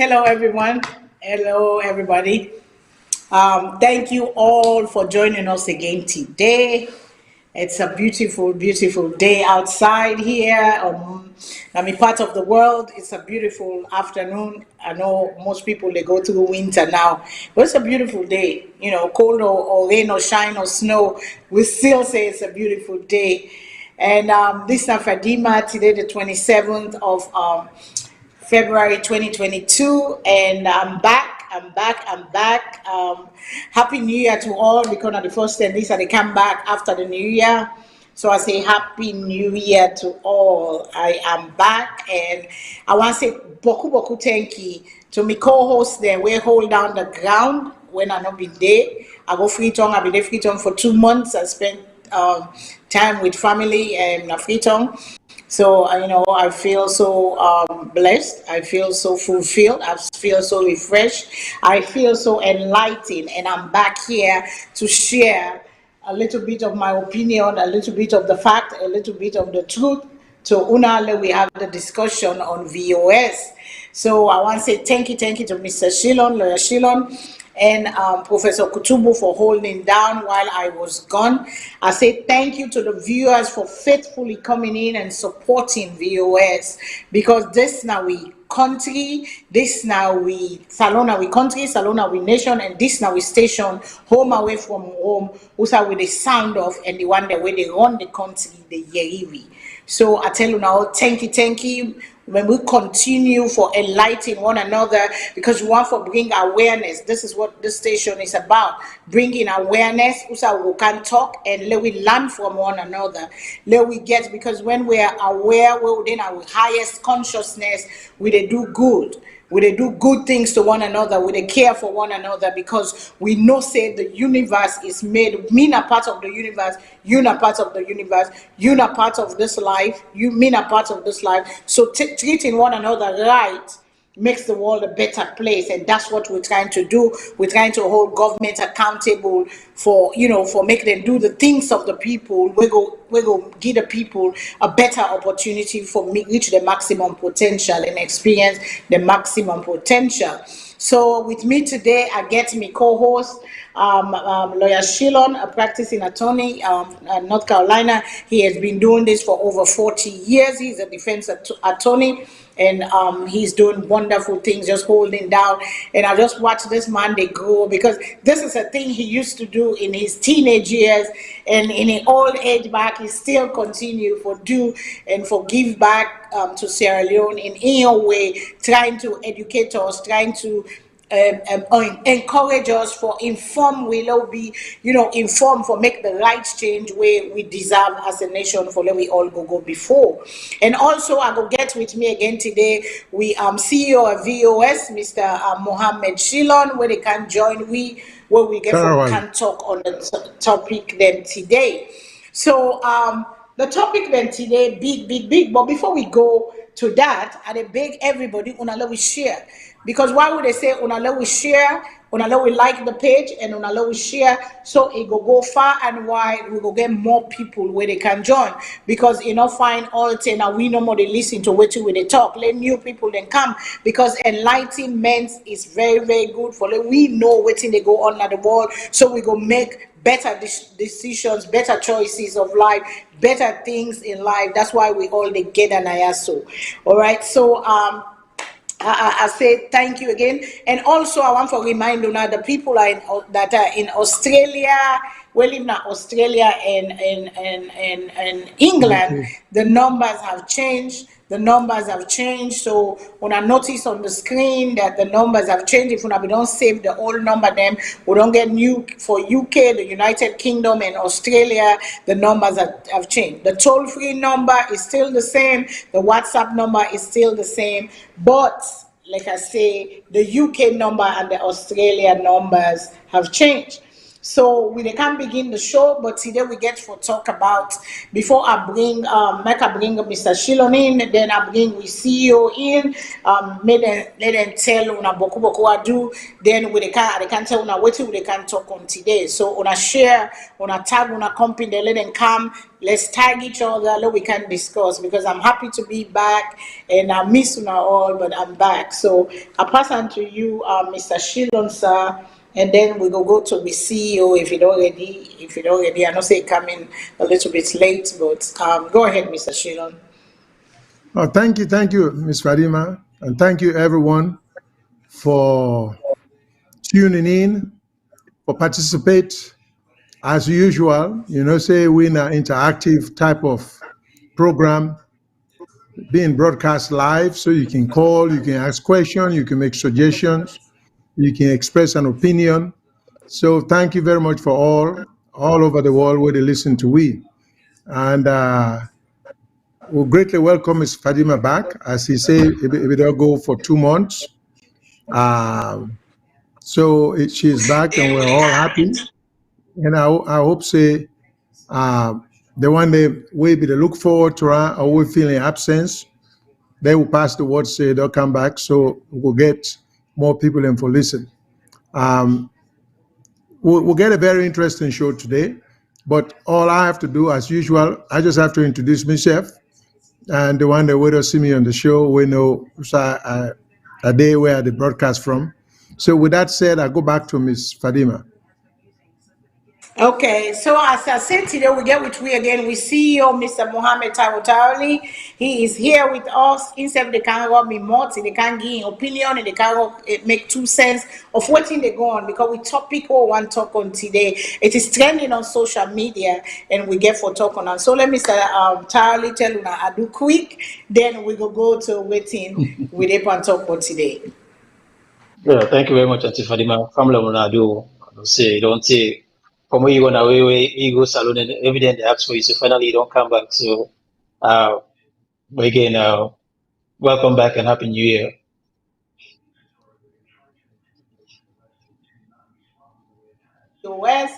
Hello, everyone. Hello, everybody. Thank you all for joining us again today. It's a beautiful, beautiful day outside here. I mean, part of the world. It's a beautiful afternoon. I know most people they go through winter now, but it's a beautiful day. You know, cold or rain or shine or snow, we still say it's a beautiful day. And this is Fadima today, the 27th of February 2022, and I'm back. I'm back. Happy New Year to all because of the first 10 days they come back after the New Year. So I say Happy New Year to all. I am back, and I want to say boku boku thank you to my co-hosts there. We hold down the ground when I not been there. I go Freetown. I've been there Freetown for 2 months. I spent time with family and Freetown. So, I feel so blessed. I feel so fulfilled. I feel so refreshed. I feel so enlightened. And I'm back here to share a little bit of my opinion, a little bit of the fact, a little bit of the truth. So, Unale, we have the discussion on VOS. So, I want to say thank you to Mr. Shilon, Lawyer Shilon, and Professor Kutubu for holding down while I was gone. I say thank you to the viewers for faithfully coming in and supporting VOS, because this now we country, this now we Salone we country, Salone we nation, and this now we station home away from home, also with the sound of and the one that way they run the country, the Yerivi. So I tell you now, thank you. When we continue for enlightening one another, because we want to bring awareness. This is what this station is about: bringing awareness. Also, we can talk and let we learn from one another. Let we get, because when we are aware, we're within our highest consciousness, we they do good. We they do good things to one another. We they care for one another, because we know say the universe is made. Me a part of the universe. You not part of the universe. You not part of this life. You me not part of this life. So treating one another right makes the world a better place, and that's what we're trying to do. We're trying to hold government accountable for for making them do the things of the people. We go give the people a better opportunity for me reach the maximum potential and experience the maximum potential. So with me today, I get my co-host, Lawyer Shilon, a practicing attorney, North Carolina. He has been doing this for over 40 years. He's a defense attorney, and he's doing wonderful things, just holding down. And I just watch this man they grow, because this is a thing he used to do in his teenage years, and in his old age back, he still continue for do and for give back to Sierra Leone in any way, trying to educate us, trying to encourage us for inform will be inform for make the right change where we deserve as a nation for let we all go before. And also I go get with me again today we CEO of VOS, Mr. Mohammed Shilon, where they can join where we get can talk on the topic then today. So the topic then today big, but before we go to that, I beg everybody unala we share, because why would they say unala we share, unala we like the page, and unala we share, so it go far and wide. We go get more people where they can join, because find all ten now we no more they listen to what you they talk. Let new people then come, because enlightenment is very very good for let we know what they go on at the world, so we go make better decisions, better choices of life, better things in life. That's why we all together Nayaso. All right. So I say thank you again, and also I want to remind you now the people that are in Australia. We live in Australia and England. The numbers have changed. So when I notice on the screen that the numbers have changed, if we don't save the old number, then we don't get new for UK, the United Kingdom, and Australia. The numbers have changed. The toll-free number is still the same. The WhatsApp number is still the same, but like I say, the UK number and the Australia numbers have changed. So we can begin the show, but today we get for talk about, before I bring make I bring Mr. Shilon in, then I bring we CEO in, let them tell una boku boku adu, then we can tell una what we can talk on today. So una share, una tag, una company, let them come, let's tag each other, let we can discuss, because I'm happy to be back and I miss una all, but I'm back. So I pass on to you, Mr. Shilon, sir. And then we go to the CEO if it already. I know say coming a little bit late, but go ahead, Mr. Shilon. Oh, thank you, Ms. Fadima, and thank you everyone for tuning in, for participate. As usual, say we're in an interactive type of program being broadcast live, so you can call, you can ask questions, you can make suggestions, you can express an opinion. So thank you very much for all over the world where they listen to we. And we'll greatly welcome Ms. Fadima back. As he said, it will go for 2 months. So she's back and we're all happy. And I hope say the one day we be to look forward to her or we feel in absence, they will pass the word, say they'll come back, so we'll get more people in for listen. We'll get a very interesting show today, but all I have to do, as usual, I just have to introduce myself, and the one that will see me on the show, we know a day where the broadcast from. So with that said, I go back to Ms. Fadima. Okay, so as I said today, we get with we again. We CEO Mr. Mohammed Tawotari. He is here with us. Instead, they can rob me more, they can give opinion, and they can make 2 cents of what they go on, because we topic or one talk on today. It is trending on social media, and we get for talk on. So let Mr. Tarly tell you I do quick, then we go to waiting with it and talk on today. Yeah, thank you very much, Auntie Fadima. Family Munadu, don't say from where you go away, where you go Salone, and evident they ask for you, so finally you don't come back. So again, welcome back and Happy New Year. VOS.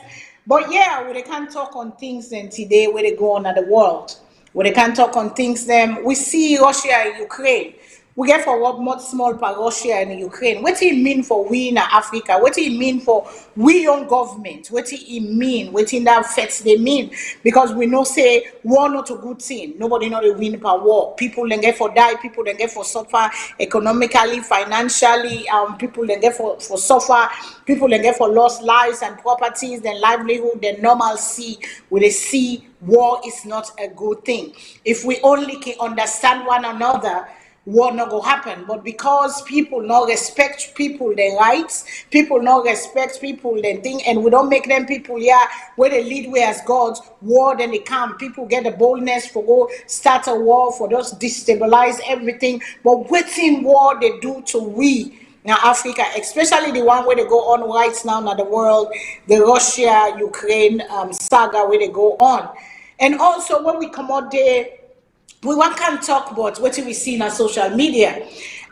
But yeah, we can talk on things then today where they go on at the world. Where they can talk on things then we see Russia and Ukraine. We get for what much small for Russia and Ukraine. What do it mean for we in Africa? What do it mean for we own government? What do it mean? What in that affects they mean? Because we know say war not a good thing. Nobody know they win per war. People then get for die, people then get for suffer economically, financially, people then get for suffer, people then get for lost lives and properties, then livelihood, then normalcy. We they see war is not a good thing. If we only can understand one another, war not go happen. But because people not respect people their rights, people not respect people their thing, and we don't make them people where they lead way as gods, war then they come. People get the boldness for go start a war, for just destabilize everything. But waiting war they do to we now Africa, especially the one where they go on right now in the world, the Russia Ukraine saga where they go on. And also when we come out there, we can't talk about what we see on social media.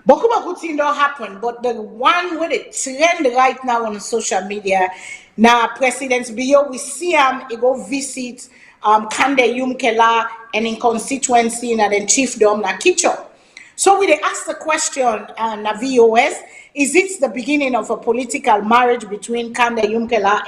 Bokuba thing don't happen, but the one where the trend right now on social media, now President Bio, we see him, he go visit Kande Yumkella and in constituency and then chiefdom na Kicho. So we ask the question na VOS, is it the beginning of a political marriage between Kande Yumkella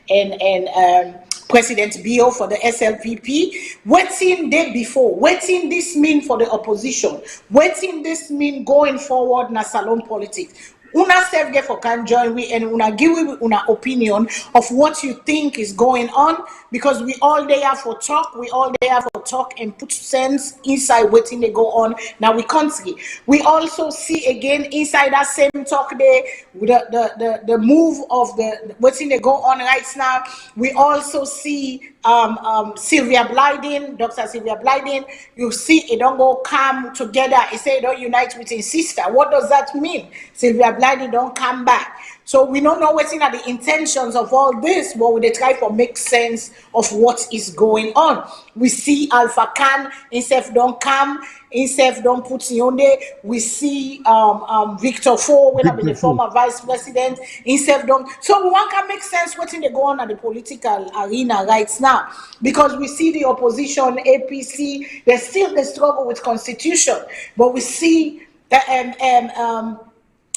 and President Bio for the SLPP? Waiting day before, waiting this mean for the opposition, waiting this mean going forward na Salone politics. Una self get for can join we and una give we una opinion of what you think is going on, because we all there for talk, we all there for talk and put sense inside waiting they go on now we country. We also see again inside that same talk there with the move of the waiting they go on right now. We also see Sylvia Blyden, Dr. Sylvia Blyden, you see it don't go come together, it say it don't unite with his sister. What does that mean? Sylvia Blyden don't come back. So we don't know what's in the intentions of all this, but we try to make sense of what is going on. We see Alpha Khan himself don't come, himself don't put Yonde. We see Victor Fo, when I be the former vice president, himself don't. So we want to make sense what's in the go on at the political arena right now, because we see the opposition, APC, they still they struggle with constitution, but we see that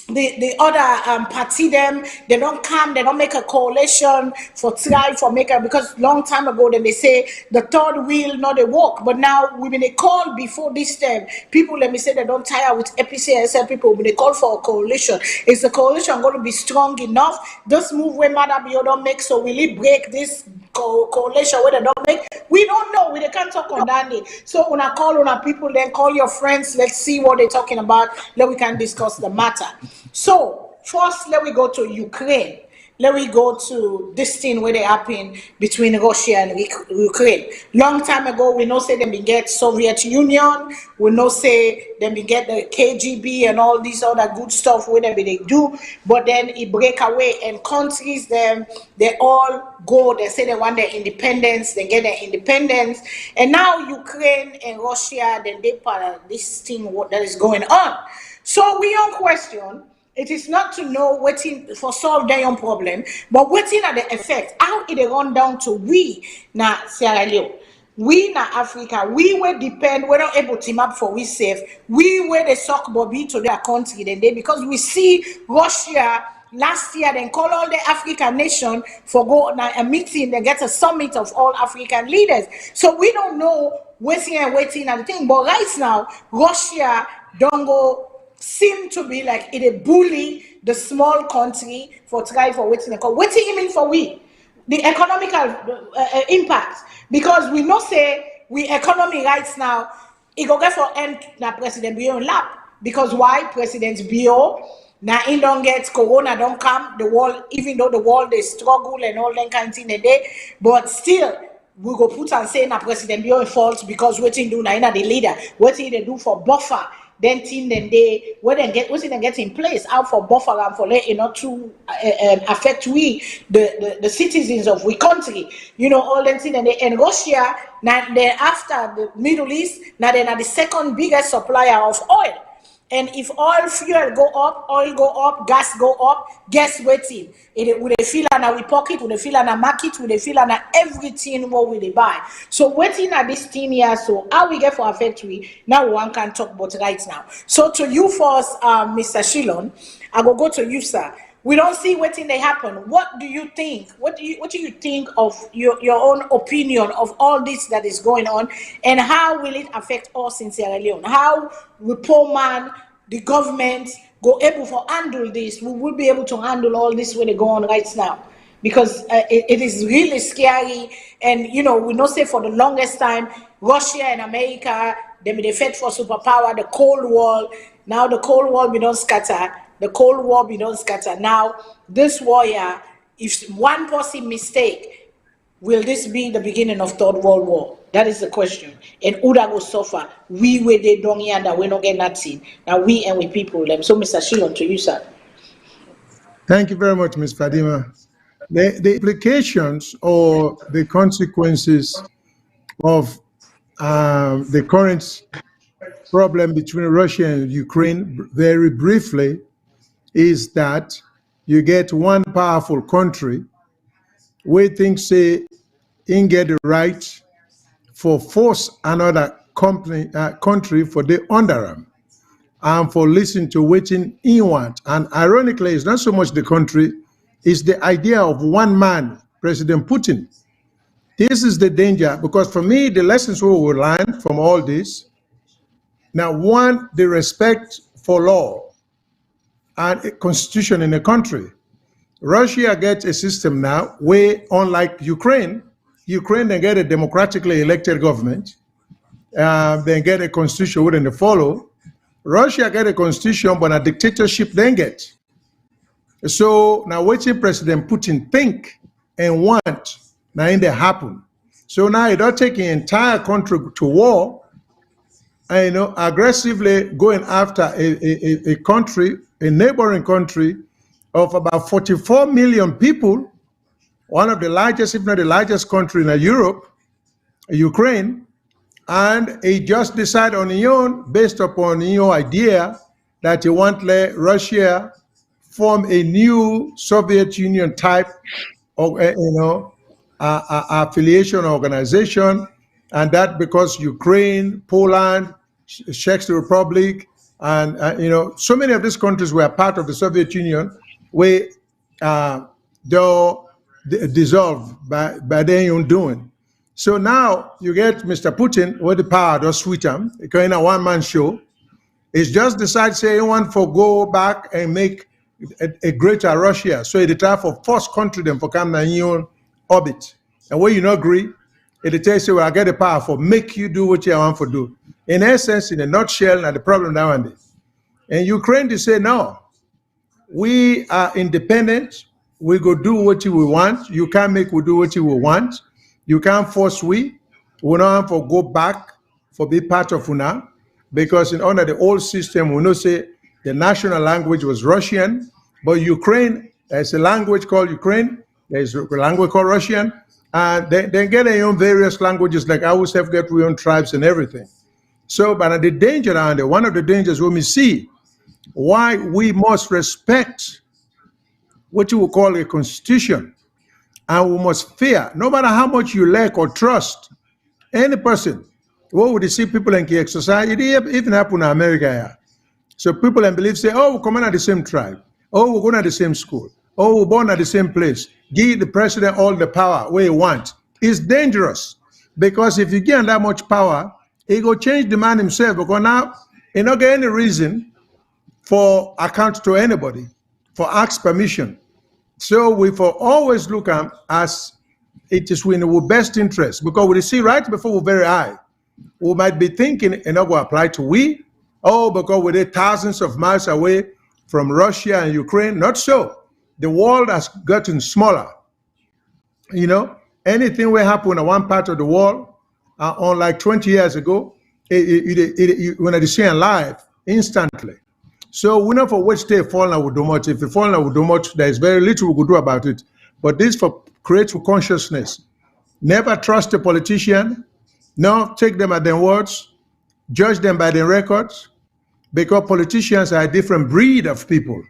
the other party them, they don't come, they don't make a coalition for try for make a, because long time ago then they say the third wheel not a walk, but now we been a call before this time people, let me say, they don't tire with APCSL people, when they call for a coalition. Is the coalition going to be strong enough? This move where Madabio don't make, so will it break this coalition where they don't make? We don't know. We they can't talk on that day. So when I call on our people, then call your friends. Let's see what they're talking about. Then we can discuss the matter. So first, let we go to Ukraine. Let me go to this thing where they happen between Russia and Ukraine. Long time ago, we know say them been get Soviet Union. We know say them been get the KGB and all these other good stuff whatever they do. But then it break away and countries them they all go. They say they want their independence. They get their independence. And now Ukraine and Russia then they part of this thing what that is going on. So we on question. It is not to know waiting for solve their own problem, but waiting at the effect. How it run down to we na Sierra Leone, we na Africa, we will depend, we're not able to team up for we safe. We were the suck Bobby to their country then they, because we see Russia last year then call all the African nation for go on a meeting, they get a summit of all African leaders. So we don't know waiting and waiting and the thing, but right now Russia don't go seem to be like it a bully the small country for try for waiting even for we the economical impact, because we know say we economy right now it go get for end na President Bio lap, because why President Bio now in don't get corona don't come the world, even though the world they struggle and all that kind of thing a day, but still we go put and say na President Bio fault, because waiting do na the leader waiting they do for buffer then thing then they when they get what's it get in place out for buffer and for let to affect we the citizens of we country, all them thing. And Russia now then after the Middle East now they are the second biggest supplier of oil. And if oil fuel go up, gas go up, guess waiting. It will they feel on our pocket, will they feel on a market, will they feel on everything what will they buy. So waiting at this thing here, so how we get for a factory, now one can talk about right now. So to you first, Mr. Shilon, I go to you, sir. We don't see waiting they happen. What do you think? What do you think of your own opinion of all this that is going on, and how will it affect us in Sierra Leone? How will poor man, the government, go able to handle this? We will be able to handle all this when they go on right now, because it is really scary. And we know say for the longest time Russia and America they fought for superpower, the Cold War. Now the Cold War we don't scatter. The Cold War be don't scatter. Now, this warrior, if one person mistake, will this be the beginning of Third World War? That is the question. And who that will suffer? We where they don't hear that we don't get nothing. Now we and we people them. So Mr. Shilon, to you, sir. Thank you very much, Ms. Fadima. The implications or the consequences of the current problem between Russia and Ukraine, very briefly, is that you get one powerful country where things say in get the right for force another country for the under them and for listening to waiting in want. And ironically, it's not so much the country, it's the idea of one man, President Putin. This is the danger, because for me, the lessons we will learn from all this, now one, the respect for law and a constitution in a country. Russia gets a system now where, unlike Ukraine they get a democratically elected government, they get a constitution within the follow. Russia get a constitution, but a dictatorship then get. So now watching President Putin think and want, now in there happen. So now you don't take the entire country to war, and aggressively going after a country, a neighboring country, of about 44 million people, one of the largest, if not the largest country in Europe, Ukraine, and he just decided on his own, based upon your idea, that he want let Russia form a new Soviet Union type of, affiliation organization, and that because Ukraine, Poland, Czech Republic, and so many of these countries were part of the Soviet Union, where they dissolved by their own doing. So now you get Mr. Putin with the power to switch him, in a one-man show. He's just decided, say, he want to go back and make a greater Russia. So he try for force country them for come in your orbit. And when you not agree, it tells you, well, I get the power for make you do what you want to do. In essence, in a nutshell, now the problem nowadays. And Ukraine, they say, no, we are independent. We go do what we want. You can't make we do what you want. You can't force we. We don't have to go back for be part of UNA. Because under the old system, we know say the national language was Russian, but Ukraine, there's a language called Ukraine, there's a language called Russian, and they get their own various languages, like ours have got their own tribes and everything. So, but the danger around it, one of the dangers when we see why we must respect what you would call a constitution, and we must fear, no matter how much you like or trust any person. What would you see people in exercise? It even happened in America. Yeah. So people and believe say, oh, we come in at the same tribe. Oh, we're going to the same school. Oh, we're born at the same place. Give the president all the power where he wants. It's dangerous because if you give him that much power, he go change the man himself because now he not get any reason for account to anybody, for ask permission. So we for always look at as it is in our best interest because we see right before we're very high. We might be thinking and not going to apply to we, because we're thousands of miles away from Russia and Ukraine. Not so. The world has gotten smaller. Anything will happen in one part of the world, unlike 20 years ago, when I see live instantly. So we know for which day falling with too much. If you fall with too much, there is very little we could do about it. But this for create consciousness. Never trust a politician. No, take them at their words, judge them by their records, because politicians are a different breed of people,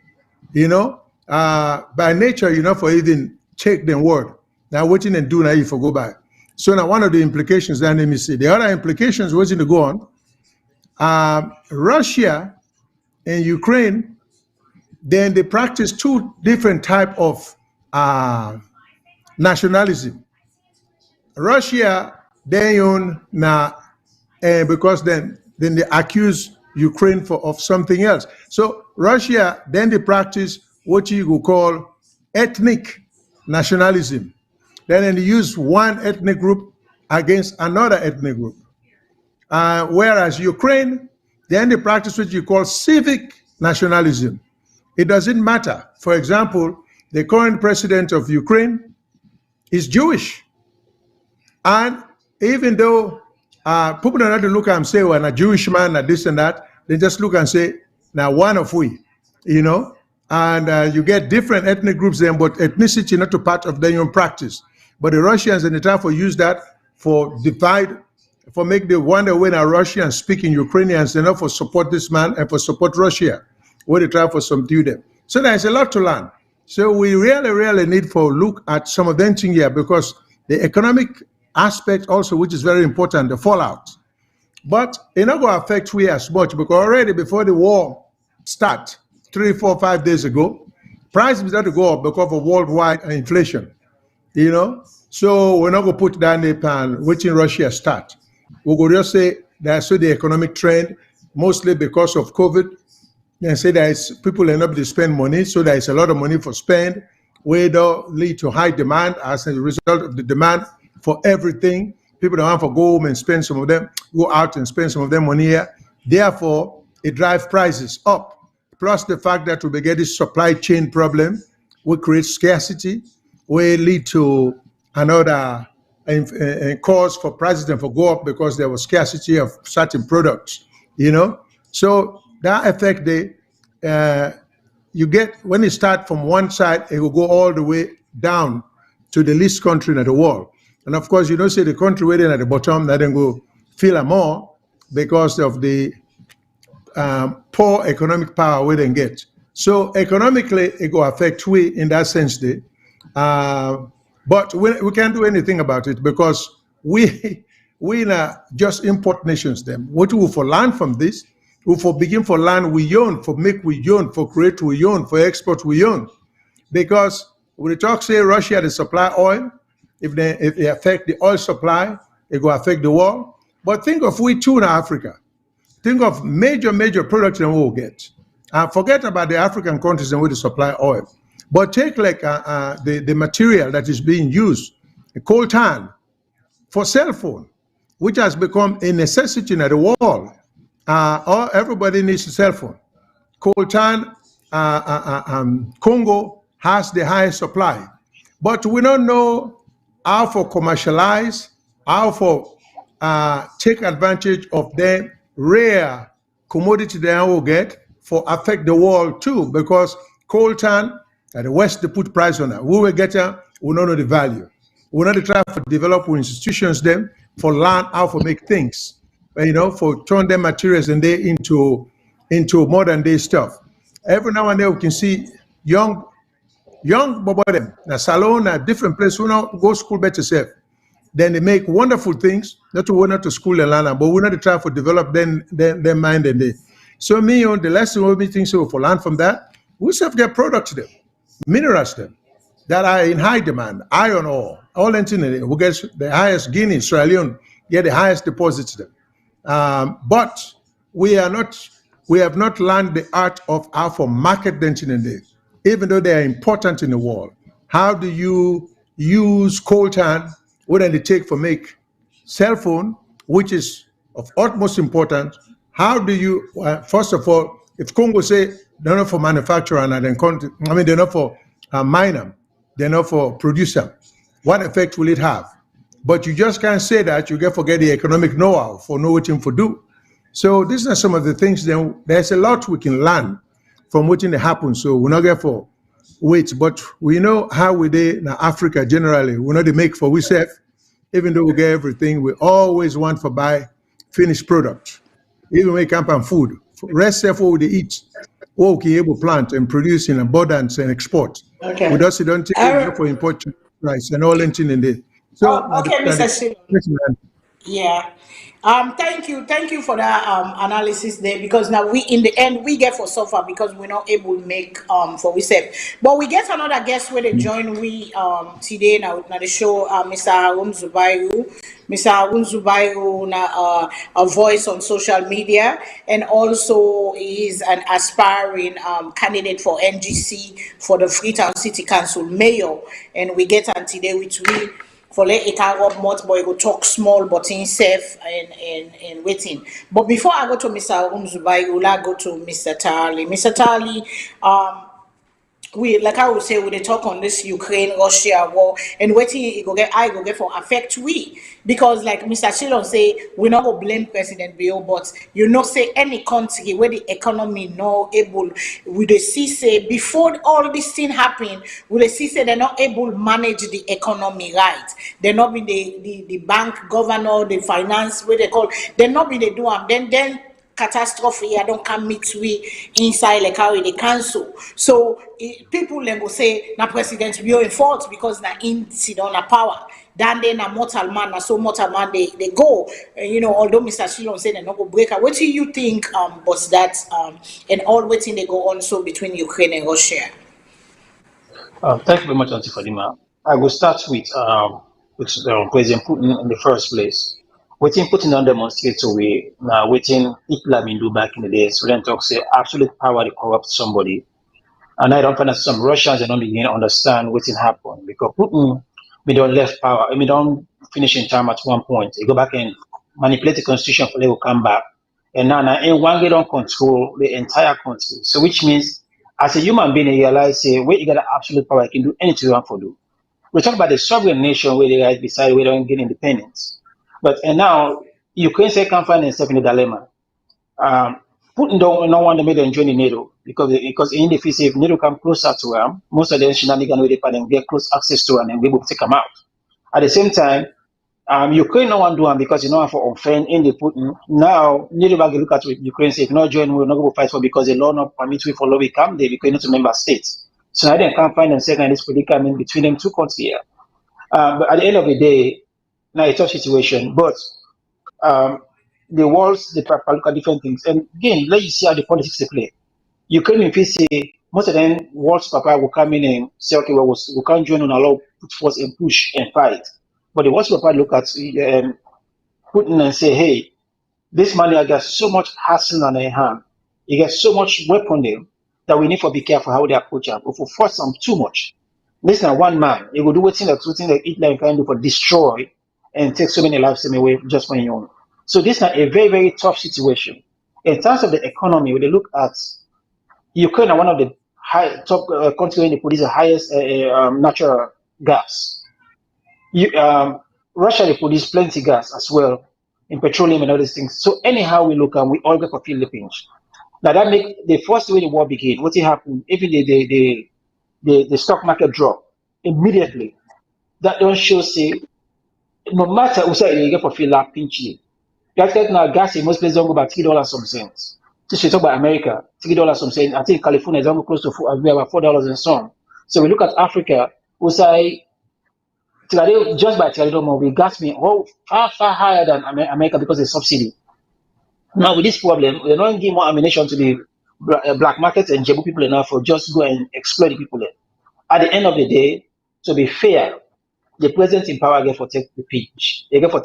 by nature, for even take their word. Now, waiting and do now if you go by. So now one of the implications, then let me see. The other implications waiting to go on, Russia and Ukraine, then they practice two different type of nationalism. Russia, they own now, because then they accuse Ukraine of something else. So Russia, then they practice what you would call ethnic nationalism. Then they use one ethnic group against another ethnic group. Whereas Ukraine, then they practice what you call civic nationalism. It doesn't matter. For example, the current president of Ukraine is Jewish. And even though people don't have to look and say, well, a Jewish man, and this and that, they just look and say, now one of we, and you get different ethnic groups then, but ethnicity not a part of their own practice. But the Russians and the time for use that for divide, for make the wonder when a Russian speaking Ukrainians, enough for support this man and for support Russia, where they try for subdue them. So there's a lot to learn. So we really need for look at some of them things here because the economic aspect also, which is very important, the fallout. But it not going to affect we as much because already before the war start, 3, 4, 5 days ago, prices started to go up because of worldwide inflation. So we're not going to put down the pan waiting Russia start. We will just say that's the economic trend, mostly because of COVID. And say there is people are not able to spend money, so there is a lot of money for spend, where lead to high demand as a result of the demand for everything. People don't want to go home and spend some of them, go out and spend some of their money here. Therefore, it drives prices up. Plus the fact that we be getting supply chain problem will create scarcity, will lead to another cause for prices to go up because there was scarcity of certain products, So that affect you get, when it start from one side, it will go all the way down to the least country in the world. And of course, you don't see the country waiting at the bottom, that then go feel more because of the poor economic power we then get. So economically, it will affect we in that sense. But we can't do anything about it because we just import nations them. What we for learn from this, we for begin for learn we own, for make we own, for create we own, for export we own. Because when the talk say Russia they supply oil, if they affect the oil supply, it will affect the world. But think of we too in Africa. Think of major products that we'll get. Forget about the African countries and where they supply oil. But take like the material that is being used, coltan, for cell phone, which has become a necessity in the world. Everybody needs a cell phone. Coltan, Congo has the highest supply. But we don't know how for commercialize, how for take advantage of the rare commodity they will get for affect the world too, because coltan and the West they put price on that. We will get we don't know the value. We not try to develop institutions them for learn how to make things, for turn them materials and they into modern day stuff. Every now and then we can see young Bobo them. Now Salone at different place who now go school better self. Then they make wonderful things, not to school and learn, but we not try to develop their mind and they. So me on the lesson we think so for learn from that, we self get products them, minerals them that are in high demand, iron ore, all anything we get the highest Guinea, Sierra Leone, get the highest deposits them. But we have not learned the art of how to market them in the, even though they are important in the world. How do you use coltan? What do they take for make cell phone, which is of utmost importance? How do you, first of all, if Congo say they're not for manufacturer and then they're not for miner, they're not for producer, what effect will it have? But you just can't say that. You get forget the economic know-how for know what to do. So these are some of the things. Then there's a lot we can learn from what happens. So we're not get for wait, but we know how we do in Africa generally. We know they make for we self. Even though we get everything, we always want to buy finished product. Even when we camp on food, rest of what we eat, what we can able plant and produce in abundance and export. Okay. We just don't take it for import rice and all anything in there. So okay, Mr. Salone. Yeah. Thank you for that analysis there, because now we in the end we get for suffer because we're not able to make for we said. But we get another guest where they join we today now the show, Mr. Harun Zubairu. Mr. Harun Zubairu a voice on social media, and also is an aspiring candidate for NGC for the Freetown City Council mayor, and we get on today with we for let it up much, but go talk small but in safe and waiting. But before I go to Mr. Umzubai, I go to Mr. Tali. Mr. Tali, we like I would say we talk on this Ukraine Russia war and waiting it go get for affect we, because like Mr. Shilon say we not go blame President Bill, but you know say any country where the economy no able we the see say before all this thing happen we the see say they're not able to manage the economy right. They're not be the bank governor, the finance where they call they're not be they do then catastrophe I don't come meet we inside like how they cancel. So people then go say na president we are in fault because na in sit on a power. Then they na mortal man, na so mortal man they go. Although Mr. Shilon said they not go break. What do you think was that and all waiting they go on so between Ukraine and Russia? Thank you very much, Auntie Fadima. I will start with President Putin in the first place. Waiting Putin on demonstrate so we now waiting Hitler been do back in the days. So then talk say absolute power to corrupt somebody. And I don't find that some Russians don't begin to understand what's happened because Putin we don't left power. We don't finish in time at one point. They go back and manipulate the constitution for they will come back. And now in one they don't control the entire country. So which means as a human being you realize say wait you got absolute power, you can do anything you want to do. We talk about the sovereign nation where they guys decide we don't get independence. And now Ukraine say can't find itself in a dilemma. Putin don't want to make them join the NATO because in the future, if NATO come closer to them, most of them shenanigans with the and get close access to and be able to take them out. At the same time, Ukraine no one do them because you know for offend in the Putin. Now, NATO back look at Ukraine say if not join, we're not going to fight for because the law not permit we follow we come there because not to member states. So now they can't find themselves in this predicament between them two countries here. But at the end of the day, now it's a tough situation, but the world's the look at different things. And again, let you see how the politics they play. Ukraine if you see most of them world's papa will come in and say, okay, well, we can't join on allow put force and push and fight. But the world's papa look at Putin and say, hey, this man has got so much hassle on their hand, he got so much weapon there that we need to be careful how they approach him. If we force them too much, this is not one man. He will do what Hitler can do for destroy and take so many lives away just for your own. So this is a very, very tough situation. In terms of the economy, when they look at Ukraine, are one of the top countries that produce the highest natural gas. Russia they produce plenty gas as well in petroleum and other things. So anyhow we look at, we all get for Philippines. Now that make the first way the war began. What happened? Even the stock market drop immediately. That don't show say no matter who say you get for Philippines pinch. That's now gas in most places don't go about $3 some cents. Just we talk about America, $3 some cents. I think California is only close to about $4 and some. So we look at Africa, we say just by Tiradoma, we gas me far higher than America because of subsidy. Now with this problem, they're not giving more ammunition to the black market and Jebu people enough for just go and exploit the people there. At the end of the day, to be fair, the president in power get for take the pitch. They get for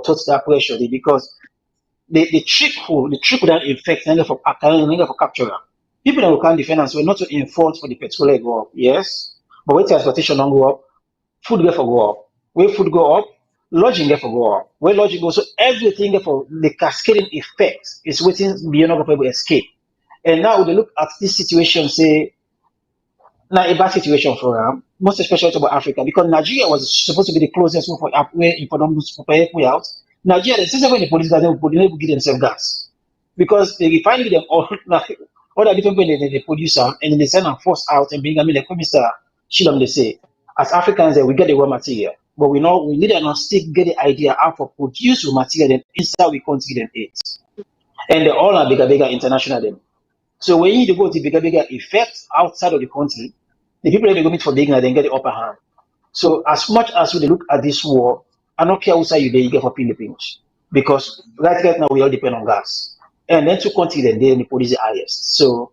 touch that pressure because the trickle down effect and for capture. People that will can't defend us were not to enforce for the petrol go up, yes. But when transportation don't go up, food get for go up. When food go up, lodging get for go up. When lodging goes, so everything get for the cascading effect is waiting beyond people escape. And now they look at this situation, say now a bad situation for them, most especially about Africa, because Nigeria was supposed to be the closest one for where if them prepare way out. Nigeria, the system when the police guys they give themselves gas because they finally them all the different way they produce them and then they send them force out and bring them in like Mr. Shilom they say. As Africans, we get the raw material, but we need to still get the idea how to produce raw material then inside we can't give them it. And they all are bigger international then. So when you need to go to bigger effects outside of the country, the people that they go meet for big then get the upper hand. So as much as we look at this war, I don't care outside you get for Philippines. Because right now we all depend on gas. And then two countries then they produce the highest. So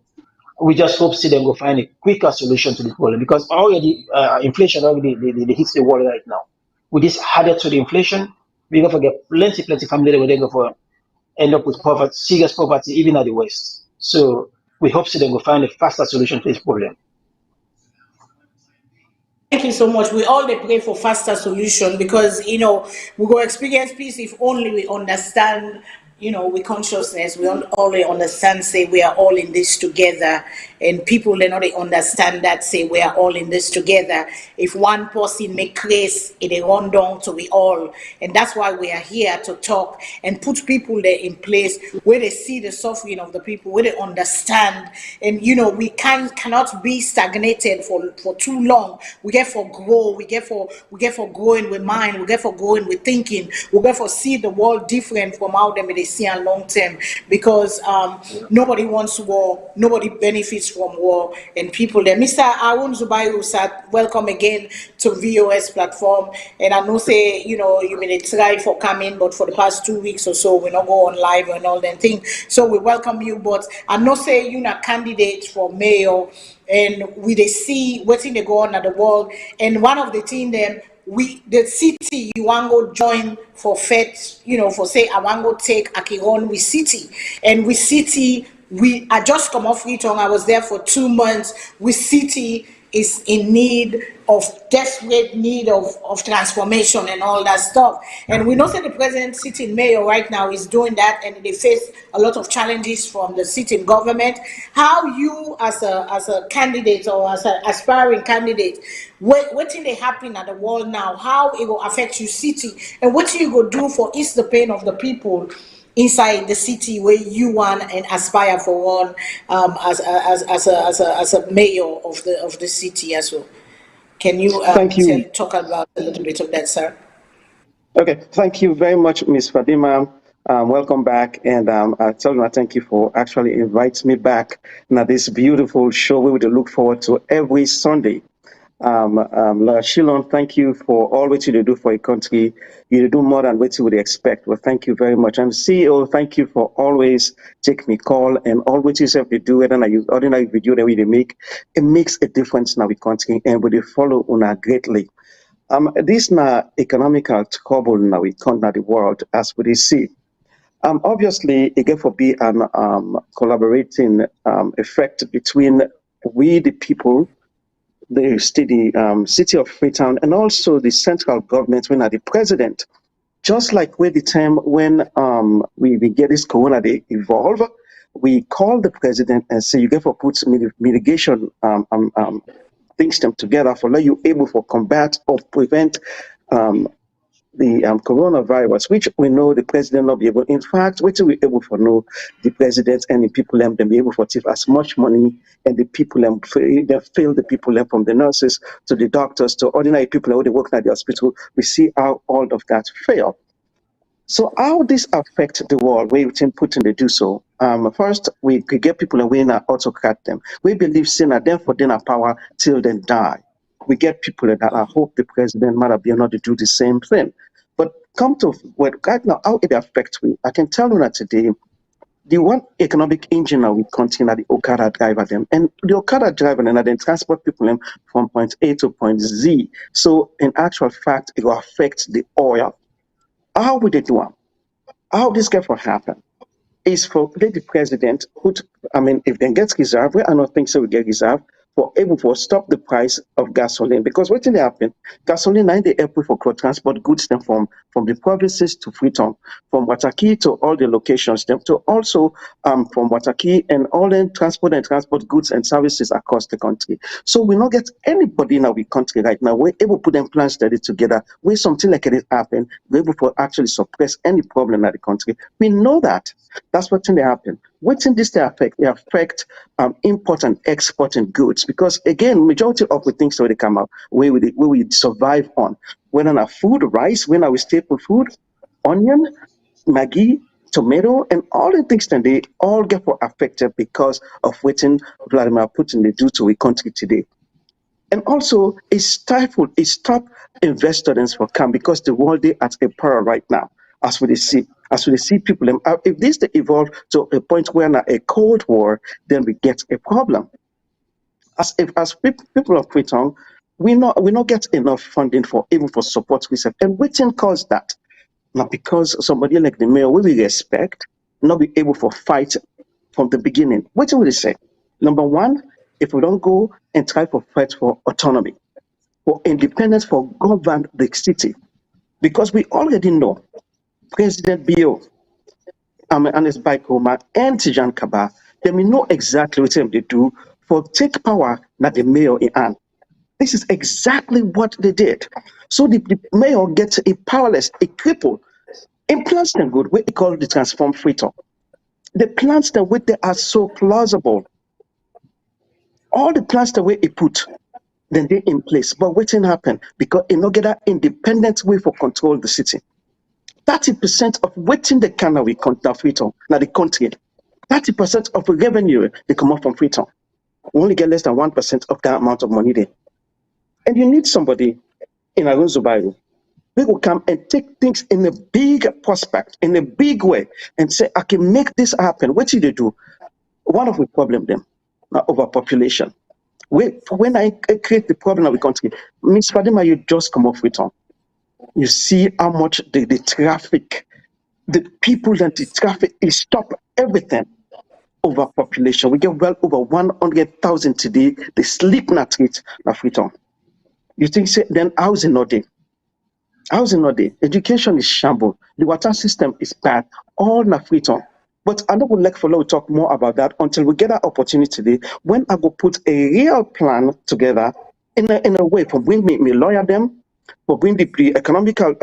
we just hope see them go find a quicker solution to this problem because already inflation already they hits the wall right now. With this added to the inflation, we're gonna get plenty family that will go for end up with poverty, serious poverty, even at the West. So we hope see them go find a faster solution to this problem. Thank you so much. We all dey pray for faster solution because we go experience peace if only we understand. With consciousness, we only understand. Say we are all in this together, and people they know they understand that. Say we are all in this together. If one person make case, it run down to we all, and that's why we are here to talk and put people there in place where they see the suffering of the people, where they understand, and we cannot be stagnated for too long. We get for grow, we get for growing with mind, we get for growing with thinking, we get for see the world different from how them they see and long term because nobody wants war, nobody benefits from war, and people there. Mr. Arun Zubairu said, welcome again to VOS platform. And I know say you been try for coming, but for the past 2 weeks or so we not go on live and all that thing. So we welcome you, but I know say you're not candidate for mayor, and we they see what thing they go on at the world, and one of the thing them the city you want go join for fete, for say I want go take Akiron with city, and with city I just come off Freetown. I was there for 2 months. With city is in need of desperate need of transformation and all that stuff. And we know that the present sitting mayor right now is doing that, and they face a lot of challenges from the sitting government. How you as a candidate or as an aspiring candidate, what thing they happen at the world now, how it will affect you city, and what you go do for ease the pain of the people inside the city where you want and aspire for one, as a mayor of the city as well. Can you Thank you. talk about a little bit of that, sir? Okay, thank you very much, Ms. Fadima. Welcome back, and I tell you, I thank you for actually inviting me back. Now, this beautiful show we would look forward to every Sunday. Shilon, thank you for all what you do for a country. You do more than what you would expect. Well, thank you very much. And CEO, thank you for always take me call and all what you have to do. And I use ordinary video that we make. It makes a difference now in country, and we follow una greatly. This na economical trouble now we country the world as we see. Obviously, it can be an collaborating effect between we the people, the city of Freetown, and also the central government when at the president. Just like with the time when we get this corona they evolve, we call the president and say you get for put mitigation things them together for let you able for combat or prevent the coronavirus, which we know the president not be able. In fact, which we able for know the president and the people them be able for give as much money and the people them they fail the people them from the nurses to the doctors to ordinary people who they work at the hospital. We see how all of that fail. So how this affect the world? We can put in to do so. First, we could get people away and autocrat them. We believe sin are them for dinner power till then die. We get people that I hope the president might be able to do the same thing. But come to what right now, how it affects me. I can tell you that today, the one economic engine that we continue the Okada driver them. And the Okada driver and then transport people them from point A to point Z. So in actual fact, it will affect the oil. How would they do it? How this get for happen is for let the president put, I mean, if they get reserve, I don't think so we get reserve for able to stop the price of gasoline. Because what did happen? Gasoline now they help for transport goods them from the provinces to Freetown, from Wataki to all the locations, them to also from Wataki and all the transport goods and services across the country. So we not get anybody in our country right now. We're able to put them plans study together where something like it happen, we're able to actually suppress any problem in the country. We know that. That's what they happen. What's in this they affect? They affect import and exporting goods because again, majority of the things that they come out where we survive on, whether not food, rice, when our staple food, onion, Maggi, tomato, and all the things that they all get affected because of what Vladimir Putin they do to a country today. And also, it stifled, it stopped investors for come because the world they at a peril right now, as we see people. If this they evolve to a point where now a cold war, then we get a problem. As people of Freetown, we not get enough funding for even for support research. And what caused that? Now because somebody like the mayor, we respect, not be able to fight from the beginning. What will they say? Number one, if we don't go and try to fight for autonomy, for independence, for govern the city, because we already know President Bio, Anis Baikoma, and Tijan Kaba, they may know exactly what they do for take power, not the mayor in hand. This is exactly what they did. So the mayor gets a powerless, a cripple, implants them good, what they call the transform Freetown. The plans that way they are so plausible. All the plans the way he put, then they in place. But what didn't happen? Because it not get that independent way for control the city. 30% of waiting the can we control Freetown, now the country. 30% of the revenue they come up from Freetown. We only get less than 1% of that amount of money there. And you need somebody in Arunzubaru who will come and take things in a big prospect, in a big way, and say, I can make this happen. What did they do? One of the problem them, overpopulation. When I create the problem of the country, Ms. Fadima, you just come off Freetown. You see how much the traffic, the people that the traffic is stop everything. Overpopulation. We get well over 100,000 today. They sleep in a street in Freetown. You think then housing not there? Housing not there. Education is shamble. The water system is bad. All in Freetown. But I don't would like for to talk more about that until we get that opportunity today when I go put a real plan together in a way from when me lawyer them for bring the economical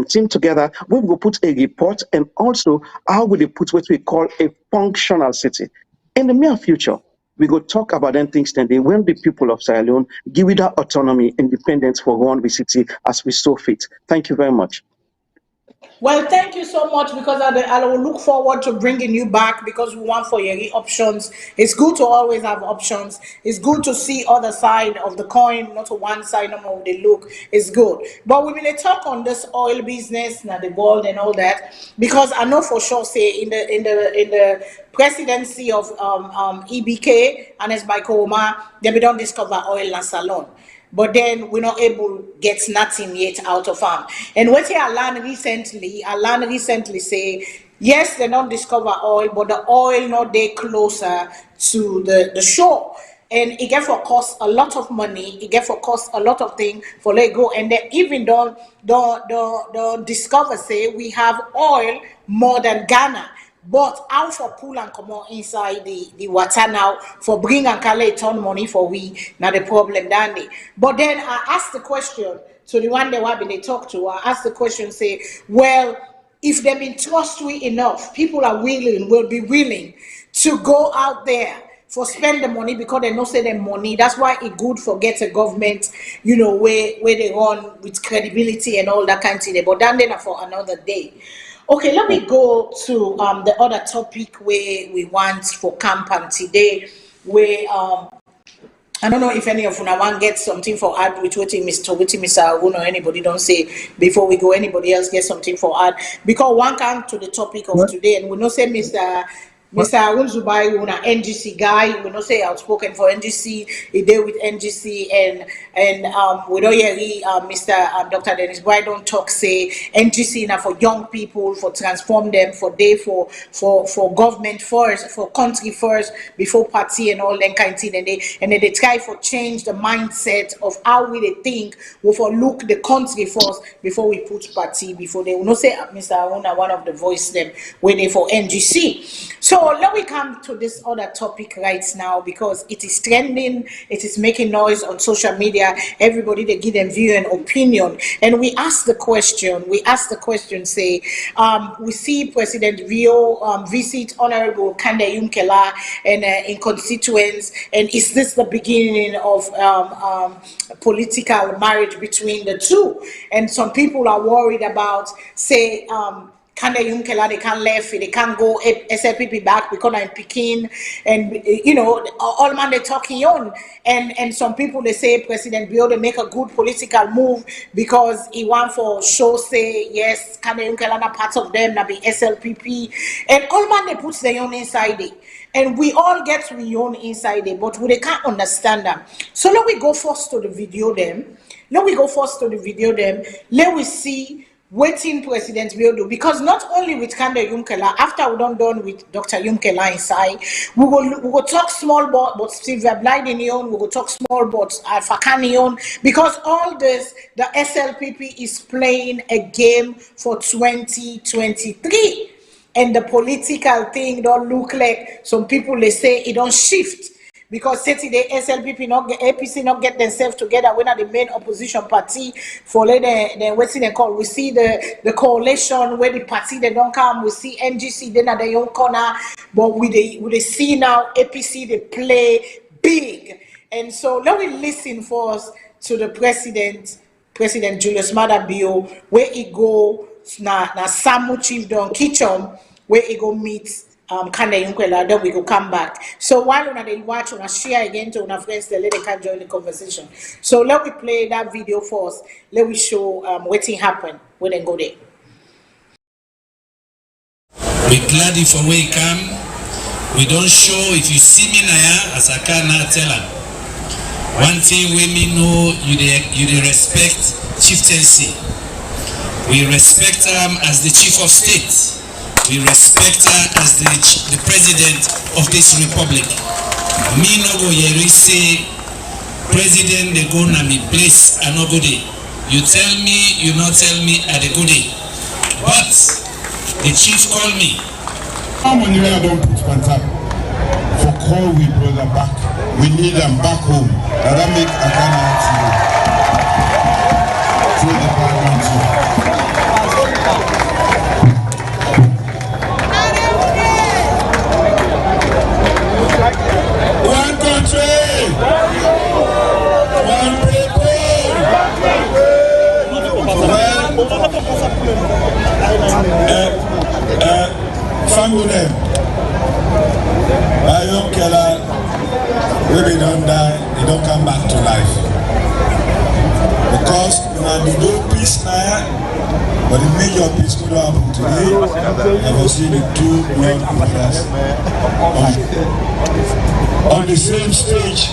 team together. We will put a report, and also how will they put what we call a functional city. In the near future, we go talk about them things then when the people of Sierra Leone give it that autonomy, independence for run the city as we saw fit. Thank you very much. Well, thank you so much because I will look forward to bringing you back because we want for your options. It's good to always have options. It's good to see other side of the coin, not to one side, no more they look. It's good. But we're going to talk on this oil business, now the gold and all that, because I know for sure, say in the presidency of EBK and as by Koma, they don't discover oil and Salone, but then we're not able to get nothing yet out of them. And what I learned recently say, yes, they don't discover oil, but the oil not there closer to the shore. And it get for cost a lot of money, it get for cost a lot of things for let go. And they even don't discover, say, we have oil more than Ghana. But how for pull and come out inside the water now for bring and carry a ton money for we now the problem dandy. But then I asked the question to the one that they talk to. I asked the question, say, well, if they've been trustworthy enough, people will be willing to go out there for spend the money because they know say the money. That's why it's good for get a government, where they run with credibility and all that kind of thing. But then for another day. Okay, let me go to the other topic where we want for campaign today, where I don't know if any of you want get something for ad with what Mr. Arun or anybody don't say before we go. Anybody else get something for ad because one come to the topic of today, and we know say Mr. Arun Zubai, una NGC guy, we don't say outspoken for NGC, he deal with NGC, and we don't hear Mr. Dr. Dennis Boy don't talk, say NGC now for young people, for transform them, for government first, for country first, before party and all that kind of thing, and then they try for change the mindset of how we they think, we for look the country first before we put party, before they will not say Mr. Arun one of the voice them when they for NGC. So let me come to this other topic right now because it is trending, it is making noise on social media. Everybody they give them view and opinion, and we ask the question. Say, we see President Rio visit Honorable Kande Yumkella and in constituents, and is this the beginning of political marriage between the two? And some people are worried about, say, Kande Yumkella, they can't left, they can't go SLPP back because I'm Peking, and all man they talking on, and some people they say President Bio they make a good political move because he want for show say yes, Kande Yumkella na part of them na be SLPP, and all man they put their own inside it, and we all get we own inside it, but they can't understand them. So let we go first to the video them. Let we see waiting President will do, because not only with Kande Yumkella, after we done with Dr. Yumkella inside, we will talk small but Sylvia Blyden, we will talk small but Fakani, because all this, the SLPP is playing a game for 2023, and the political thing don't look like some people they say it don't shift. Because the SLPP APC not get themselves together when are the main opposition party for the what's they call. We see the coalition where the party they don't come. We see NGC then at their own corner, but we they see now APC they play big. And so let me listen first to the President Julius Maada Bio, where he go na Samu Chief Don Kitchum, where he go meet Kande Yumkella, then we go come back. So while they watch, share again to our friends, let them can join the conversation. So let me play that video first. Let me show what happened when they go there. We glad if we come. We don't show if you see me now as I cannot tell her. One thing we me know you respect chieftaincy. We respect him as the chief of state. We respect her as the president of this republic. Me no go yeri say president they go na me place and no go day. You tell me, you not tell me at the good day. But the chief called me. How many I don't put contact for call we brother back. We need them back home. That make Akana to Family, Yumkella, when they don't die, they don't come back to life. Because when they do peace now, but the major peace could happen today. I was seeing the two blood brothers on the same stage,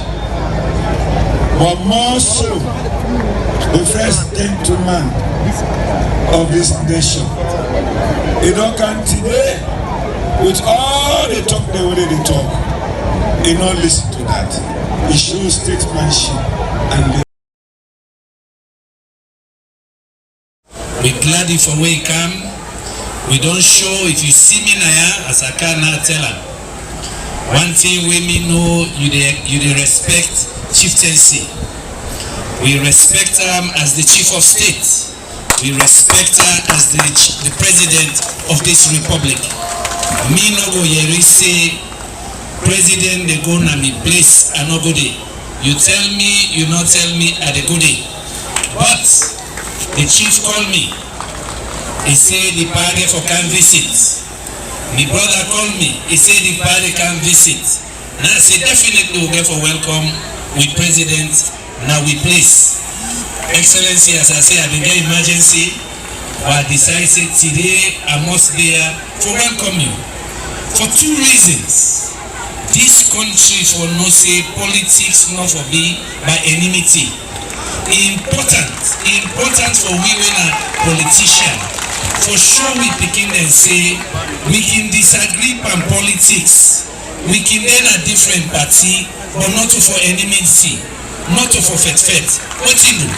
but more so, the first gentleman of this nation. You don't come today with all the talk the way they talk. You don't listen to that. It shows statesmanship and we glad if we come. We don't show if you see me now as I can now tell them. One thing we me know you they respect chieftaincy. We respect them as the chief of state. We respect her as the president of this republic. Me no go here say president they go na me place I no go there. You tell me, you not tell me at the good day. But the chief called me. He said the party for can visit. My brother called me. He said the party can visit. Now I say definitely we'll get for welcome with president now we place. Excellency, as I say, I've been getting emergency, but I decided today I must there to welcome you. For two reasons. This country for no say politics not for be by enmity. Important for we when a politician. For sure we begin and say we can disagree on politics. We can then a different party, but not for enmity. Not for fet. What you do?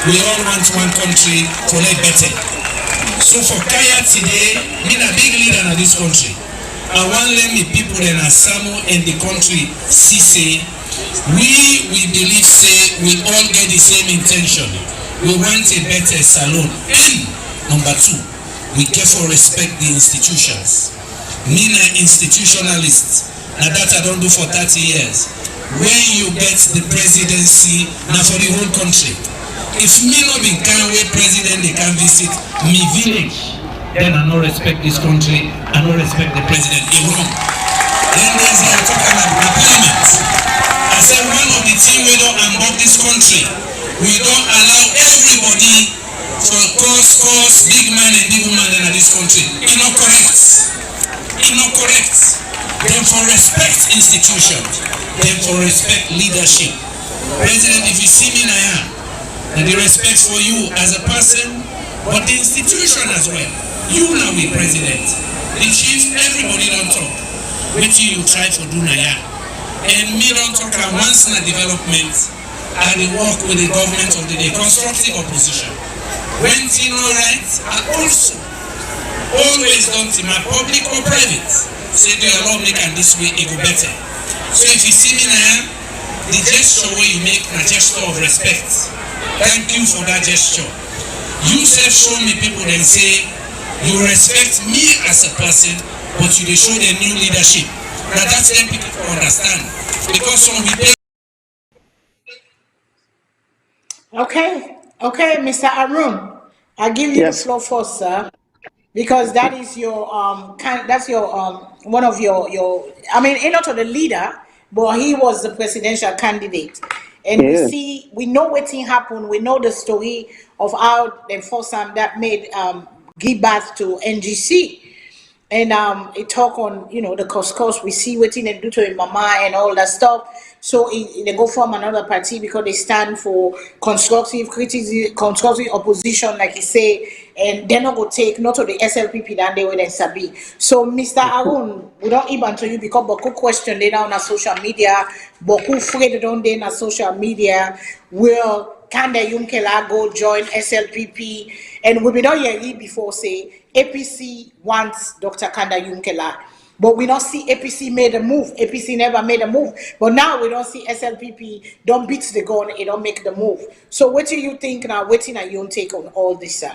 We all want one country to live better. So for Kaya today, being a big leader in this country, I want let me people in Asamo and the country see say we believe say we all get the same intention. We want a better Salone. And number two, we careful respect the institutions. Me an institutionalist. Now that I don't do for 30 years. When you get the presidency, now for the whole country. If me not be can where president they can visit me village, then I no respect this country, I no respect the president. It's wrong. Then there's a talk about parliament. I said one of the things we don't unlock this country, we don't allow everybody for cause big man and big woman in this country. It's not correct. It's not correct. Then for respect institutions, then for respect leadership. President, if you see me now, and the respect for you as a person, but the institution as well. You now be president. The chief, everybody don't talk. Which you try to do now. And me don't talk about once in a development, I work with the government of the day, constructive opposition. When things not right, I also always don't in my public or private. Say do a law make and this way it go better. So if you see me now, the gesture where you make a gesture of respect. Thank you for that gesture. You self show me people then say you respect me as a person, but you show the new leadership. Now that's them people understand. Because some we pay. Okay, Mr. Arun, I'll give you the floor first, sir. Because that is your that's your one of your I mean not the leader, but he was the presidential candidate. And we know what thing happened. We know the story of how the first time that made give birth to NGC. And it talk on the course we see what they do to him mama and all that stuff. So they go from another party because they stand for constructive criticism, constructive opposition, like you say, and they're not going to take not to the SLPP than they will then sabi. So Mr. Arun, we don't even to you because Boku question they down on social media, Boku afraid down there on social media. Will can the Yumkella go join SLPP? And we don't hear before say APC wants Dr. Kanda Yumkella. But we don't see APC made a move. APC never made a move. But now we don't see SLPP don't beat the gun, it don't make the move. So what do you think now? What are you take on all this, sir?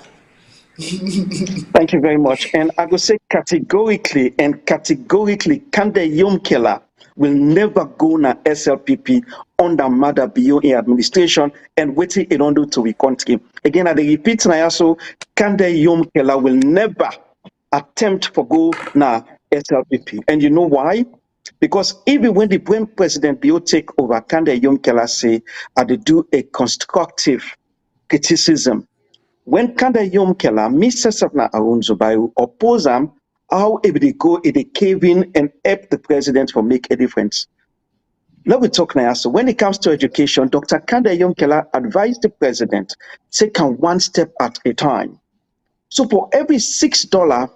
Thank you very much. And I would say categorically, Kanda Yumkella will never go na SLPP under Mother BOA administration and waiting it on do to we country. Again, I repeat now, so Kande Yumkella will never attempt for go na SLPP. And you know why? Because even when President BO take over, Kande Yumkella say, I do a constructive criticism. When Kande Yumkella, Mr. Safna Arunzubayu, oppose him, how if they go, if they cave in and help the president for make a difference. Let me talk now. So when it comes to education, Dr. Kande Yumkella advised the president, take one step at a time. So for every $6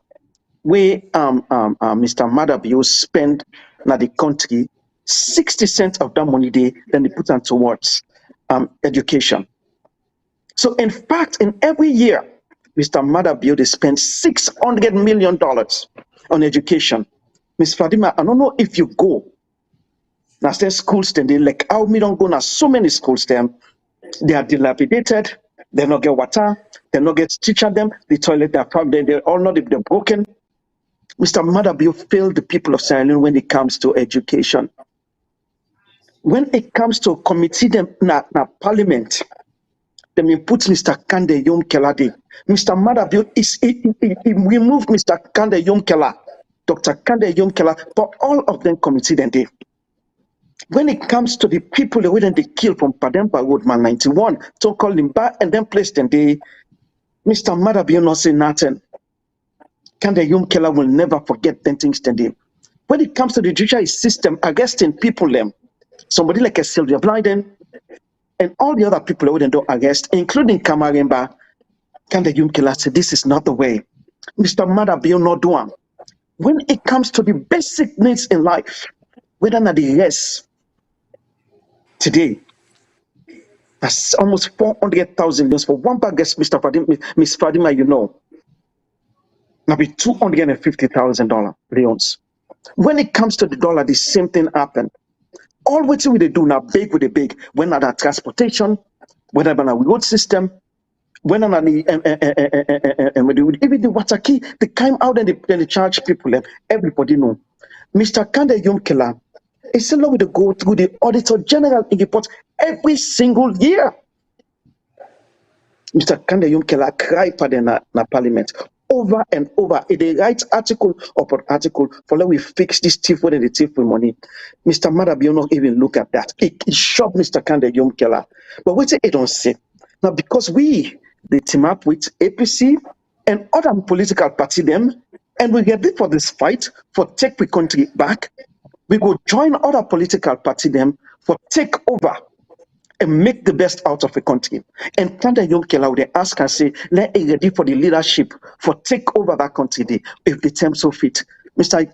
where Mr. Madabio spend na the country, 60 cents of that money then they put on towards education. So in fact, in every year, Mr. Madabio, they spend $600 million on education. Ms. Fadima, I don't know if you go. Now, schools, then they like, how me don't go now, so many schools, them, they are dilapidated, they not get water, they not get teacher them, the toilet, they're all not, they're broken. Mr. Madabio failed the people of Sierra Leone when it comes to education. When it comes to committee them na parliament, then we put Mr. Kande Yumkella there. Mr. Madabio he removed Mr. Kande Yumkella, Dr. Kande Yumkella, but all of them committee then there. When it comes to the people that they kill from Pademba Road, man 91, to call him back and then place them there, Mr. Madabio not say nothing. Kande Yumkella will never forget them things then there. When it comes to the judicial system, arresting people, them, somebody like a Sylvia Blyden, and all the other people who don't arrest, including Kamaremba, Kande Yumkella said, this is not the way. Mr. Madabio not doing. When it comes to the basic needs in life, whether not the rest, today, that's almost 400,000 for one bag, Mr. Fadima, Miss Fadima, you know, now be $250,000 loans. When it comes to the dollar, the same thing happened. All what they do now, big with the big, when at that transportation, whether on a road system, when on the even the water key, they came out and they charge people, and everybody know. Mr. Kande Yumkella is still with to go through the Auditor General in report every single year. Mr. Kande Yumkella cry for the parliament over and over. If they write article upon article for let we fix this thief when they thief with money. Mr. Madabio not even look at that. It shocked Mr. Kande Yumkella. But what it don't say. Now because they team up with APC and other political party them, and we get it for this fight for take the country back. We go join other political party them for take over and make the best out of the country. And Kande Yumkella would ask and say, let it ready for the leadership for take over that country if the term so fit. Mr.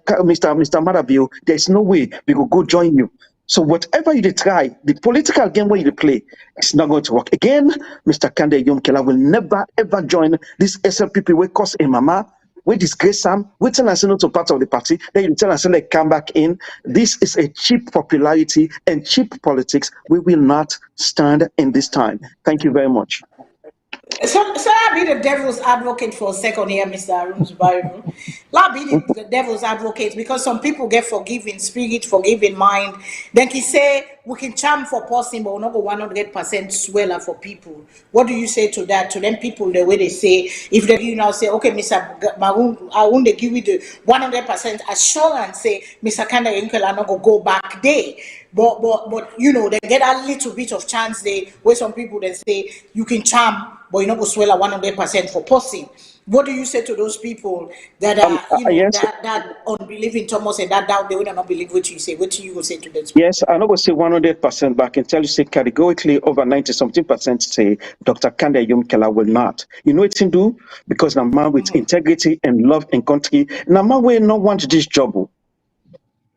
Madabio, there is no way we will go join you. So whatever you try, the political game where you play, it's not going to work. Again, Mr. Kande Yumkella will never ever join this SLPP where cause a mama, we disgrace them, we tell us not to part of the party, then you tell us they come back in. This is a cheap popularity and cheap politics. We will not stand in this time. Thank you very much. So I'll be the devil's advocate for a second here, Mr. Arunzubayu. I'll be the devil's advocate because some people get forgiving spirit, forgiving mind. Then he say we can charm for person, but we're not go 100% sweller for people. What do you say to that? To them people the way they say, if they you now say, okay, Mr. Maroon, I want to give you the 100% assurance, say Mr. Kande Yumkella not go back there. But you know, they get a little bit of chance there where some people they say you can charm, but you're not going to swallow 100% for person. What do you say to those people that are, yes. that unbelief in Thomas and that doubt they will not believe what you say? What do you go say to them? Yes, I'm not going to say 100%, but I can tell you, say categorically over 90-something% say Dr. Kande Yumkella will not. You know what he do? Because the man with integrity and love in country, the man will not want this job.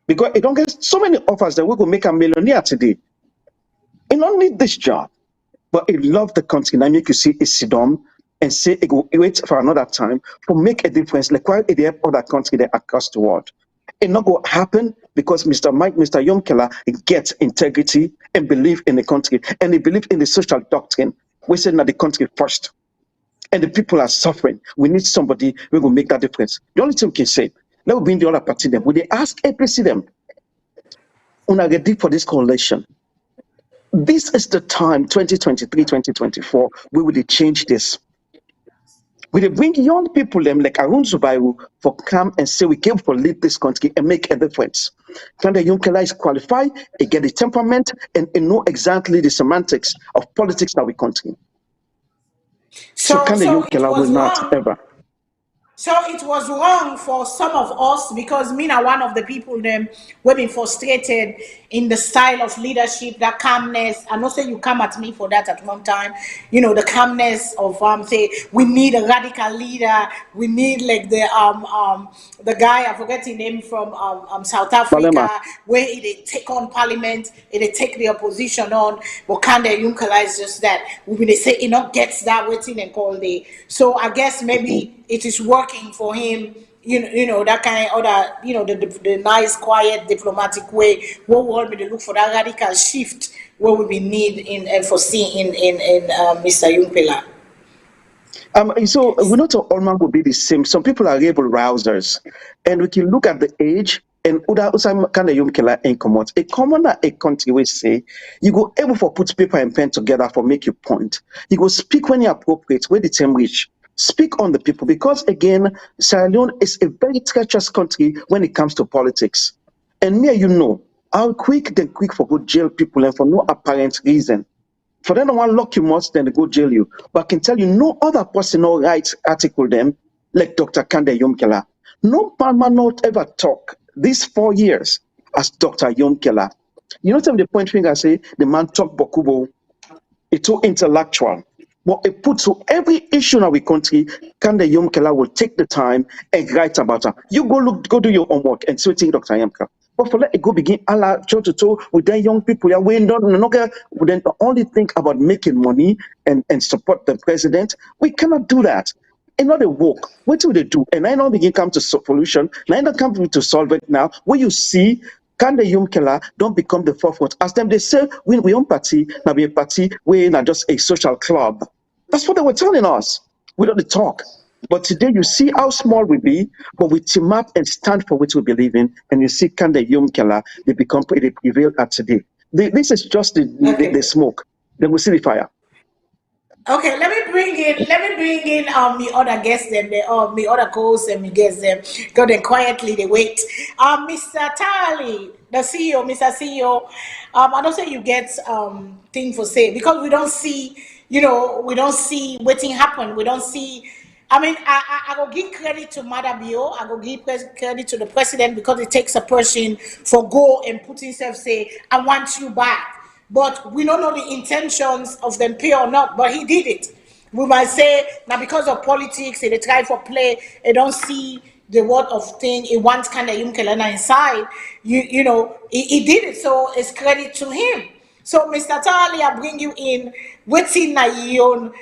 Because it don't get so many offers that we will make a millionaire today. He don't need this job, but he love the country. Now make you see it sit down and say it will wait for another time to make a difference. Like why they have other countries that across the world. It not going to happen because Mr. Yumkella gets integrity and believe in the country and he believe in the social doctrine. We say that the country first, and the people are suffering. We need somebody who will make that difference. The only thing we can say, let me bring the other party them. Will they ask APC them? una ready for this coalition. This is the time, 2023, 2024, we will change this. We will bring young people them like Arun Zubairu for come and say we came for lead this country and make a difference. Kanda Yumkella is qualified, he get the temperament, and he know exactly the semantics of politics that we continue. So Kanda Yumkella will not ever. So it was wrong for some of us, because me now one of the people them were been frustrated in the style of leadership, that calmness. I know say you come at me for that at one time. You know, the calmness of say we need a radical leader. We need like the guy, I forget his name, from South Africa, Malema, where they take on parliament, they take the opposition on. But Kanda Yumkella is just that. When they say gets that waiting and call day. So I guess maybe it is working for him, you know that kind of other, the nice, quiet, diplomatic way. What we want me to look for that radical shift, what we need in foresee in Mr. Yumkella. So we not all man will be the same. Some people are rebel rousers, and we can look at the age and other kind of Yumkella and common. A commoner, a country will say you go able for put paper and pen together for make your point. You go speak when you appropriate, where the term reach. Speak on the people, because again, Salone is a very treacherous country when it comes to politics. And me, how quick for go jail people and for no apparent reason. For them, one lock you must, then they go jail you. But I can tell you, no other personal rights article them like Dr. Kanda Yumkella. No Palmer not ever talk these 4 years as Dr. Yumkella. You know, the point finger say the man talk bokubo. It's too intellectual. But it puts to every issue in our country, Kanda Yumkella will take the time and write about her. You go do your homework and see what Dr. Yumkella. But for let it go begin toe to toe with them young people. Yeah, we then only think about making money and support the president. We cannot do that. In order to work, what do they do? And I now begin come to solution. And I don't come to solve it now. When you see Kanda Yumkella don't become the forefront. As them they say, we own party, now we a party, we're not just a social club. That's what they were telling us. We don't talk. But today you see how small we be, but we team up and stand for what we believe in, and you see Kanda Yumkella, they prevail at today. This is just the smoke. Then we see the fire. Okay, let me bring in the other guests them, the other co-hosts and me guests them. Go then quietly they wait. Mr. Tali, the CEO, Mr. CEO. I don't say you get thing for say, because we don't see, we don't see waiting happen. We don't see. I mean, I go give credit to Madabio. I go give credit to the president, because it takes a person for go and put himself say, I want you back. But we don't know the intentions of them pay or not, but he did it. We might say, now because of politics, they try for play, they don't see the word of thing, he wants kind of Yumkella inside, he did it, so it's credit to him. So Mr. Tali, I bring you in, what's in your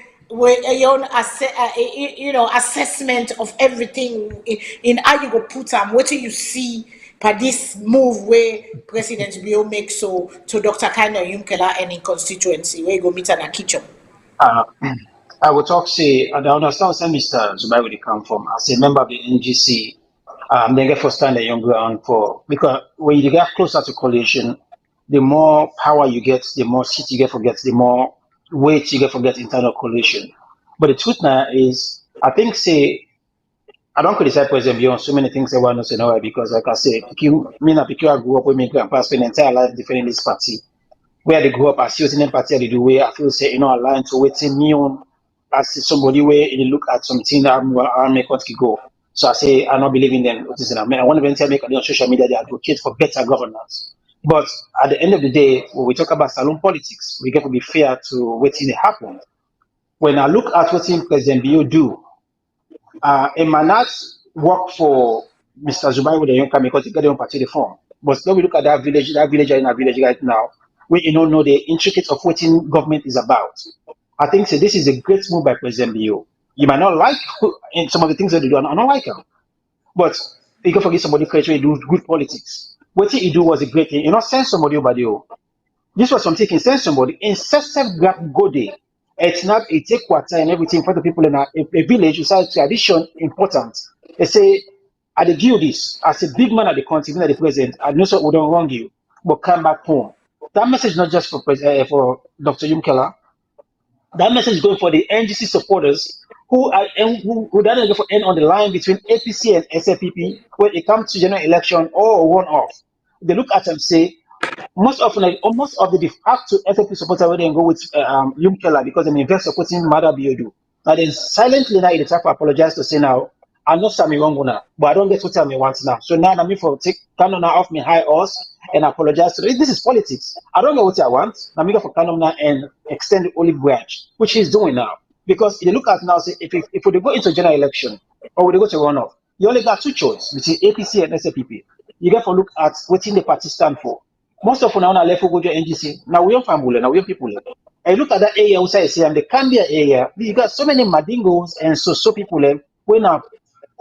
assessment of everything in how you go put them, what do you see by this move where President Bio makes so to Dr. Kanda Yumkella and in constituency where you go meet an kitchen? I would talk say I understand where Mr. Zubairu will come from. As a member of the NGC, they get first stand the young ground for, because when you get closer to coalition, the more power you get, the more seat you get for the more weight you get for internal coalition. But the truth now is, I think I don't criticize President beyond so many things I want to say now, because like I say, I grew up with my grandpa, spent entire life defending this party. Where they grew up as using party they do where I feel say, aligned to waiting me on as somebody where you look at something that I make country go. So I say I don't believe in them. I want to make on social media they advocate for better governance. But at the end of the day, when we talk about Salone politics, we get to be fair to what's happen. When I look at what President Bio do, it might not work for Mr. Zubairu the Yonka because he got on party reform. But when we look at that village in our village right now, we don't know the intricacies of what government is about. I think this is a great move by President Bio. You might not like some of the things that they do, I don't like them. But you can forget somebody created do good politics. What he do was a great thing. Send somebody over there. This was something he send somebody. Incessant grab go there. It's not a take quarter and everything for the people in a village. You say tradition important. They say, I give you this as a big man at the country, even at the president. I know so we don't wrong you. but come back home. That message is not just for Dr. Yumkella. That message is going for the NGC supporters who don't go for end on the line between APC and SFPP when it comes to general election or one-off. They look at them and say, most often, like, almost of the de facto SFP supporters will then go with Yumkella because they invest supporting Mada Biodu. Now then silently now they try to apologize to say now, I'm not Sammy wrong now, but I don't get what I want now. So now I'm me for take Canon now off me high horse and apologize to them. This is politics. I don't know what I want. I'm here for Canon now and extend the olive branch, which he's doing now. Because if you look at now, say if we go into general election or we go to runoff, you only got two choices between APC and SFPP. You get to look at what the party stand for. Most of now left go to NGC. Now we are family, now we are people. And look at that area outside the Cambia area. You got so many Madingos and so people we now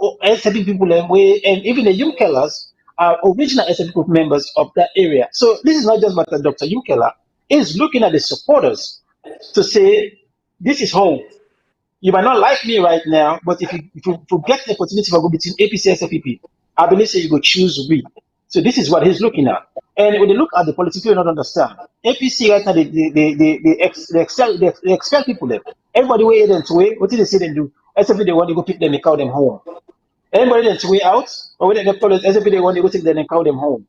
SFP people and even the Yumkellas are original SFP group members of that area. So this is not just about Dr. Yumkella. He's looking at the supporters to say, this is home. You might not like me right now, but if you get the opportunity to go between APC and SFPP, I believe you go choose we. So this is what he's looking at. And when they look at the politics, you don't understand. APC right now, they expel people there. Everybody way in to way, what did they say they do? SFP they want to go pick them and call them home. Anybody then to way out, or when they get told SFP they want to go take them and call them home.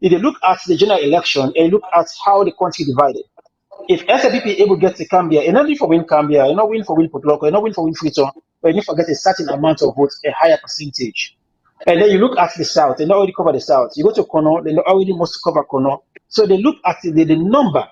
If they look at the general election and look at how the country divided, if SFPP able to get to Cambia, you're not win for win Cambia, you're not win for win Potloco, you're not win for win Freetown, but you need to get a certain amount of votes, a higher percentage. And then you look at the South, they not already cover the South. You go to Kono, they already must cover Kono. So they look at the number.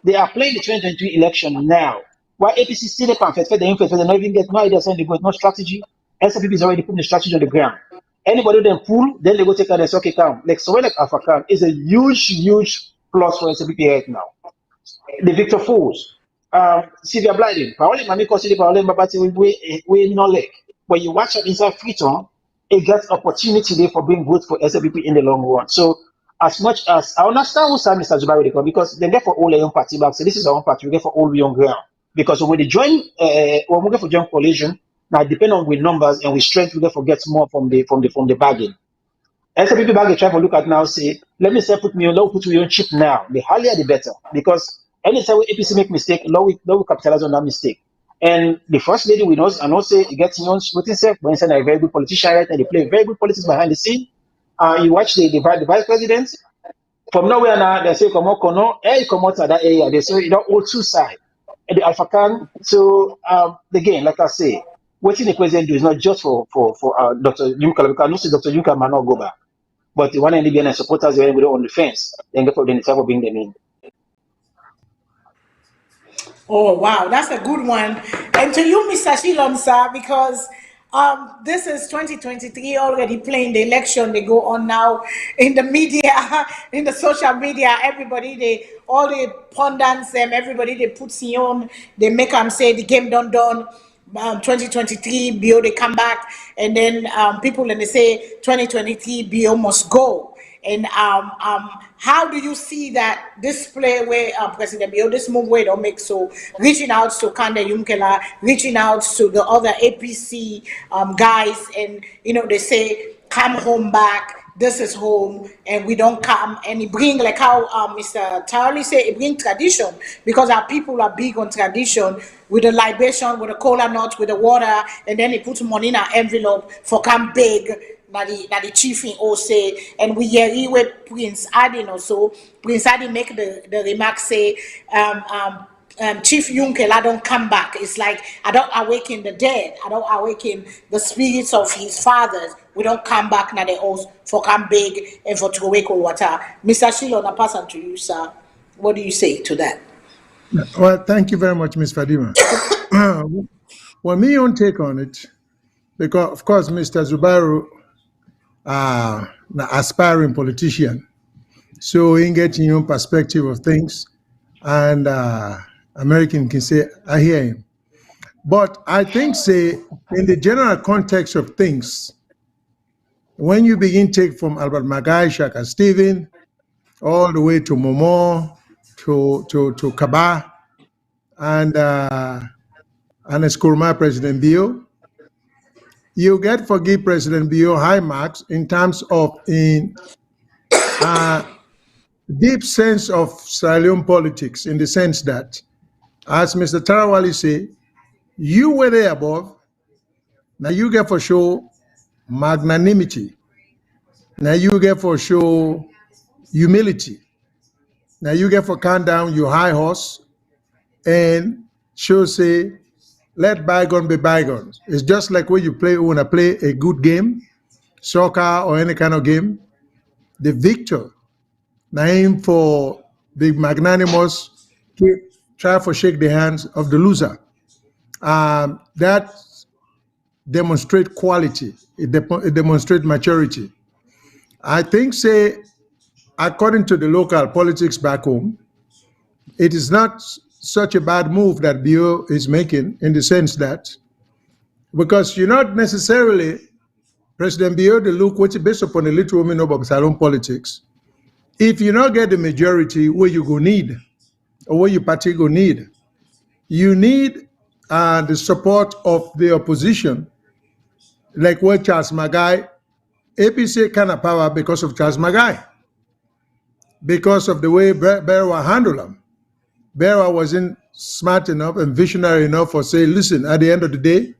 They are playing the 2023 election now. While APC still the pamphlet, they not even get no idea, saying they got no strategy. SFPP is already putting the strategy on the ground. Anybody then pull, then they go take out and say, okay, come. Like so like African is a huge plus for SFPP right now. The Victor Fools, Sylvia Blyden, probably Mami Kosidi, probably Mbabati, we no leg. When you watch it inside Freetown, it gets opportunity there for being good for SFPP in the long run. So, as much as I understand what Mr. Zubairi because they get for all their own party back. So, this is our own party, we get for all we on ground. Because when they join, when we get for joint coalition, now depending on with numbers and with strength, we get for get more from the bargain. SFPP bargain try to look at now, say, let me say, put me on low, put you on cheap now. The higher the better. Because anytime APC make mistake, low we capitalize on that mistake. And the first lady we know, and also it gets young voting self, but instead a very good politician, right? And they play very good politics behind the scene. You watch the vice president. From nowhere now, they say come out, come out of that area. They say you know all two sides. And the Alpha Khan. So again, like I say, what the president do is not just for Dr. Yumkella, because also Dr. Yumkella might not go back. But the one and the supporters are on the fence, then get for the type of bring them in. Oh, wow, that's a good one. And to you, Mr. Shilon, sir, because this is 2023 already playing the election. They go on now in the media, in the social media. Everybody, all the pundits, everybody, they put on, they make them say the game done. 2023 BO they come back, and then people and they say 2023 BO must go. And how do you see that display where President BO this move where don't make so reaching out to Kande Yumkella, reaching out to the other APC guys, and you know they say come home back. This is home, and we don't come. And it bring like how Mr. Tarly say it bring tradition, because our people are big on tradition with the libation, with the cola nut, with the water, and then they put money in an envelope for come big. Now the chief in Ose, and we hear with Prince Adin also. Prince Adin make the remark say, Chief Yumkella don't come back. It's like I don't awaken the dead. I don't awaken the spirits of his fathers. We don't come back now. They also for come big and for to wake water. Mr. Shilon, I pass on to you, sir. What do you say to that? Well, thank you very much, Ms. Fadima. Well, me own take on it, because of course, Mr. Zubairu, an aspiring politician, so in getting your own perspective of things, and American can say, I hear him. But I think, say, in the general context of things, when you begin take from Albert Magai, Shaka Stephen, all the way to Momo, to Kaba, and Eskurma President Bio, you get forgive President Bio high marks in terms of in deep sense of Salone politics in the sense that, as Mr. Tarawali say, you were there above, now you get for show magnanimity, now you get for show humility, now you get for calm down your high horse and show say, let bygone be bygones. It's just like when you wanna play a good game, soccer or any kind of game, the victor, name for the magnanimous, try to shake the hands of the loser. That demonstrate quality, it demonstrate maturity. I think, say, according to the local politics back home, it is not such a bad move that BO is making in the sense that, because you're not necessarily President BO the look which is based upon the little women of Salone politics. If you not get the majority where you go need, or where your party go need, you need the support of the opposition, like what Charles Magai, APC kind of power because of Charles Magai, because of the way Berwa handled them. Berwa wasn't smart enough and visionary enough for say, listen, at the end of the day,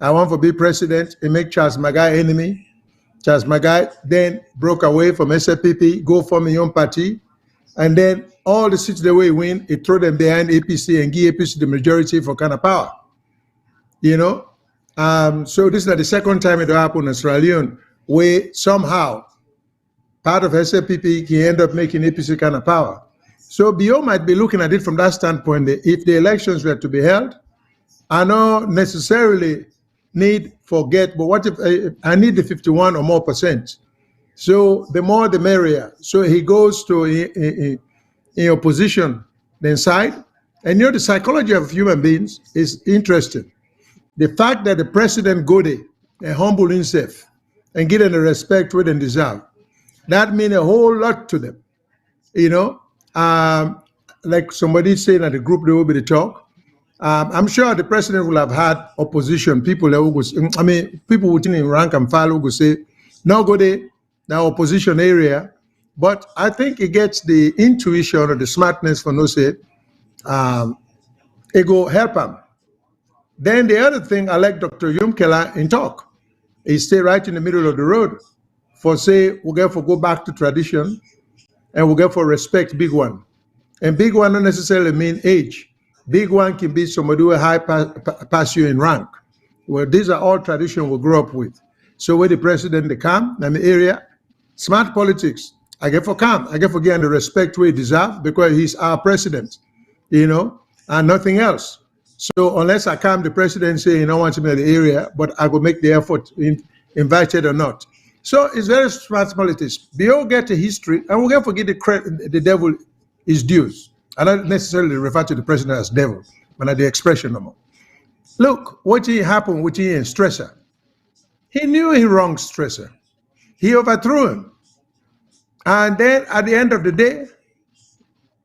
I want to be president and make Charles Magai enemy. Charles Magai then broke away from SFPP, go form a own party, and then all the seats the way he win, he throw them behind APC and give APC the majority for kind of power. You know? So this is not the second time it happened in Sierra Leone, where somehow part of SFPP can end up making APC kind of power. So BO might be looking at it from that standpoint. That if the elections were to be held, I don't necessarily need forget, but what if I need the 51 or more %? So the more the merrier. So he goes to in opposition then side. And you know, the psychology of human beings is interesting. The fact that the president go there and humble himself and give them the respect where they deserve, that means a whole lot to them. You know, like somebody saying at the group, they will be the talk. I'm sure the president will have had opposition, people that will go, I mean, people within rank and file will go say, no go there, now opposition area. But I think it gets the intuition or the smartness for no say, it go help him. Then the other thing, I like Dr. Yumkella in talk. He stay right in the middle of the road for say, we'll get for go back to tradition and we'll get for respect big one. And big one don't necessarily mean age. Big one can be somebody who high pass you in rank. Well, these are all tradition we grew up with. So where the president they come in the area, smart politics. I get for come. I get for getting the respect we deserve because he's our president, you know, and nothing else. So unless I come, the president say, you don't want to be in the area, but I will make the effort, invited or not. So it's very smart politics. We all get a history, and we can't forget the devil is dues. I don't necessarily refer to the president as devil, but at the expression no more. Look, what happened with him and Stresser. He knew he wronged Stresser. He overthrew him. And then at the end of the day,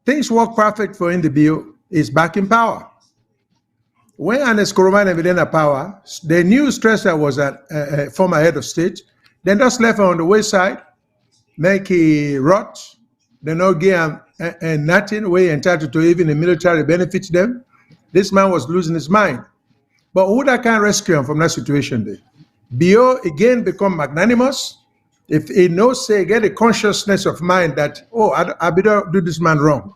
things work perfect for NDBO. He's back in power. When Ernest Koroma was in power, they knew Stresser was a former head of state. Then just left him on the wayside, make he rot. They not give him and nothing way entitled to even the military benefits them. This man was losing his mind. But who that can rescue him from that situation there? BO again become magnanimous. If he knows, say, get a consciousness of mind that, oh, I better do this man wrong.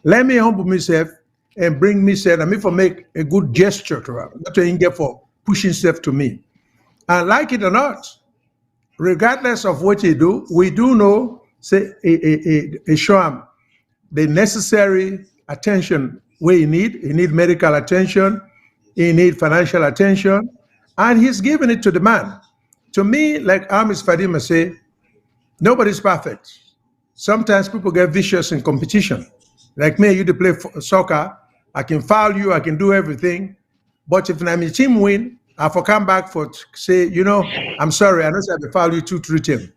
Let me humble myself and bring myself, and me for make a good gesture to him, not to get for pushing himself to me. And like it or not, regardless of what he do, we do know, say, show him the necessary attention where he need medical attention, he need financial attention, and he's giving it to the man. To me, like Amis Fadima say, nobody's perfect. Sometimes people get vicious in competition. Like me, you to play soccer, I can foul you, I can do everything. But if my team win, I for come back for say, you know, I'm sorry, I know I have to foul you 2-3 times.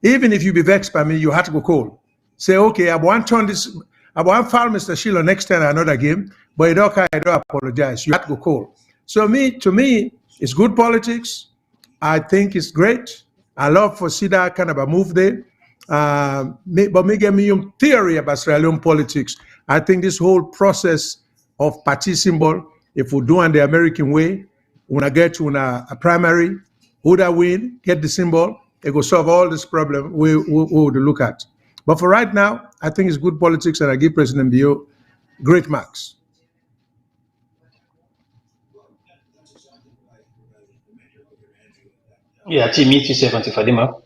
Even if you be vexed by me, you have to go cold. Say, okay, I want to turn this, I want to foul Mr. Sheila next time another game, but I don't apologize. You have to go cold. So to me, it's good politics. I think it's great. I love for see that kind of a move there. but me give me theory about Sierra Leone politics. I think this whole process of party symbol, if we do it the American way, when I get to a primary, who that win, get the symbol, it will solve all this problem we would look at. But for right now, I think it's good politics, and I give President Bio great marks. Yeah, to meet yourself, Auntie Fadima.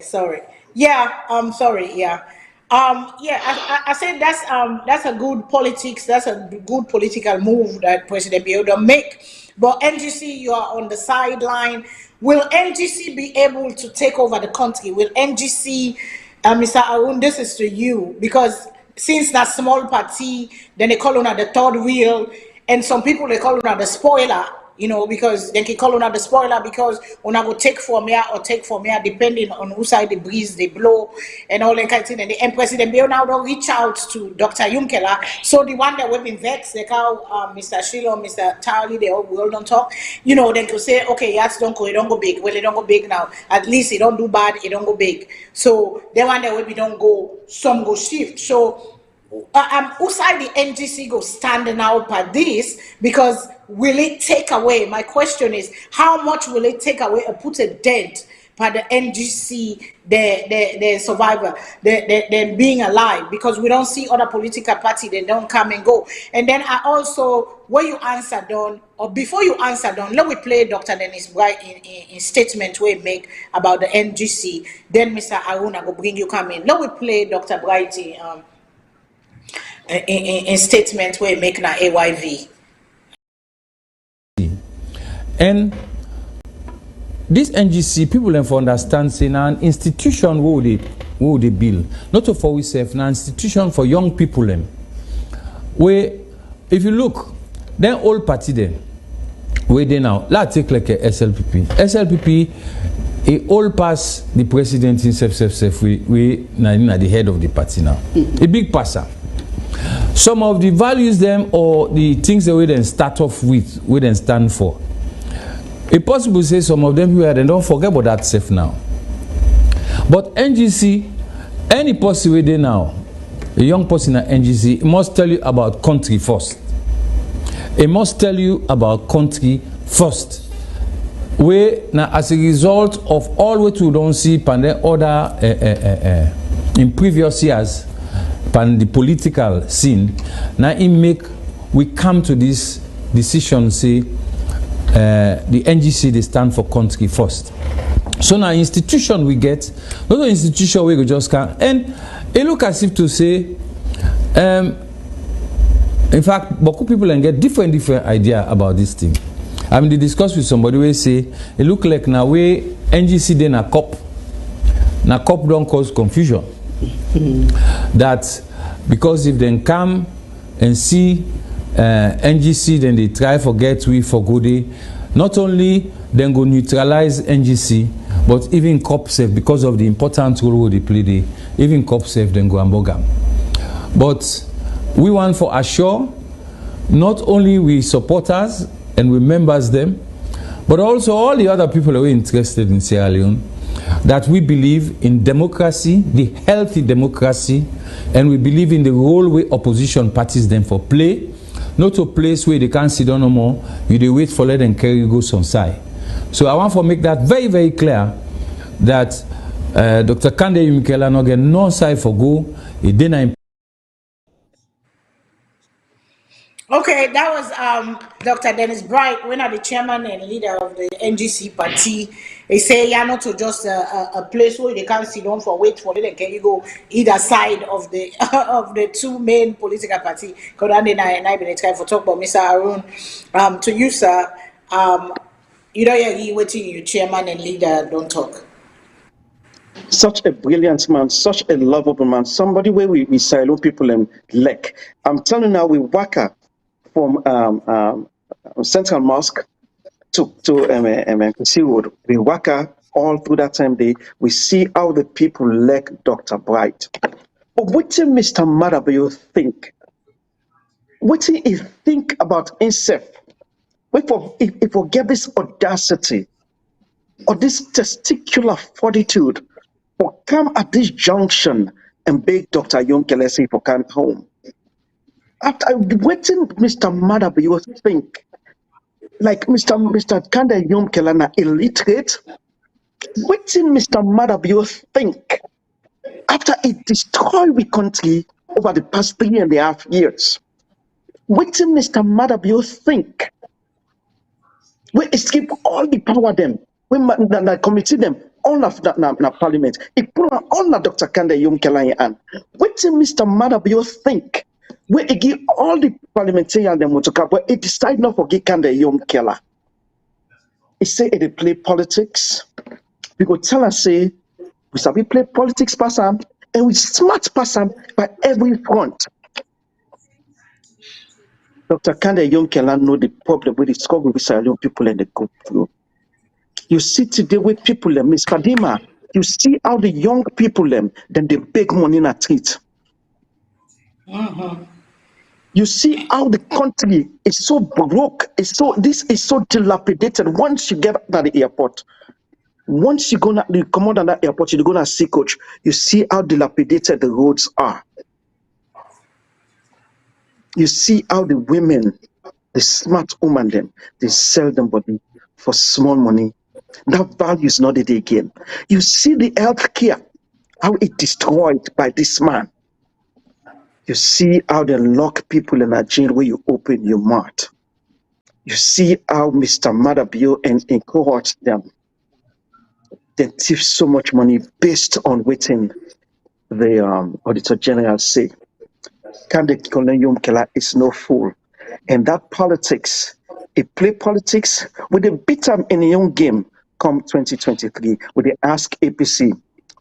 Sorry. Yeah, sorry, yeah. Yeah, I said that's a good politics, that's a good political move that President Biodo make. But NGC, you are on the sideline. Will NGC be able to take over the country? Will NGC, Mr. Arun, this is to you, because since that small party, then they call on the third wheel, and some people they call on the spoiler. You know, because they can call on the spoiler because on I go take from here or take from here, depending on whose side the breeze they blow and all that kind of thing. And the President Bill now don't reach out to Dr. Yumkella. So the one that we've been vexed, like how Mr. Shilo, Mr. Tarly, they all will don't talk. You know, then to say, okay, yes, don't go, it don't go big. Well, it don't go big now. At least it don't do bad, it don't go big. So the one that we don't go, some go shift. So outside the NGC go standing out by this, because will it take away, my question is, how much will it take away or put a dent by the NGC, the survivor, the being alive, because we don't see other political party, they don't come and go. And then I also, when you answer Don, or before you answer Don, let me play Dr. Dennis Bright in statement we make about the NGC, then Mr. Aruna go bring you come in. Let me play Dr. Bright in statement where make na AYV. And this NGC, people have understand saying an institution who they build, not for ourselves, an institution for young people. Where, if you look, then all party then, where they now, let's take like a SLPP. SLPP, it all pass the president himself, we at the head of the party now. A big passer. Some of the values them or the things that we then start off with, we then stand for. It's possible to say some of them here, then don't forget about that safe now. But NGC, any person with now, a young person at NGC, must tell you about country first. It must tell you about country first. Where now, as a result of all what we don't see pan the other in previous years, pan the political scene, now we come to this decision, say the NGC they stand for country first. So now institution we get, not an institution where we just can, and it look as if to say, in fact, beaucoup people can get different idea about this thing. I mean, they discuss with somebody where say it look like now way NGC then a cop don't cause confusion. That because if they come and see NGC, then they try forget we for good day. Not only then go neutralize NGC, but even cop safe because of the important role they play. They even cop safe then go ambogam. But we want for assure not only we supporters and we members them, but also all the other people who are interested in Sierra Leone, that we believe in democracy, the healthy democracy, and we believe in the role where opposition parties them for play, not a place where they can't sit down no more, you they wait for let them carry go some side. So I want to make that very, very clear that Dr. Kande Yumkella no get no side for go, it didn't. Okay, that was Dr. Dennis Bright, one of the chairman and leader of the NGC party. They say yeah, not to just a place where they can't sit down for wait for it, and can you go either side of the of the two main political party. Because I been trying to talk about Mr. Arun. To you, sir, you know you're waiting, you chairman and leader don't talk. Such a brilliant man, such a lovable man, somebody where we Salone people and Lek. I'm telling you now, we waka from Central Mosque to Seawood. We waka all through that time day. We see how the people like Dr. Bright. But what did Mr. Madabayo think? What did he think about himself? If we get this audacity or this testicular fortitude for come at this junction and beg Dr. Yumkella say for come home. After waiting, Mr. Madab, you think like Mr. Kanda Yumkella na illiterate. Waiting, Mr. Madab, you think after it destroyed the country over the past 3.5 years. Waiting, Mr. Madab, you think we escape all the power them. We committee them all of that na parliament. It put all na Dr. Kanda Yumkella and waiting, Mr. Madab, you think we give all the parliamentarians them to cap, but it decide not for give Kanda Yumkella. It say it play politics. We go tell us say we sabi play politics pass am and we smart pass am by every front. Dr. Kanda Yumkella know the problem with the struggle with Salone people and the go through. You see today with people them, Miss Fadima, you see how the young people them, then they beg money in a treat. You see how the country is so broke, this is so dilapidated. Once you get to the airport, once you come out of that airport, you're gonna see coach. You see how dilapidated the roads are. You see how the women, the smart women, them they sell them body for small money. That value is not it again. You see the health care, how it destroyed by this man. You see how they lock people in a jail where you open your mouth. You see how Mr. Madabio and cohort them. They thief so much money based on waiting the Auditor General say. Kanda Yumkella is no fool. And that politics, it play politics with the beat them in a young game come 2023. With they ask APC,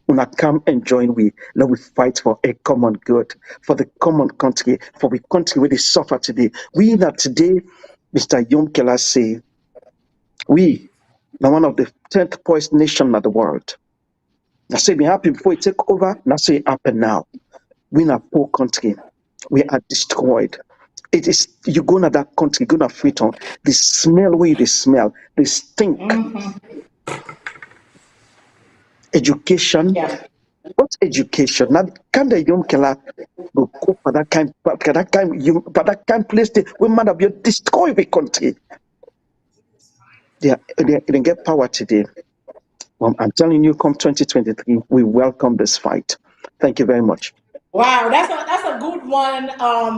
una come and join we. Let we fight for a common good, for the common country, for the country where they suffer today. We that today, Mr. Yumkella say, we are one of the 10th poorest nation in the world. I say be happy before it take over. Now say it happen now. We in a poor country. We are destroyed. It is you go to that country, go to Freetown. The smell where they smell, they stink. Education. Yeah. What's education? Now can the Yumkella go for that kind place we might be destroy the country. They get power today. I'm telling you, come 2023, we welcome this fight. Thank you very much. Wow, that's a good one.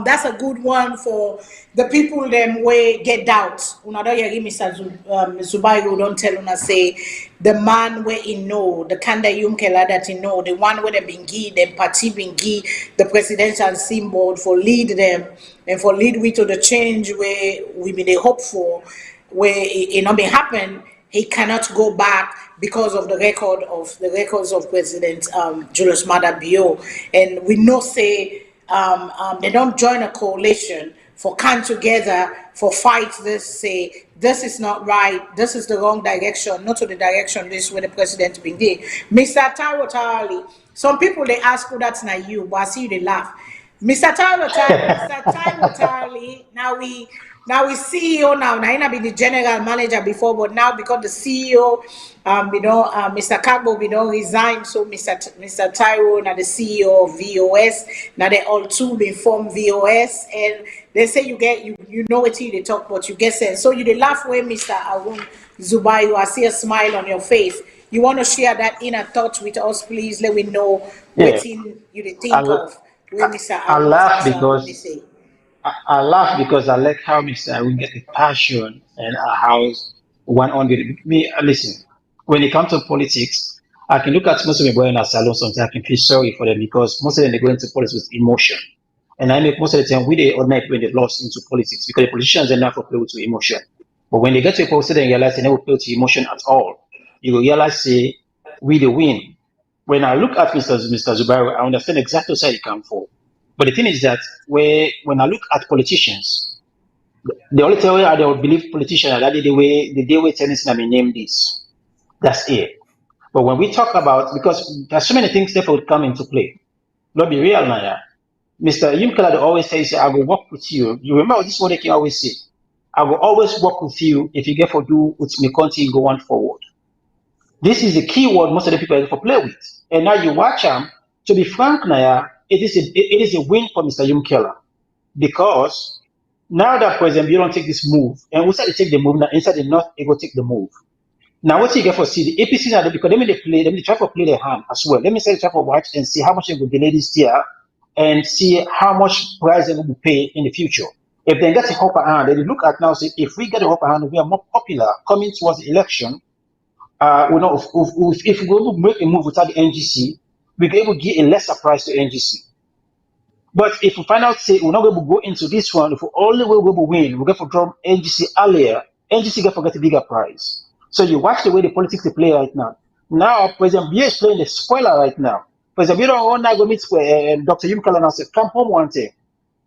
That's a good one for the people them way get doubts. Una don't hear Mr. Zubairu don't tell una say the man where he know the Kanda Yumkella that he know the one where they bingi them party bingi the presidential symbol for lead them and for lead we to the change where we been they hope for where it not been happen. He cannot go back because of the records of President Julius Maada Bio, and we know say they don't join a coalition for come together for fight this say this is not right, this is the wrong direction, not to the direction this where the president been there. Mr. Taiwo Tarali, some people they ask who that's not you, but I see you they laugh. Mr. Taiwo Tarali, now we CEO now. Now I be the general manager before, but now because the CEO, Mr. Kagbo, we don't resign. So Mr. Taiwo, now the CEO of VOS. Now they all two been formed VOS, and they say you know what they talk about. You get sense. So you they laugh when Mr. Arun Zubairu, I see a smile on your face. You want to share that inner thoughts with us, please? Let me know what you think of when Mr. I Arun laugh because they say. I laugh because I like how Mr. Arun get the passion and how one on the me. Listen, when it comes to politics, I can look at most of the boys in our salon sometimes. I can feel sorry for them because most of them they go into politics with emotion, and I make most of the time we they ordinary when they lost into politics because the politicians are not for play with emotion. But when they get to a post, they realize they never play with emotion at all. You will realize say we the win. When I look at Mr. Zubairu, I understand exactly what he come for. But the thing is that when I look at politicians, the only thing I don't believe politicians are that the day we tennis and name this. That's it. But when we talk about, because there's so many things that would come into play. Not be real now. Mr. Yumkella always says, I will work with you. You remember this one that you always say. I will always work with you if you get for do with me country go on forward. This is the key word most of the people are for play with. And now you watch him. To be frank, Naya, it is a win for Mr. Yumkella, because now that President Bill don't take this move, and we said to take the move now, instead of not able to take the move. Now what you get for see the APC now, because let me try to play their hand as well. Let me say try to watch and see how much they will delay this year and see how much price they will pay in the future. If they get a upper hand, they look at now say if we get a upper hand, we are more popular coming towards the election. We know if we go make a move without the NGC, we can able to give a lesser price to NGC. But if we find out say we're not going to go into this one, if we only will go to win, we get for drop NGC earlier, NGC get for get a bigger price. So you watch the way the politics they play right now. Now President Biya is playing the spoiler right now. President Biya don't want to go meet Dr. Yumkella and say, come home one day.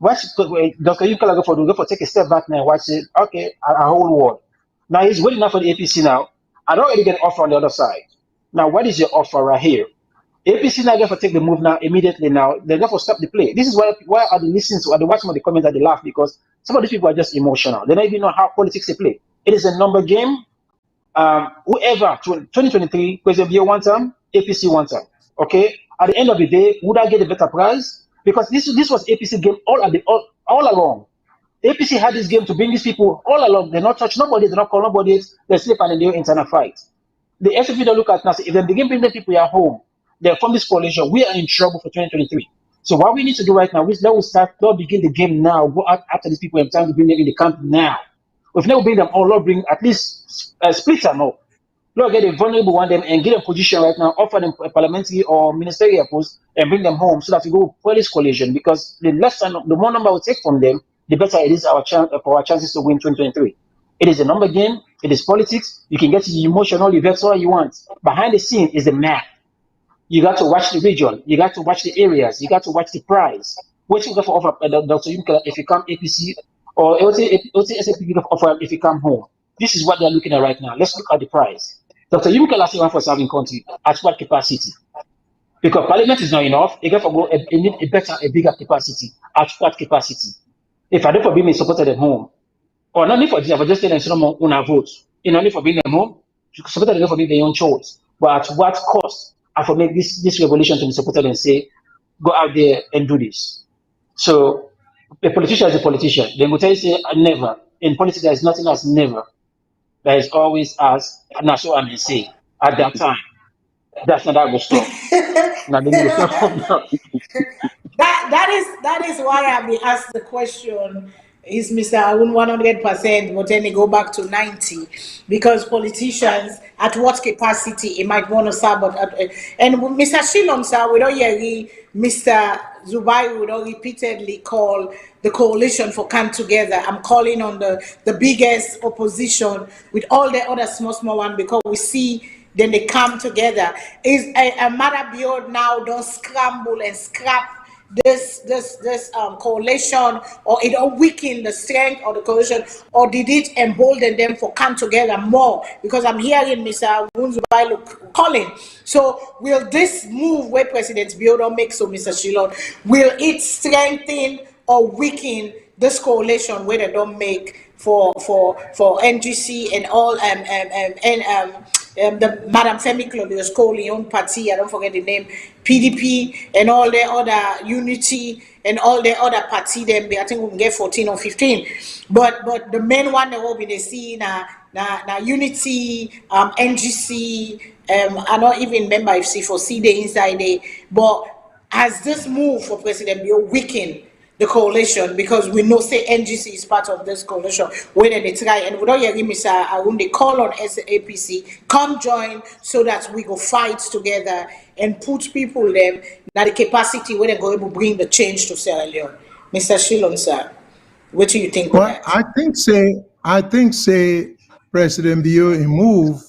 Watch Dr. Yumkella go for take a step back now and watch it. Okay, a whole world. Now he's waiting now for the APC now. I don't really get an offer on the other side. Now, what is your offer right here? APC now get for take the move now immediately now. They're going to stop the play. This is why are they listening to, are they watching the comments that they laugh, because some of these people are just emotional. They don't even know how politics they play. It is a number game. Whoever 2023 President Biya one time, APC one time. Okay. At the end of the day, would I get a better price? Because this was APC game all along. APC had this game to bring these people all along. They not touch nobody, they not call nobody, they sleep and they do internal fight. The SFP don't look at now, if they begin bringing people at home, they from this coalition, we are in trouble for 2023. So what we need to do right now is let's begin the game now, go out after these people and time to bring them in the camp now. If never bring them all, Lord bring at least split them up. Lord get a vulnerable one them and get a position right now, offer them a parliamentary or ministerial post and bring them home so that we go for this coalition, because the less the more number we take from them, the better it is for our chances to win 2023. It is a number game. It is politics. You can get emotional, you get all you want. Behind the scene is the math. You got to watch the region. You got to watch the areas. You got to watch the price. What you got to offer Dr. Yumkella if you come APC, or SFP offer if you come home. This is what they're looking at right now. Let's look at the price. Dr. Yumkella said one for serving country at what capacity? Because parliament is not enough. You got to go need a bigger capacity. At what capacity? If I don't for being supported at home, or not only for this, I just tell them someone on vote. You know, only for being at home, supported them for being their own choice. But at what cost? I for make this revolution to be supported and say, go out there and do this. So a politician is a politician. They will tell you say never. In politics, there is nothing as never. There is always as, and that's what I may say at that time. That's not how it stop. Now that is why I be asked the question, is Mr. Arun 100%, but then they go back to 90, because politicians at what capacity it might want to serve, and Mr. Shillong sir, we don't hear Mr. Zubai would repeatedly call the coalition for come together. I'm calling on the biggest opposition with all the other small one, because we see then they come together. Is a matter beyond now don't scramble and scrap this coalition, or it don't weaken the strength of the coalition, or did it embolden them for come together more? Because I'm hearing Mr. Wunzubai calling. So will this move where President Biya don't make, so Mr. Shillong, will it strengthen or weaken this coalition where they don't make for NGC and all the Madam Femi Claudius Leon party, I don't forget the name, PDP and all the other Unity and all the other party, them I think we can get 14 or 15. But the main one that will be the see now Unity, NGC, I don't even remember if C4C the inside there. But has this move for President Biya weakened the coalition? Because we know say NGC is part of this coalition when they try, and we don't hear Mr. Arun they call on APC, come join so that we go fight together and put people them that the capacity where they go able to bring the change to Sierra Leone. Mr. Shillong sir, what do you think? Well, I think say President Biya move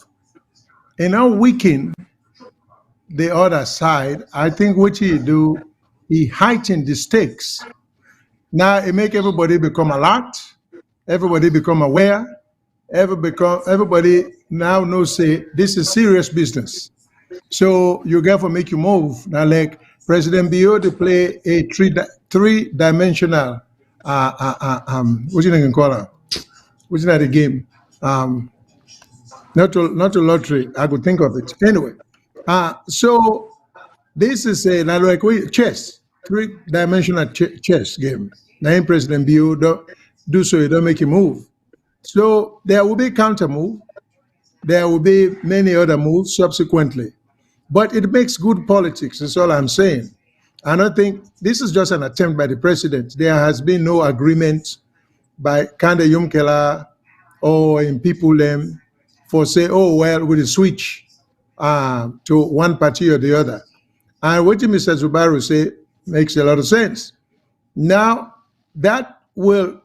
and now weaken the other side. I think what he do, he heightened the stakes. Now it make everybody become alert, everybody become aware, everybody now knows say this is serious business. So you got to make you move. Now like President Biya to play a three-dimensional what you can call it? What's that the game? not a lottery. I could think of it anyway. So this is a like chess, three-dimensional chess game. Now, President Bio do so, you don't make a move. So there will be counter move. There will be many other moves subsequently. But it makes good politics, that's all I'm saying. I don't think this is just an attempt by the president. There has been no agreement by Kanda Yumkella or in people for say, oh, well, we'll switch to one party or the other. And what Mr. Zubaru say makes a lot of sense. Now, that will,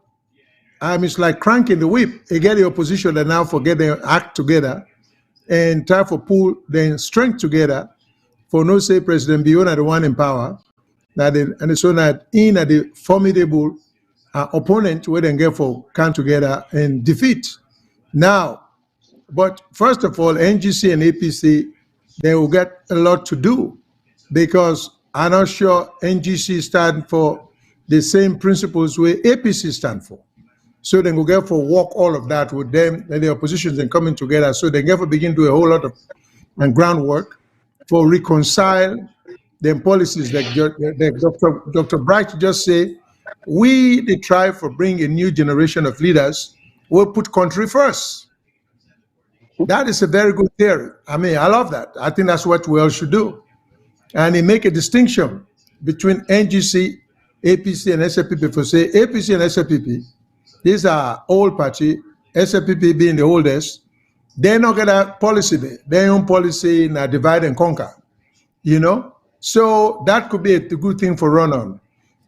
it's like cranking the whip. You get the opposition that now forget they act together and try to pull their strength together for no say President Biona, the one in power, and so that in the formidable opponent where they get for come together and defeat. Now, but first of all, NGC and APC, they will get a lot to do because I'm not sure NGC stand for the same principles where APC stand for. So they will get for work all of that with them and the oppositions and coming together. So they get for begin to do a whole lot of groundwork for reconcile the policies that Dr. Bright just say. They try for bring a new generation of leaders will put country first. That is a very good theory. I mean, I love that. I think that's what we all should do. And they make a distinction between NGC, APC, and SFPP. For say APC and SFPP, these are old party, SFPP being the oldest. They're not got a policy there. Their own policy now divide and conquer, So that could be a good thing for run on.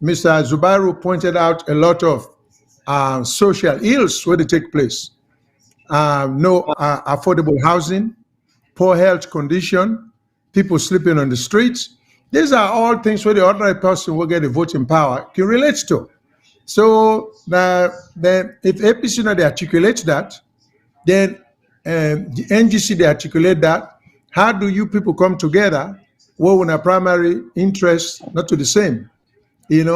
Mr. Zubaru pointed out a lot of social ills where they take place. No affordable housing, poor health condition, people sleeping on the streets. These are all things where the ordinary person will get a voting power can relate to. So if APC they articulate that, then the NGC they articulate that. How do you people come together? Well, when a primary interest not to the same, is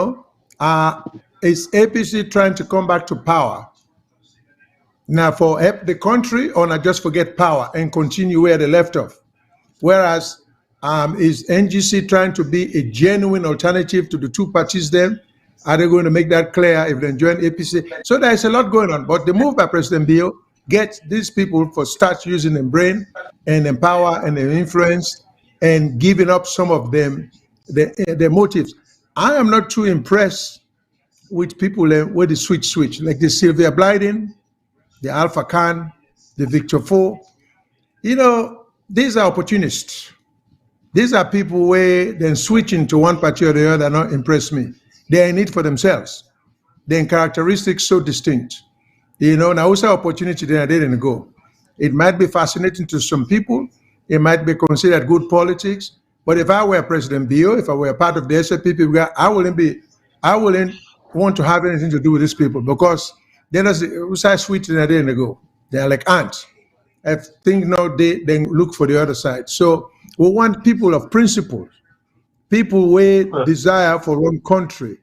APC trying to come back to power now for the country, or not just forget power and continue where they left off? Whereas is NGC trying to be a genuine alternative to the two parties then? Are they going to make that clear if they join APC? So there's a lot going on. But the move by President Bio gets these people for start using their brain and their power and their influence and giving up some of them, their motives. I am not too impressed with people where they switch, like the Sylvia Blyden, the Alpha Khan, the Victor Fo. These are opportunists. These are people where then switching to one party or the other not impress me. They are in it for themselves. Their characteristics so distinct. Now also opportunity they didn't go. It might be fascinating to some people. It might be considered good politics. But if I were President Bio, if I were part of the SFPP, I wouldn't want to have anything to do with these people because they're not sweet and they didn't go. They're like ants. I think now they look for the other side. So we want people of principles, people with desire for one country,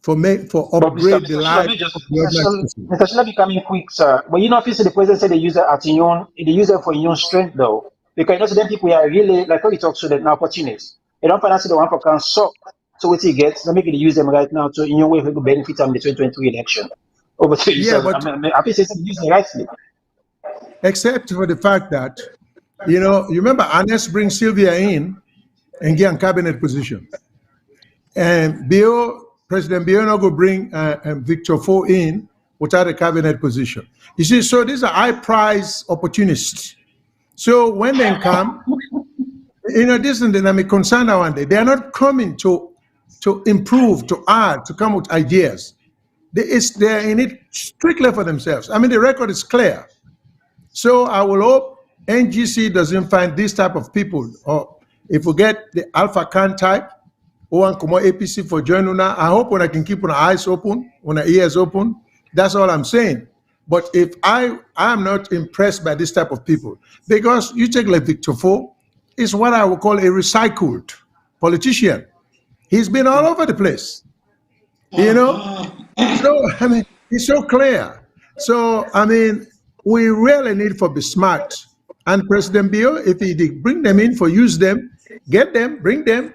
for upgrade the life of the Mr. Shila becoming quick, sir. But if you see the president said they use it at union, they use it for union strength though. Because then people are really, like how he talks to them, opportunists. They don't finance the one for can suck. So what he gets, let me use them right now to union way to benefit from the 2023 election. Over to you, sir. But I'm happy to say use it rightly. Except for the fact that, you remember Ernest brings Sylvia in and get a cabinet position. And President Bio not go bring Victor Fo in without a cabinet position. You see, so these are high prize opportunists. So when they come, this is the dynamic concern now one day. They are not coming to improve, to add, to come with ideas. They're in it strictly for themselves. I mean, the record is clear. So I will hope NGC doesn't find this type of people. Or if we get the Alpha Khan type, or APC for joining, I hope when I can keep our eyes open, when our ears open. That's all I'm saying. But if I'm not impressed by this type of people, because you take like Victor Fo, is what I would call a recycled politician. He's been all over the place, So I mean, it's so clear. So I mean, we really need to be smart And President Bio, if he did bring them in for use them, get them, bring them,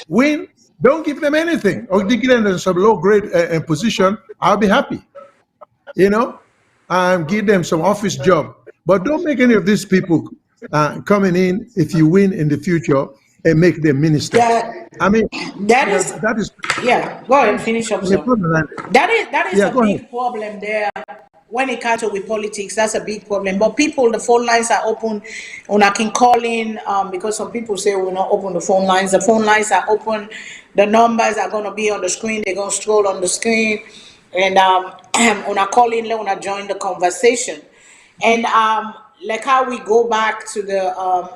win, don't give them anything, or give them in some low grade position, I'll be happy, you know, and give them some office job. But don't make any of these people coming in, if you win in the future, and make them minister. I mean, that is, that is, yeah, go ahead, finish up, sir. That is yeah, a go big ahead. problem there. When it comes to with politics, that's a big problem. But people, the phone lines are open, and I can call in because some people say we'll not open the phone lines. The phone lines are open. The numbers are going to be on the screen. They're going to scroll on the screen, and when I call in, when I join the conversation, and like how we go back to the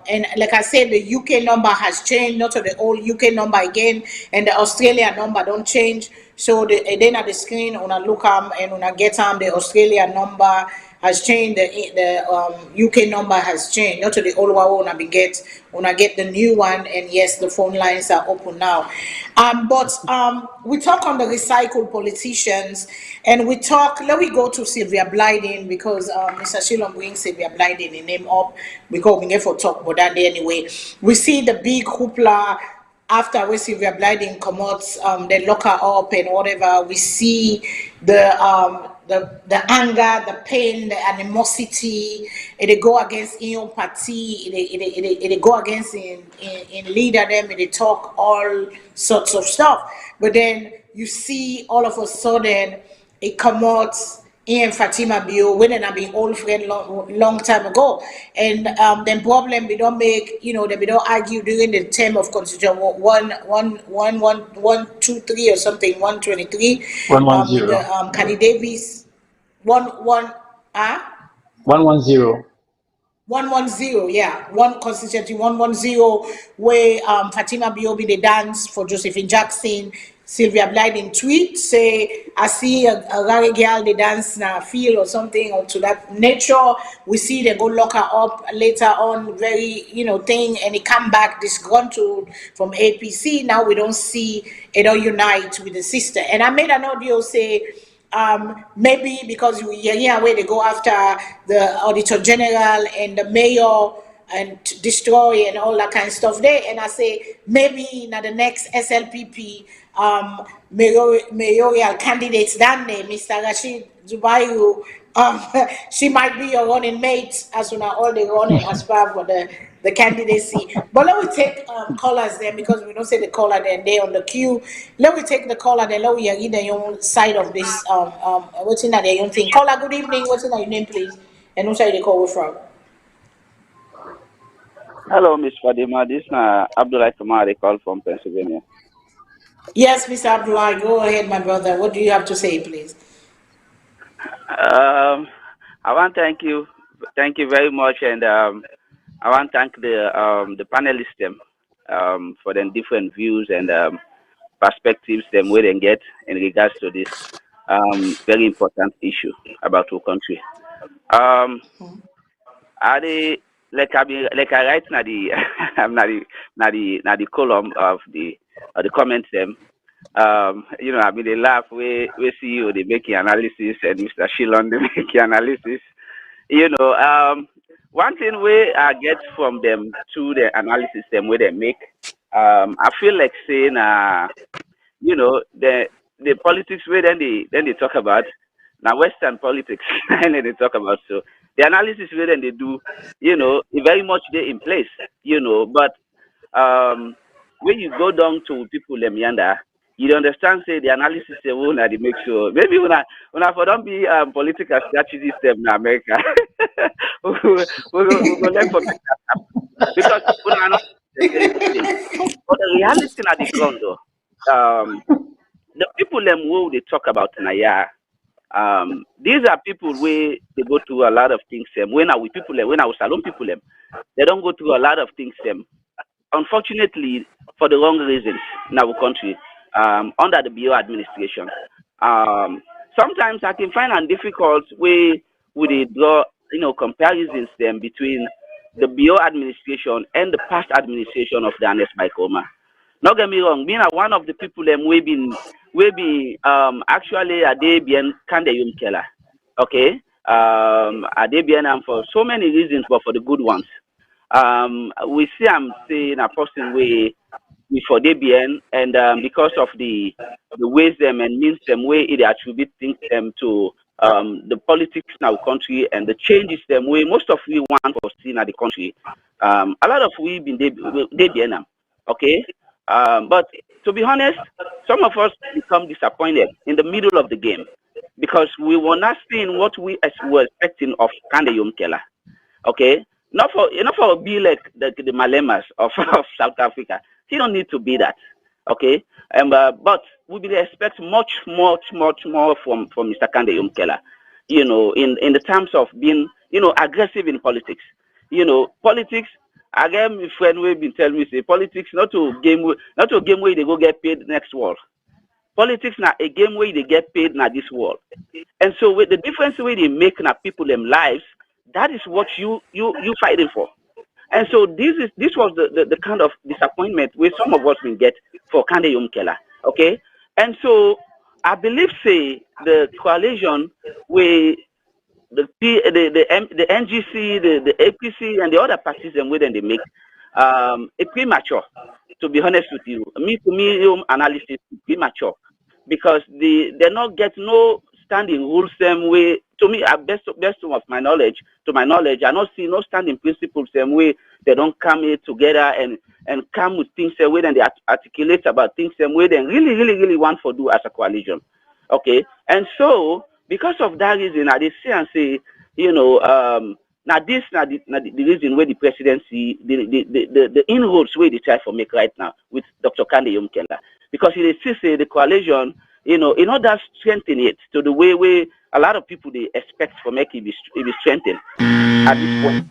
and like I said, the UK number has changed, not to the old UK number again, and the Australian number don't change. So then at the screen, when I look and when I get the Australian number has changed, the UK number has changed, not to the old one when I get the new one, and yes, the phone lines are open now. But we talk on the recycled politicians, and we talk. Let me go to Sylvia Blyden because Mr. Shillong brings Sylvia Blyden in name up because we get for talk about that day anyway. We see the big hoopla after we Sylvia Blyden comes, they lock her up and whatever. We see the anger, the pain, the animosity. It go against Ion Party. It go against in leader them. They talk all sorts of stuff. But then you see all of a sudden it comes out. Ian Fatima Bio, when I be old friend long time ago, and then problem we don't make, they don't argue during the term of Constitution 123 or something 123. 110. The Candy Davis 110. 110, yeah. One constituency 110 where Fatima Biobi they dance for Josephine Jackson. Sylvia Blyden tweet say I see a rare girl they dance na field or something or to that nature. We see they go lock her up later on, very thing, and it come back disgruntled from APC. Now we don't see it all unite with the sister. And I made an audio say maybe because where they go after the Auditor General and the mayor and to destroy and all that kind of stuff there. And I say maybe now the next SLPP mayoral candidates that name, Mr. Rashid Zubairu, she might be your running mate as soon as all the running as far for the candidacy. But let me take callers then because we don't say the caller then they on the queue. Let me take the caller then let me read the own side of this what's in that their own thing. Caller, good evening, what's in your name please? And who side they call from? Hello, Miss Fadima. This is Abdullah Kamari call from Pennsylvania. Yes, Mr. Abdullah, go ahead, my brother. What do you have to say, please? I want to thank you very much, and I want to thank the panelists for their different views and perspectives them where they get in regards to this very important issue about our country. Are they like I write na the na the column of the comments them. I mean they laugh we see you they make analysis and Mr. Shillong they make analysis. One thing we get from them to the analysis them where they make, I feel like saying the politics where then they talk about now Western politics and then they talk about so the analysis where then they do, it very much they in place, but when you go down to people them yonder, you understand say the analysis they won't they make sure maybe when I for don't be political strategy them in America we go learn from that because when I not but the reality at the ground though, the people them who they talk about Naya, these are people where they go through a lot of things. When are we people when are we Salone people they don't go through a lot of things. Unfortunately, for the wrong reasons in our country, under the BO administration. Sometimes I can find it difficult way would they draw comparisons them between the BO administration and the past administration of Daniel Baikoma. Not get me wrong, being one of the people them we be actually a day being Kande Yumkella. Okay? Adebianam for so many reasons, but for the good ones. We see I'm saying a person way for DBN, and because of the ways them and means them way it attribute things them to the politics in our country and the changes them way most of we want for seeing at the country. A lot of we been DBN, okay, but to be honest, some of us become disappointed in the middle of the game because we were not seeing what we were expecting of Kande Yumkella. Okay, not for be like the Malemas of South Africa. He don't need to be that. Okay, but we will expect much more from Mr. Kande Yumkella. You know, in the terms of being aggressive in politics. Politics. Again, my friend will been telling me say politics not to game where they go get paid next world. Politics now a game where they get paid now this world. And so with the difference way they make now people them lives, that is what you fighting for. And so this was the kind of disappointment where some of us will get for Kande Yumkella. Okay? And so I believe say the coalition where the NGC, the APC and the other parties and where they make it premature, to be honest with you. For me analysis is premature because they're not get no standing rules same way. To me, at best of my knowledge, I don't see no standing principles same way. They don't come here together and come with things same way, and they articulate about things same way. They really want to do as a coalition. Okay, and so because of that reason, I say and say, now this the reason where the presidency, the inroads where they try to make right now with Dr. Kande Yumkella, because they still say the coalition, in order to strengthen it to the way where a lot of people they expect for making it be strengthened at this point.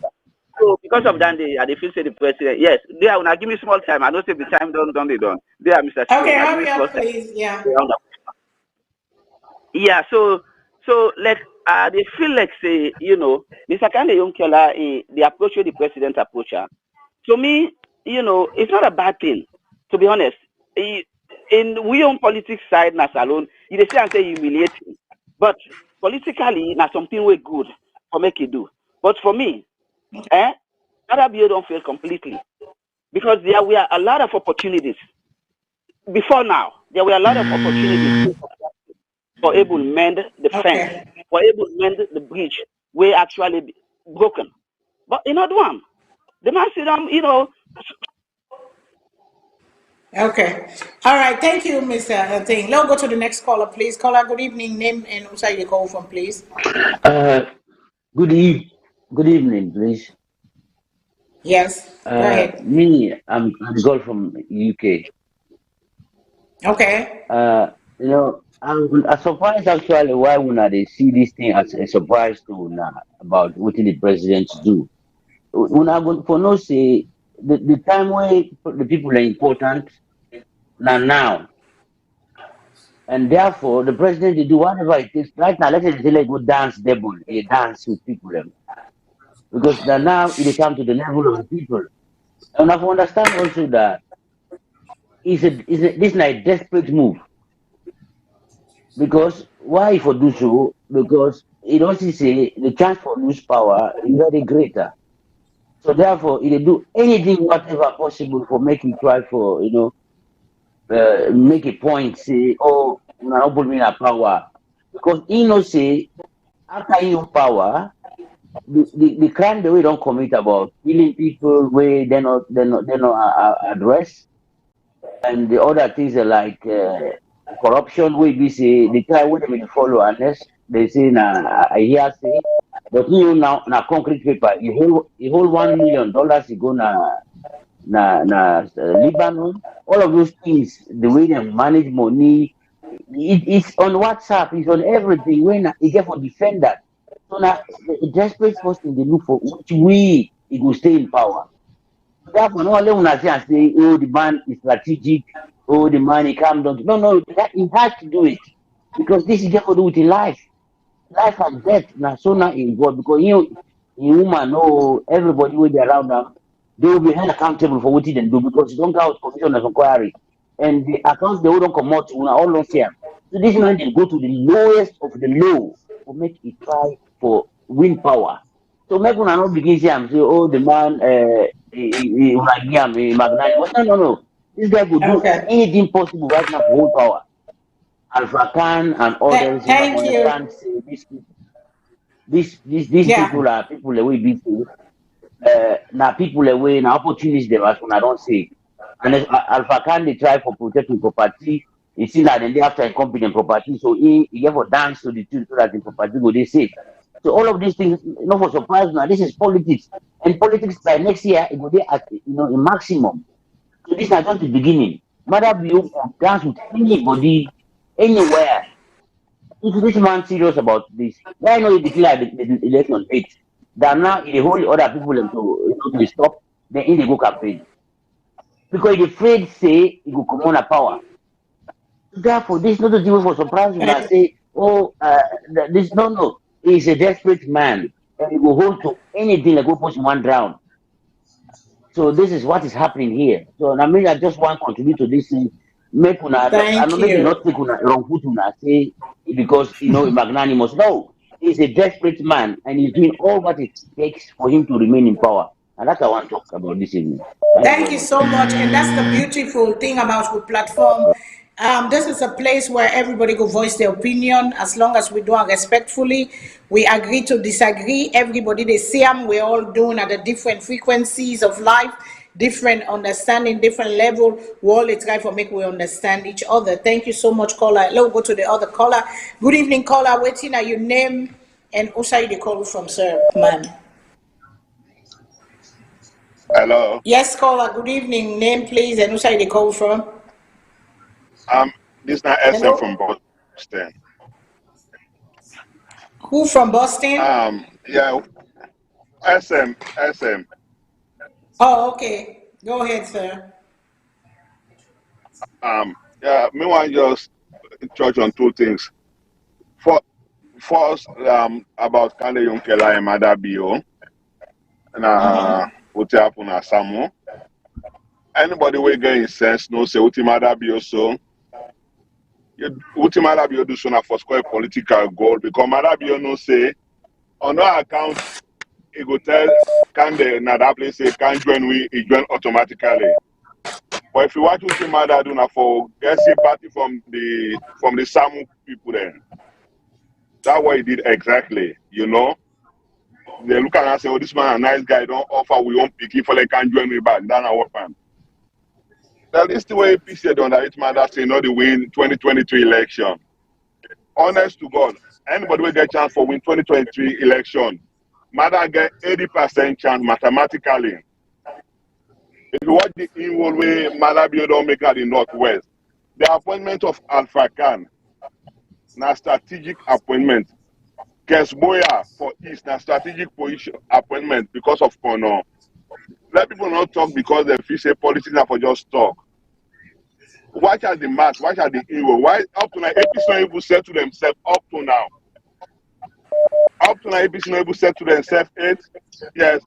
So because of that, they feel say the president, yes, they are now give me small time. I don't say the time done. They are Mr. Okay, hurry up, please. Yeah. Yeah, so like they feel like say, Mr. Kande Yumkella, the approach with the president approach her. To me, it's not a bad thing, to be honest. In we on politics side na Salone, they say and say humiliating. But politically, na something we good for make it do. But for me, other people don't feel completely. Because there were a lot of opportunities. Before now, there were a lot of opportunities for able to mend the fence, for able to mend the bridge where actually broken. But in other one, the man sit down, Okay. All right. Thank you, Mr. Thing. Let's go to the next caller, please. Caller, good evening. Name and where you call from, please. Good evening, please. Yes. Go ahead. Me, I'm Gold from UK. Okay. I'm surprised actually why when they see this thing as a surprise to about what the president do. When I want for no say the time where the people are important now. And therefore the president they do whatever it takes. Right now, let's say like go dance devil, they dance with people because now it come to the level of the people. And I understand also that this is a desperate move. Because why for do so? Because it also say the chance for lose power is very greater. So therefore, it do anything whatever possible for making try for make a point say not put me in power because say after you power the crime the way don't commit about killing people where they not address and the other things are like corruption we be say the try what they follow unless they say I hear say but now concrete paper you hold $1 million you go Lebanon all of those things the way they manage money it's on WhatsApp it's on everything when you get for defend that so now the desperate person they look for which way he will stay in power. Therefore, no only when I say, oh, the man is strategic, oh, the man he calm down. No, he has to do it because this is just for do with life and death. Now, so now involved because human, everybody will be around them. They will be held accountable for what they do because you don't go out commission of inquiry and the accounts they don't come out when all don't share. So this man they go to the lowest of the low to make it try for wind power. So make una not begin say I'm say, oh, the man magnanimous. No. This guy could do Okay. anything possible right now for whole power. Alpha Khan and others, you know, Thank you. understand say these Yeah. people are people that we beat now people away now opportunities they as I don't say. And if Alpha Khan they try for protecting property, you see that then they after incompetent property, so he gave a dance to the tune so that the property go they safe. So all of these things, not for surprise now, this is politics. And politics by next year it will be at a maximum. So this is not just the beginning. Matter you dance with anybody, anywhere. If this man serious about this, why not he declare the election date? That now the whole other people them to stop, then in the go campaign. Because the afraid say he go come on a power. Therefore, this not even for surprise when I say, oh, this no. He's a desperate man. And he will hold to anything that go push one down. So this is what is happening here. So I mean I just want to contribute to this thing. Make una Thank make you you. not take una wrong foot una say because magnanimous. No, he's a desperate man and he's doing all what it takes for him to remain in power. And that's what I want to talk about this evening. Thank you Thank very you much. so much. And that's the beautiful thing about the platform. This is a place where everybody can voice their opinion as long as we do it respectfully. We agree to disagree. Everybody they see them, we're all doing at the different frequencies of life, different understanding, different level. We all try for make we understand each other. Thank you so much, caller. Let's go to the other caller. Good evening, caller. Waiting are your name and also you call from, sir, ma'am. Hello. Yes, caller. Good evening. Name, please, and who side they call from? This is not SM Hello. from Boston. Who from Boston? Yeah, SM. Oh, okay. Go ahead, sir. Yeah, me want just touch on two things. First, about Kande Yumkella and Mother Bio. What happened at Samu. Anybody will get in sense, no say, what Mother Bio so. What Mother Bio do so na for square political goal because Mother Bio no say, on no account, he go tell Kande na that place say can't join he join automatically. But if you want to see Mother do na for get sympathy from the Samu people then. That's what he did exactly, you know. They look at us and say, oh, this man a nice guy, don't offer we won't pick him for like can't join me back. That's not what fun. That is the way PC done that it matters say not the win 2023 election. Honest to God, anybody will get chance for win 2023 election. Matter get 80% chance mathematically. If you watch the inward way Malabio don't make at the Northwest, the appointment of Alpha Khan, na strategic appointment. Kesboya for East, na strategic position appointment because of Kono. Let people not talk because they feel say politics are for just talk. Watch at the math, watch at the inward. Why up to now APC not able to say to themselves up to now? Up to now APC not able to say to themselves it? Yes.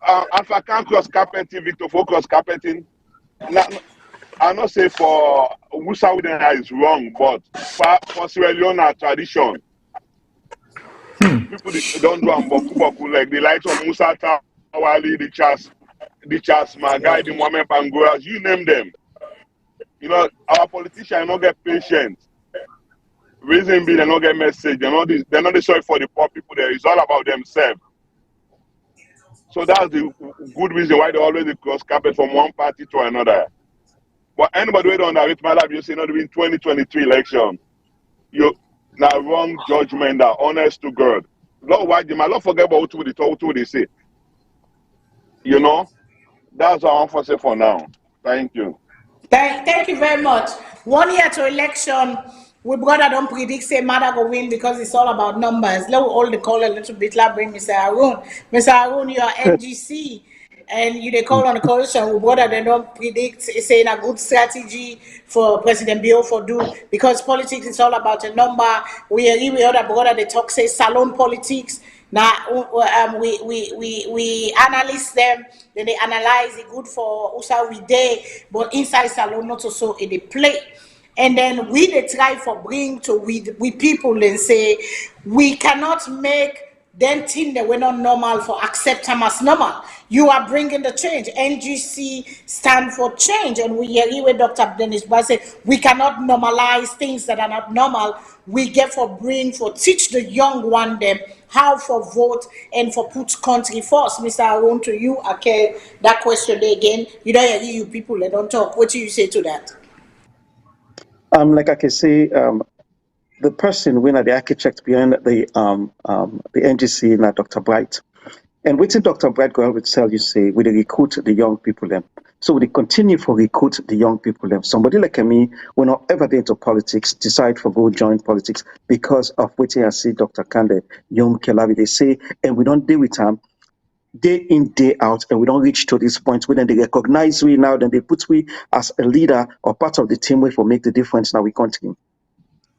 Alpha Khan cross carpeting, Victor for cross carpeting. I not say for Musa is wrong, but for Sierra Leone tradition. People don't do boku like the likes of Musa Tawali, the Charles Magai, the Mohamed Pangoras, you name them. You know, our politicians don't get patient. Reason being they don't get message, they're not sorry for the poor people there. It's all about themselves. So that's the good reason why they always cross carpet from one party to another. But anybody who don't have it, my life, you say not even 2023 election. You now wrong judgment that honest to God. Lord, why they might not forget about what they say. You know, that's all I want to say for now. Thank you. Thank you very much. 1 year to election, we brother don't predict say Mother go win because it's all about numbers. Let me hold the call a little bit. Like bring Mr. Arun. Mr. Arun, you are NGC. And you they call on the coalition, we brother they don't predict saying a good strategy for President Bio for do because politics is all about a number. We agree with other brother they talk say Salone politics. Now we analyze them, then they analyze it good for USA we day, but inside Salone not so in the play. And then we they try for bring to we people and say we cannot make then things that were not normal for accept them as normal. You are bringing the change. NGC stand for change, and we hear with Dr. Dennis Boy say we cannot normalize things that are not normal. We get for bring for teach the young one them how for vote and for put country first. Mr. Aaron, to you, okay, that question there again. You don't hear you people that don't talk. What do you say to that? Like I can say, the person when the architect behind the NGC, now Dr. Bright. And waiting Dr. Bright go will tell you say we recruit the young people them. So we continue for recruit the young people them. Somebody like me, when not ever get into politics, decide for go join politics because of waiting I see Dr. Kande, Yumkella, they say, and we don't deal with them day in, day out, and we don't reach to this point where then they recognize we now, then they put we as a leader or part of the team where for make the difference now we continue.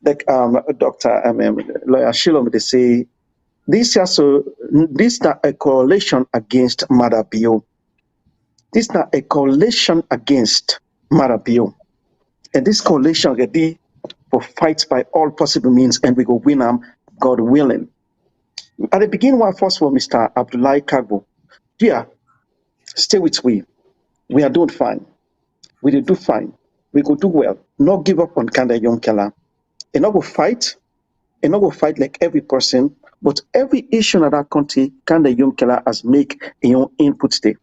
Like Dr. Lawyer Shilom, they say this also this not a coalition against Marabio. This not a coalition against Marabio. And this coalition ready for fight by all possible means, and we go win them, God willing. At the beginning, one first for Mr. Abdullahi Kagbo. Yeah, stay with we. We are doing fine. We do fine. We go do well. Not give up on Kanda Yumkella. And not go fight. And not go fight like every person. But every issue in that country, Kanda Yumkella has make a own input there.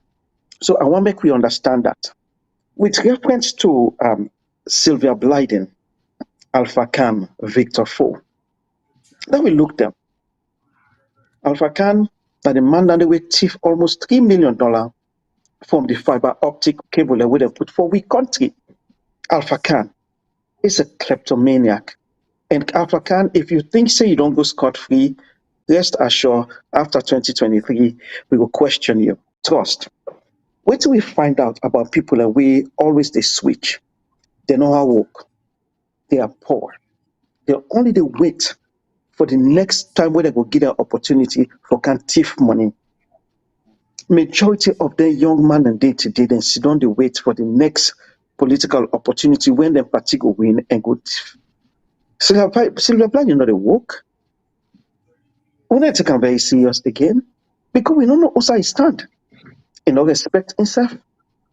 So I want to make we understand that. With reference to Sylvia Blyden, Alpha Khan, Victor Foe, then we look them. Alpha Khan, that the man that they will thief almost $3 million from the fiber optic cable that we put for we country. Alpha Khan is a kleptomaniac. And Alpha Khan, if you think say you don't go scot-free, rest assured, after 2023, we will question you. Trust. Wait till we find out about people and we always they switch. They know how to work. They are poor. They only they wait for the next time when they go get an opportunity for can thief money. Majority of the young man and day to day then sit down they wait for the next political opportunity when the party go win and go thief. Sylvia Plan, you know the work. We need to take very serious again because we don't know who I stand. In no respect himself,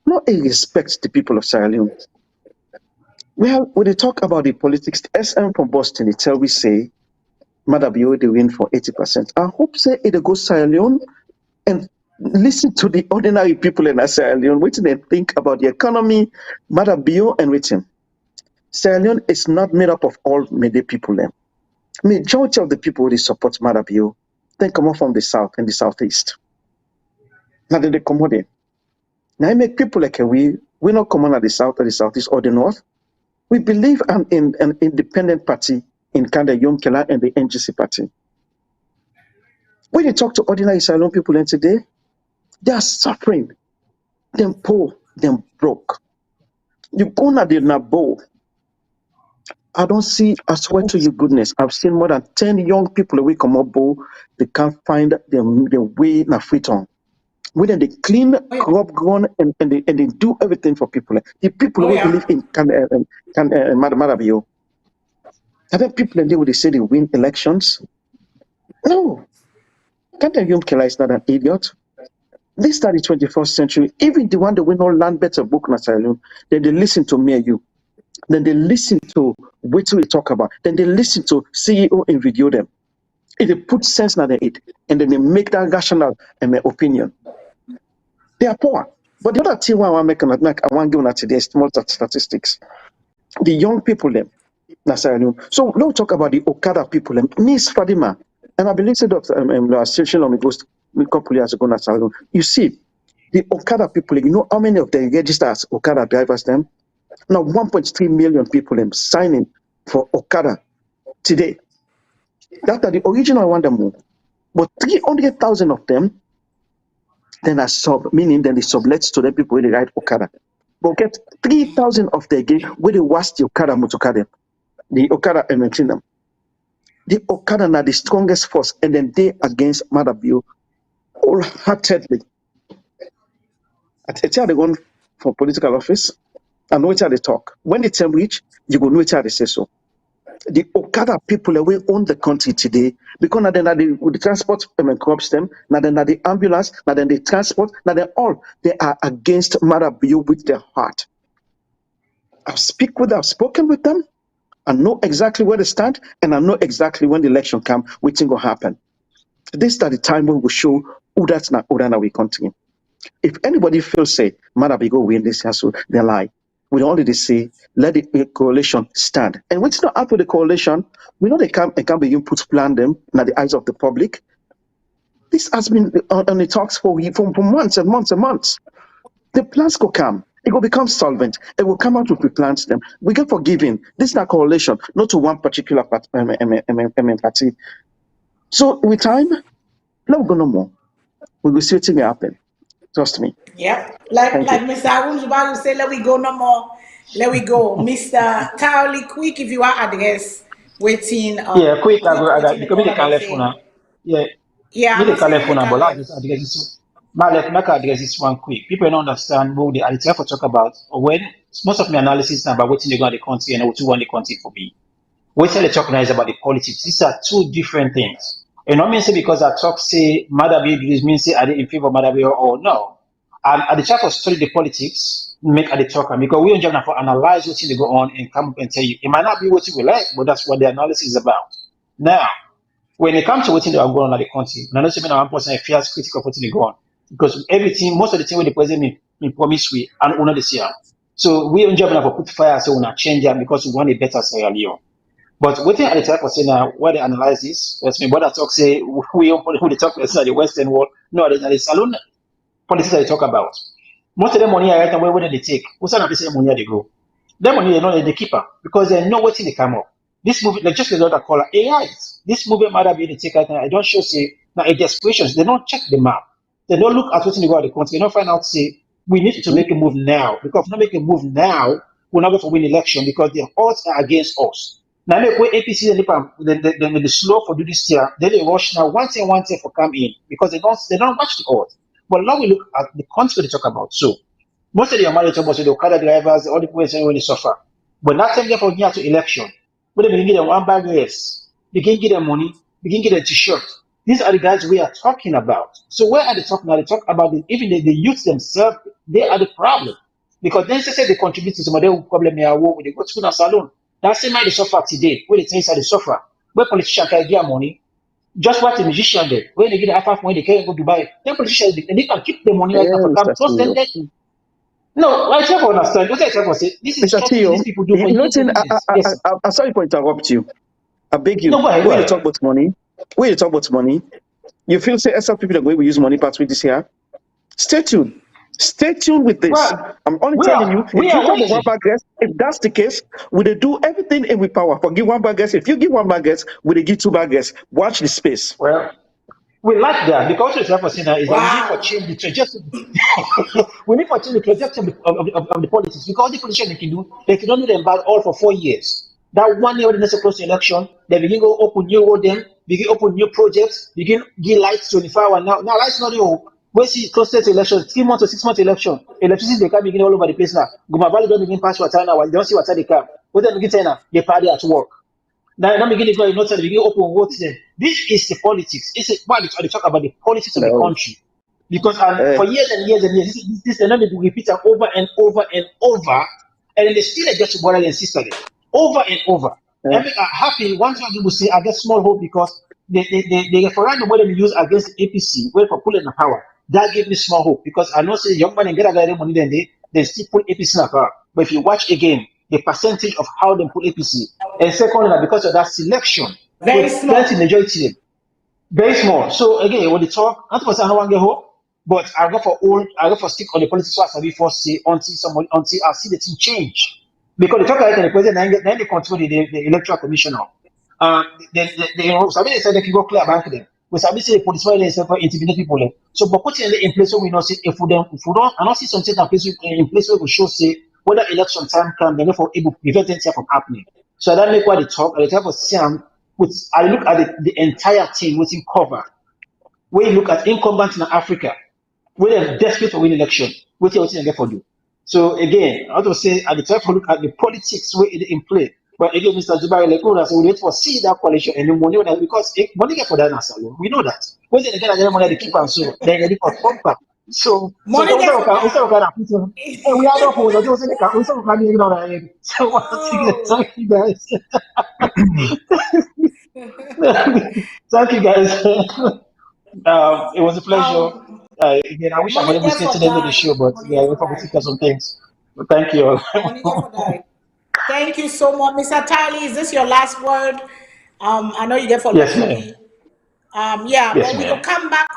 not a respect the people of Sierra Leone. Well, when they talk about the politics, the SM from Boston, they tell we say, Madabio, they win for 80%. I hope say it goes Sierra Leone and listen to the ordinary people in Sierra Leone, what they think about the economy, Madabio and waiting. Sierra Leone is not made up of all Mede people. Majority of the people they support Madabio, then come up from the south and the southeast. Now then they come out there. Now I make people like we not come on at the south or the southeast or the north. We believe in an independent party in Kanda Yumkella and the NGC party. When you talk to ordinary Salone people today, they are suffering. Them poor, them broke. You go na the Nabo. I don't see, I swear to you goodness, I've seen more than 10 young people away come up, they can't find their way na Freetown. When they clean, crop grown, and they do everything for people. The people who believe in Marabio. Are there people in there where they say they win elections? No. Kanda Yumkella is not an idiot. This is the 21st century. Even the one that will not learn better book na Salone, then they listen to me and you. Then they listen to what we talk about. Then they listen to CEO and video them. If they put sense in their head, and then they make that rational opinion. They are poor. But the other thing I want to make, I want to give today small statistics. The young people them. So now talk about the Okada people them. Miss Fadima, and I believe that the association on the ghost a couple years ago na Salone. You see, the Okada people, you know how many of them register as Okada drivers them? Now 1.3 million people them signing for Okada today. That's the original one them. But 300,000 of them then are sub, meaning then they sublet to the people where they ride Okada. But get 3,000 of the again where they wash the Okada Motokada. The Okada maintain them. The Okada are the strongest force, and then they against Madabio wholeheartedly. I tell they go for political office, and know how they talk. When the time reach, you go know how they say so. The Okada people we own the country today because now then the transport corrupts them, now then the ambulance, now then the transport, now then all they are against Marabio with their heart. I've spoken with them. I know exactly where they stand, and I know exactly when the election comes, which thing will happen. This is the time when we show who that's not who we continue. If anybody feels say Marabigo win this hassle, they lie. We already say let the coalition stand. And when it's not up with the coalition, we know they can begin put plan them in the eyes of the public. This has been on the talks for months and months and months. The plans will come. It will become solvent. It will come out with the plans them. We get forgiving. This is not coalition, not to one particular party. So with time, let me go no more. We will see things happen. Trust me. Yep. Like Mr. Arunzuba will say, let we go no more. Let we go. Mr. Taoli, quick if you are address waiting. Yeah, quick, I got because me the telephone. Yeah, me the telephone, but I just address this. Make address this one quick. People don't understand what I try to talk about when most of my analysis is about what they go in the country and what you want the country to be. What they talk now is about the politics. These are two different things. And not mean say because I talk say Madabi means say are they in favor of Madabi or no. At the try to study the politics, make at the talk because we don't have to analyze what they go on and come and tell you. It might not be what you will like, but that's what the analysis is about. Now, when it comes to what they are going on in the country, and I know something one person feels critical of what they go on. Because everything, most of the thing with the president me promise we and honor this year. So we don't have to put fire so we not change them because we want a better Sierra Leone. But what at the type of saying now, what they analyze this, that's me, what I talk say, we who they talk about the Western world, no, the Salone politics that they talk about. Most of the money I write and where they take, what's not the money they go. That money they know they keep up because they know what's in the come up. This movie, like just another caller, AI. This movie might have been the take right now. I don't show say now a desperation, they don't check the map. They don't look at what's in the world of the country. They don't find out, say, we need to make a move now. Because if we don't make a move now, we're not going to win election because the odds are against us. Now, make way APC then the slow for do this year, then they rush now one thing for come in because they don't watch the odds. But now we look at the country they talk about. So, most of the Amari talk about the Okada drivers, all the people when they suffer. But not time for year to election. When they begin get them one bag race, begin get them money, begin get a t-shirt. These are the guys we are talking about. So where are they talking about? They talk about even the youth themselves, they are the problem. Because then they say they contribute to some of the problem here, when they go to school and Salone. That's the way they suffer today, where they think they suffer. Where politicians can get money, just what the musician did. When they get half money, they can't go to Dubai. Then politicians, and they can keep the money right now for them. Trust them. No, I try to understand. What I try to say, this is what these people do for you. I'm sorry for interrupt you. I beg you. No, when you talk about money, you feel say some people the way we use money parts with this here. Stay tuned. Stay tuned with this. Well, I'm only telling you, if you talk about one bag guess, if that's the case, we they do everything in with power. For give one bag guess. If you give one bag guess, we they give two bag guess. Watch the space. Well, we like that because it's happening now is that we need to change the trajectory. We need to change the trajectory of the politics because the politicians they can only do them back all for 4 years. That 1 year when the next close election, they begin go open new road them, begin open new projects, begin give lights 24 hours now. Now lights not you. We see closer to election, 3 months or 6 months election. Electricity they can begin all over the place now. Guma Valley don't begin pass water now. They don't see water they come. What they begin saying now? They party at work. Now begin to go in they begin open roads there. This is the politics. Why they talk about the politics of the country. Because for years and years and years, this is another repeat over and over and over, and then they still get to brother and sister there. Over and over. I mean, happy. One time people say I get small hope because the referendum where they use against the APC, where for pulling the power, that gave me small hope because I know say young man and get a money then they still put APC in the power. But if you watch again the percentage of how they put APC, and secondly because of that selection, very small majority, very small. So again, when they talk, not because I don't want to get hope, but I go for stick on the politics so I before say until I see the thing change. Because the talk like the president then they control the electoral commissioner. They said they can go clear bank them. We say the police for intimidate people. So but putting in place so we know say if we don't I don't see something in place where we show say whether election time can they're for able to prevent anything from happening. So that make why they talk of Sam with I look at the entire team within cover. When you look at incumbents in Africa, when they're desperate to win election, what they get for do. So again, I want to say at the time to look at the politics where it in play. But again, Mr. Jibari, like, we wait for see that coalition and the money that because money get for that in Salone. We know that. When they get another money, they keep and so they're ready for bumper. So Money we get for have that. and we are not for the also can you know. So once again, thank you guys. Thank you guys. It was a pleasure. Again, I wish I was Money able to get stay for to the end of the die. show, but Money yeah, get we for probably die. discuss some things. But thank you. Money get for die. Thank you so much, Mr. Tali. Is this your last word? I know you get for Yes, ma'am. Lefumi. Yeah, Yes, but we go ma'am. come back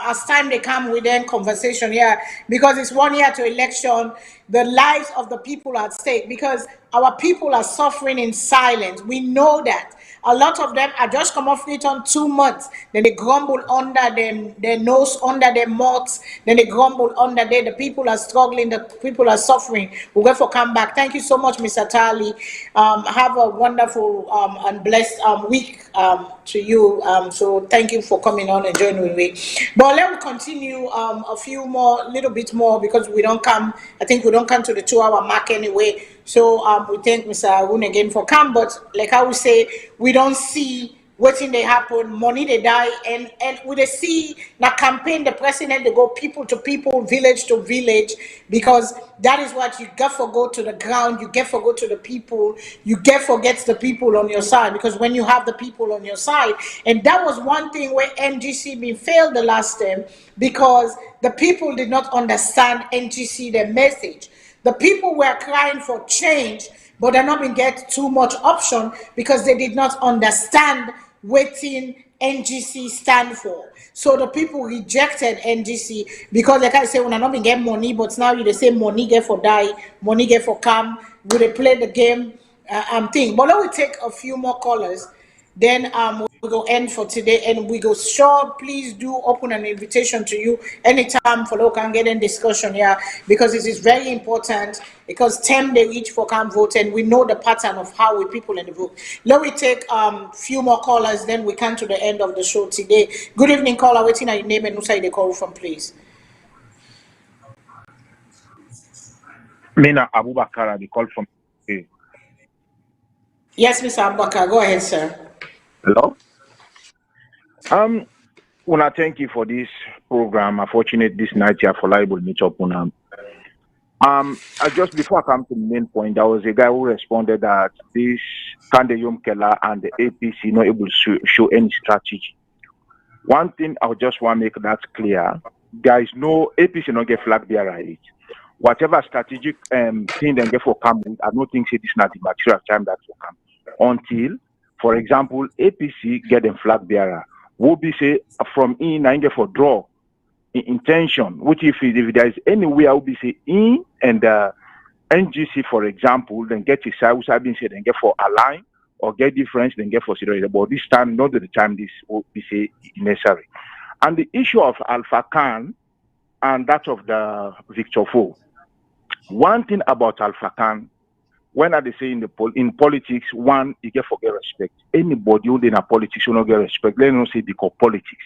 as time they come within conversation here because it's 1 year to election. The lives of the people are at stake because our people are suffering in silence. We know that. A lot of them are just come off it on 2 months. Then they grumble under them, their nose, under their mouths. Then they grumble under there. The people are struggling. The people are suffering. We'll go for come back. Thank you so much, Mr. Tali. Have a wonderful and blessed week to you. So thank you for coming on and joining with me. But let me continue a few more, little bit more because we don't come. I think we don't come to the 2-hour mark anyway. So we thank Mr. Arun again for come. But like I would say, we don't see waiting they happen, money they die, and we they see the campaign, the president they go people to people, village to village, because that is what you get for go to the ground, you get for go to the people, you get for get the people on your side, because when you have the people on your side, and that was one thing where NGC been failed the last time, because the people did not understand NGC their message. The people were crying for change, but they not been get too much option because they did not understand what NGC stand for. So the people rejected NGC because like I say, when I not been get money, but now you they say money get for die, money get for come, will they play the game thing. But let me take a few more callers. Then we go end for today and we go sure please do open an invitation to you anytime for local and get in discussion here because it is very important because 10 they reach for can vote and we know the pattern of how we people in the vote. Let me take few more callers then we come to the end of the show today. Good evening caller, waiting at your name and who side they call from please. Mina Abubakar, they call from. Yes, Mr. Abubakar, go ahead, sir. Hello. Una thank you for this program. Unfortunate this night here for liable meet up on I just before I come to the main point, there was a guy who responded that this Yumkella and the APC not able to show any strategy. One thing I just want to make that clear: there is no APC not get flag bearer right. Whatever strategic thing they get for come with, I don't think say this not the material time that will come until, for example, APC get them flag bearer. Will be say from in and get for draw intention, which if there is anywhere will be say in and NGC, for example, then get a side which have been said then get for align or get difference, then get for zero. But this time, not the time this will be say necessary. And the issue of Alpha Khan and that of the Victor Fo. One thing about Alpha Khan, when I say in politics, one, you get forget respect. Anybody who in a politics will not get respect. Let me not say because politics.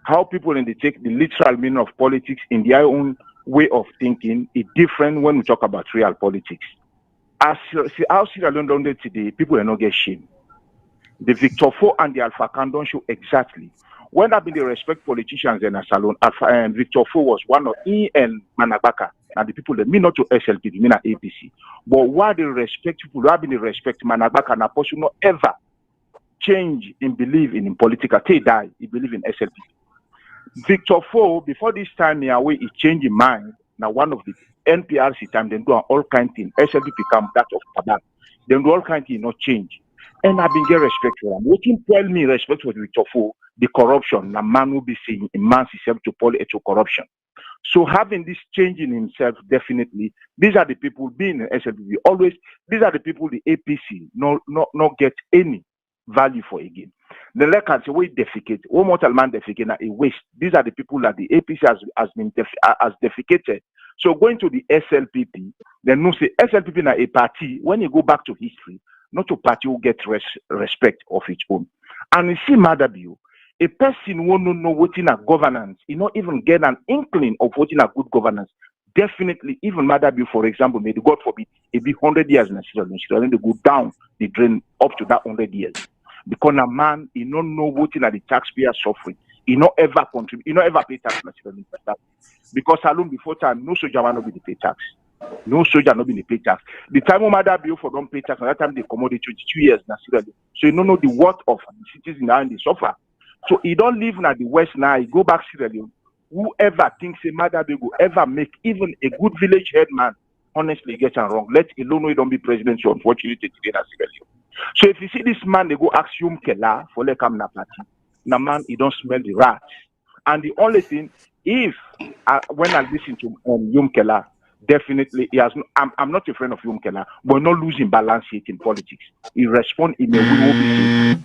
How people in the take the literal meaning of politics in their own way of thinking is different when we talk about real politics. As how Sierra Leone done today, people are not get shame. The Victor Fo and the Alpha Khan don't show exactly. When I've been the respect politicians in a Salone, Victor Fo was one of E and Manabaka. And the people that mean not to SLP, mean at APC. But why they respect people who have been respect Manabaka and Apostle not ever change in belief in political. They die, he believe in SLP. Victor Fo, before this time here, he changed his mind. Now one of the NPRC time, they do all kind of things. SLP become that of Tabak. They do all kind of things, not change. And I've been get respect for them. What you tell me respect for Victor Fo, the corruption, the man will be saying immense himself to political corruption. So having this change in himself, definitely, these are the people being in SLP. Always, these are the people the APC not get any value for again. The records we defecate, one mortal man defecate a waste. These are the people that the APC has been defecated. So going to the SLPP, then no say SLPP na a party. When you go back to history, not a party who get respect of its own. And you see, Madabio, a person won't know what in a governance, you not even get an inkling of what in a good governance definitely, even Madabi, for example, may God forbid, it be 100 years in Sierra Leone, they go down the drain up to that 100 years. Because a man, he don't know what in the taxpayer suffering. He not ever contribute, he not ever pay tax in Sierra Leone. Because Salone before time, no soldier will not be the pay tax. No soldier not be the pay tax. The time when Madabi for don't pay tax, at that time they commodity 22 years in Sierra Leone. So you don't know the worth of the citizens now and they suffer. So he don't live in the West now, he go back Sierra Leone. Whoever thinks a Madabi will ever make even a good village headman, honestly, gets it wrong. Let alone he don't be president, so unfortunately today in Sierra Leone. So if you see this man, they go ask Yumkella for like come na party. Na man, he don't smell the rat. And the only thing, if when I listen to Yumkella, definitely he has. I'm not a friend of Yumkella, but not losing balance yet in politics. He respond in a way.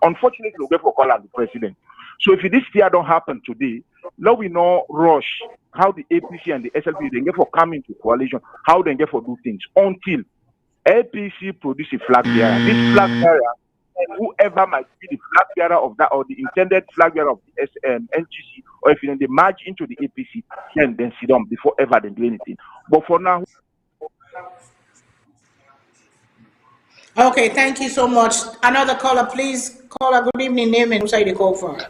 Unfortunately, we'll get for call as the president. So if this fear don't happen today, now we know rush how the APC and the SLP they get for coming to coalition, how they get for do things until APC produce a flag bearer. This flag bearer, and whoever might be the flag bearer of that or the intended flag bearer of the NGC, or if they merge into the APC, then sit down before ever they do anything. But for now. Okay, thank you so much. Another caller, please. Caller, good evening, name and who's you call from?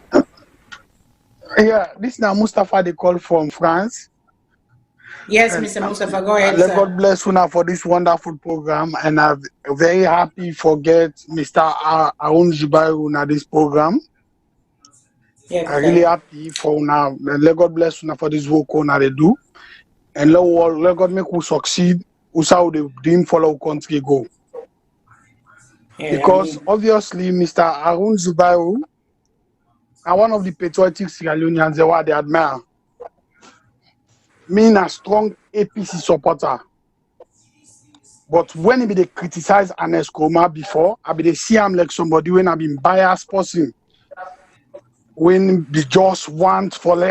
Yeah, this is now Mustafa, they call from France. Yes, and Mr. Mustafa, go ahead, let sir. God bless you for this wonderful program, and I'm very happy for get Mr. Arun Zubairu na this program. Yes, I'm really happy for now. Let God bless you for this work on they do, and let God make you succeed. How the dream follow country go. Yeah, because obviously, Mr. Arun Zubairu are one of the patriotic Sierra Leoneans they admire. Me a strong APC supporter. But when they criticize Anes Koma before, I be see him like somebody when I been biased person. When they just want for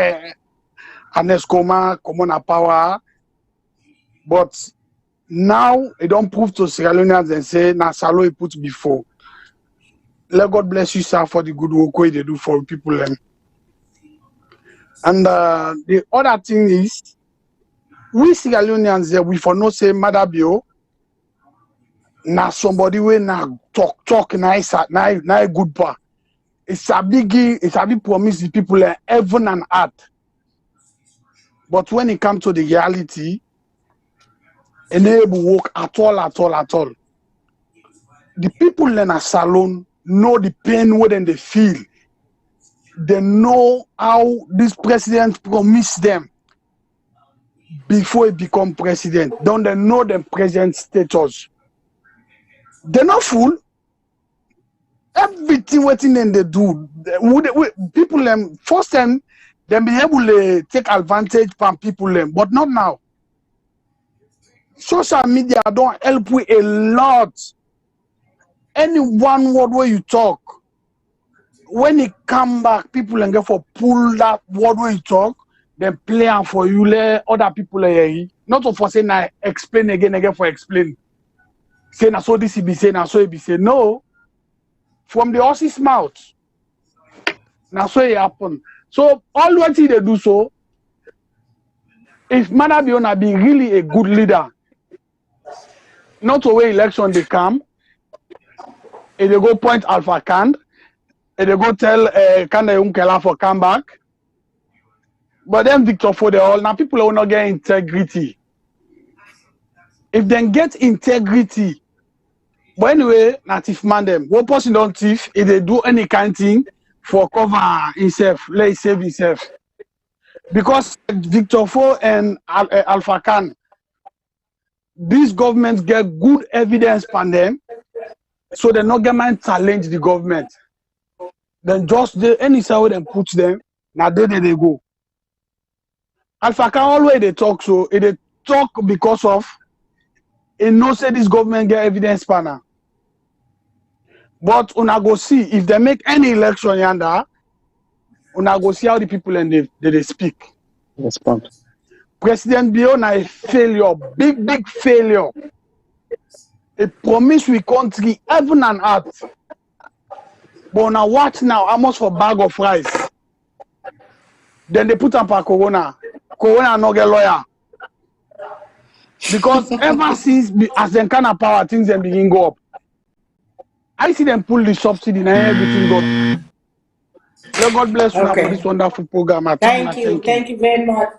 Anes Koma come on a power. But now it don't prove to Sierra Leoneans and say na Salone put before. Let God bless you, sir, for the good work they do for people. And the other thing is, we Sierra Leoneans we for no say Madabio na somebody we na talk nice na good pa. It's a big promise the people heaven and earth. But when it comes to the reality, enable work at all. The people in a Salone know the pain when they feel. They know how this president promised them before he become president. Don't they know the president status? They're not fool. Everything waiting they do. People first time they be able to take advantage from people but not now. Social media don't help you a lot. Any one word where you talk, when it come back, people and get for pull that word where you talk, then play and for you let other people not for saying I explain again for explain. Say na so this be say na so it be say no. From the horse's mouth. Now so it happen. So all what they do so, if Madabiona be really a good leader, not the way election they come, and they go point Alpha Kand, and they go tell Kanda Yumkella for come back. But then Victor for the all now people will not get integrity. If they get integrity, but anyway, native man them. One person don't thief if they do any kind of thing for cover himself, let it save himself. Because Victor Fo and Alpha Khan, these governments get good evidence from them, so the no government challenge the government. Then just any side them put them, now there they go. Alpha Khan always they talk so they talk because of it no say this government get evidence panel. But una go see if they make any election yonder, una go see how the people and they speak. Respond. President Biona a failure, big failure. A promise we country heaven and earth. But now watch now, how much for bag of rice? Then they put up a Corona. Corona no get lawyer. Because ever since as them kind of power, things then begin go up. I see them pull the subsidy and everything go. Let God bless you for this wonderful program. Thank you very much.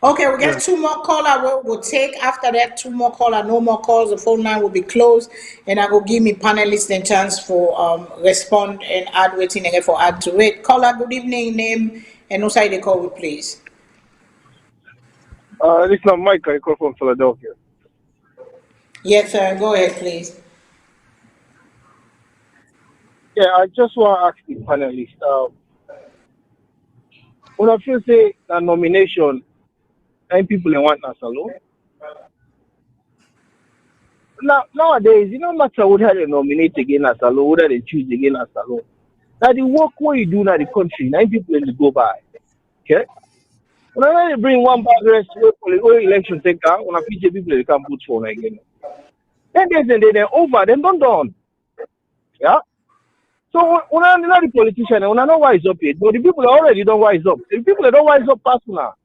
Okay, we get Yeah. 2 more callers. We'll take after that 2 more callers. No more calls. The phone line will be closed, and I will give me panelists a chance for respond and add waiting again for add to it. Caller, good evening, name and no side they call with, please. This is Mike. I call from Philadelphia. Yes, sir. Go ahead, please. Yeah, I just want to ask the panelists. When I feel say a nomination, and people in want a Salone. Nowadays, you know, matter whether they nominate again as Salone, whether they choose again as Salone. Now the work what you do now the country, 9 people in the go by. Okay? When I bring one bad rest where election take out, when I feature people they can vote for again. Then they're over, then done. Yeah? So when I know the politician, when I know why it's up here, but the people already don't wise up. The people that don't wise up past now.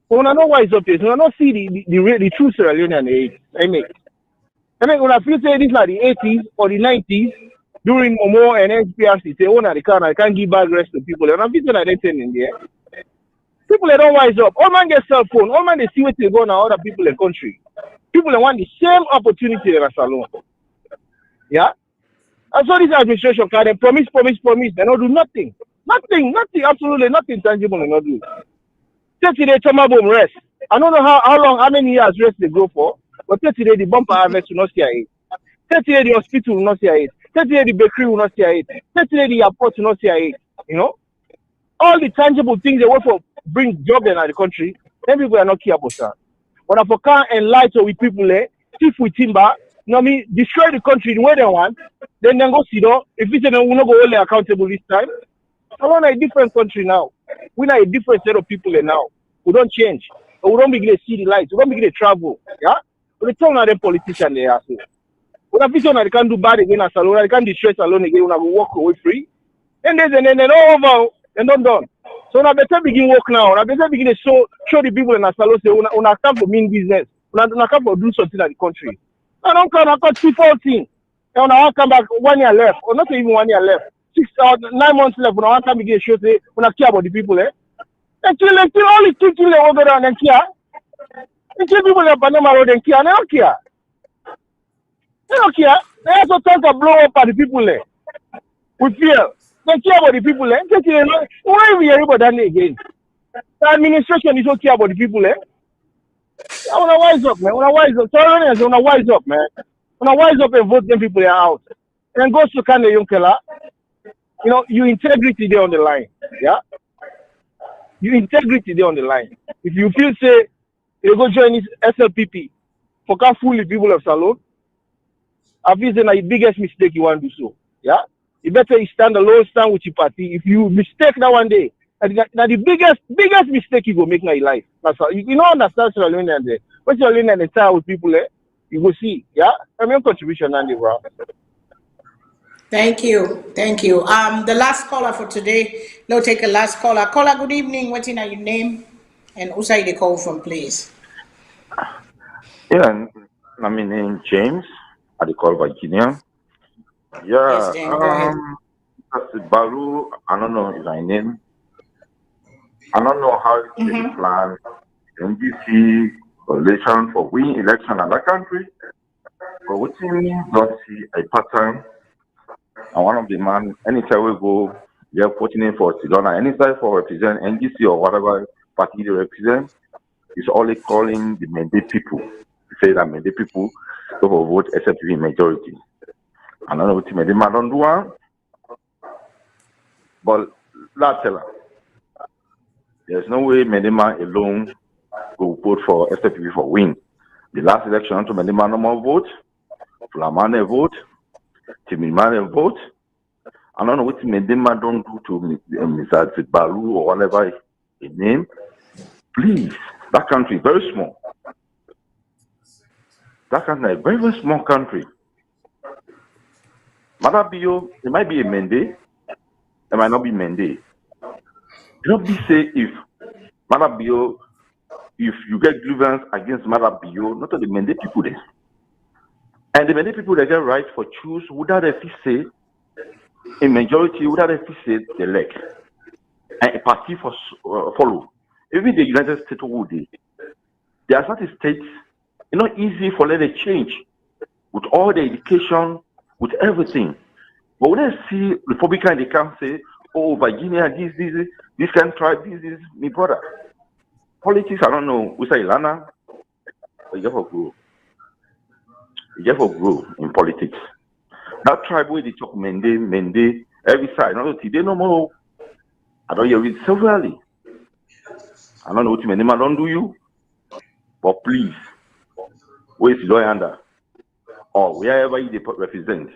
When I know why it's up here, so when I don't see the true Sierra Leonean I mean when I feel say this like the 80s or the 90s during Momo and NPRC, say, oh, now I can't give back rest to people. And I'm feeling like they're in there. People that don't wise up. All man get cell phone. All man they see what they go now other people in the country. People that want the same opportunity in a Salone. Yeah? And so this administration can they promise. They don't do nothing. Nothing, absolutely nothing tangible they not do. Say today, Tomabom rest. I don't know how many years rest they go for, but say today the bumper harvest will not see it. Say today the hospital will not see it. Say today the bakery will not see it. Say today the airport will not see it. You know? All the tangible things they want for bring job in the country, then people are not care about that. But if I can't enlighten with people, thief with timber, you know what I mean, destroy the country the way they want, then go see though. If we say we're not going to hold accountable this time, I want a different country now. We are a different set of people now. We don't change. We don't begin to see the lights. We don't begin to travel. Yeah? But they tell now the politicians they are so. When I feel they can't do bad again as Salone, they can't destroy Salone again when I go walk away free. And then all over and done. So now better begin work now. Now better begin to show the people in Salone say when I come for mean business, when I come for do something in the country. I don't come, I got 214. And when I come back 1 year left, or not even 1 year left, 9 months left, when I come begin to show say when I care about the people, They kill all the kill over there and care. They kill people in Panama Road and care, and they don't care. They don't care. They also tend to blow up at the people there. We fear. They care about the people there. Why we hear about that again? The administration is okay about the people there. I want to wise up, man. I want to wise up. So I want to wise up, man. I want to wise up and vote them people out. And go to kind of Yumkella. You know, your integrity there on the line. Yeah? Your integrity there on the line. If you feel say you go join this SLPP for can't fool the people of Salone, I feel say the biggest mistake you want to do so. Yeah? You better stand alone, stand with your party. If you mistake that one day, now the biggest mistake you go make in your life. That's all. You don't understand Sierra Leone there. When Sierra Leone and the with people there, you go see. Yeah? I mean contribution and bro. Thank you. The last caller for today. No, take a last caller. Caller, good evening. What's in your name? And who say the call from, please? Yeah, my name James. I call Virginia. Yeah, Yes, James, go ahead. that's Baru. I don't know his name. I don't know how they plan NGC election for win election in that country. But what you mean, don't see a pattern. And one of the man, anytime we go, they're putting in for Salone, anytime for represent NGC or whatever party they represent, is only calling the mandate people. Say that mandate people don't vote except the majority. I don't know what the mandate man don't do, but let's tell her. There's no way Medema alone will vote for SPP for win. The last election, to Medema no more vote, Flamane vote, Timimane vote. I don't know what Medema don't do to Mr. Balu or whatever his name. Please, that country is very small. That country is a very, very small country. Madabio, it might be a Mende, it might not be Mende. You don't be say if Madabio if you get grievance against Marabio, not only Mende people there. And the Mende people they get right for choose without a say, a majority without a say they elect. And a party for follow. Even the United States would there are certain states, it's not easy for them to change with all the education, with everything. But when I see Republican, they come say, oh, Virginia, this can try, this is my brother. Politics, I don't know, we say Lana, but you have to grow. You have to grow in politics. That tribe where they talk Mende, every side, not today no more. I don't hear it severally. I don't know what Mende man don't do you, but please, where is lawyer under? Or wherever you represent,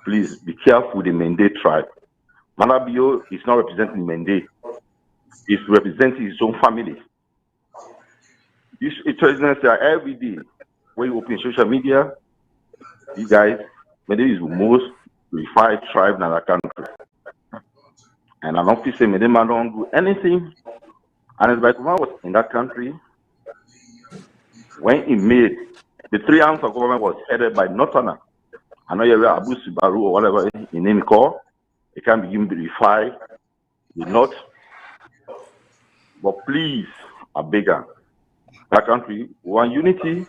please be careful with the Mende tribe. Marabio is not representing Mende. He's representing his own family. This intelligence every day, when you open social media, you guys, Mende is the most refined tribe in our country. And I don't feel say Mende man don't do anything. And it's like when I was in that country, when he made the 3 arms of government was headed by Northerner. I know you're Abu Sibaru or whatever his name is called. It can begin to refine the North. But please, I beg you, that country, we want unity,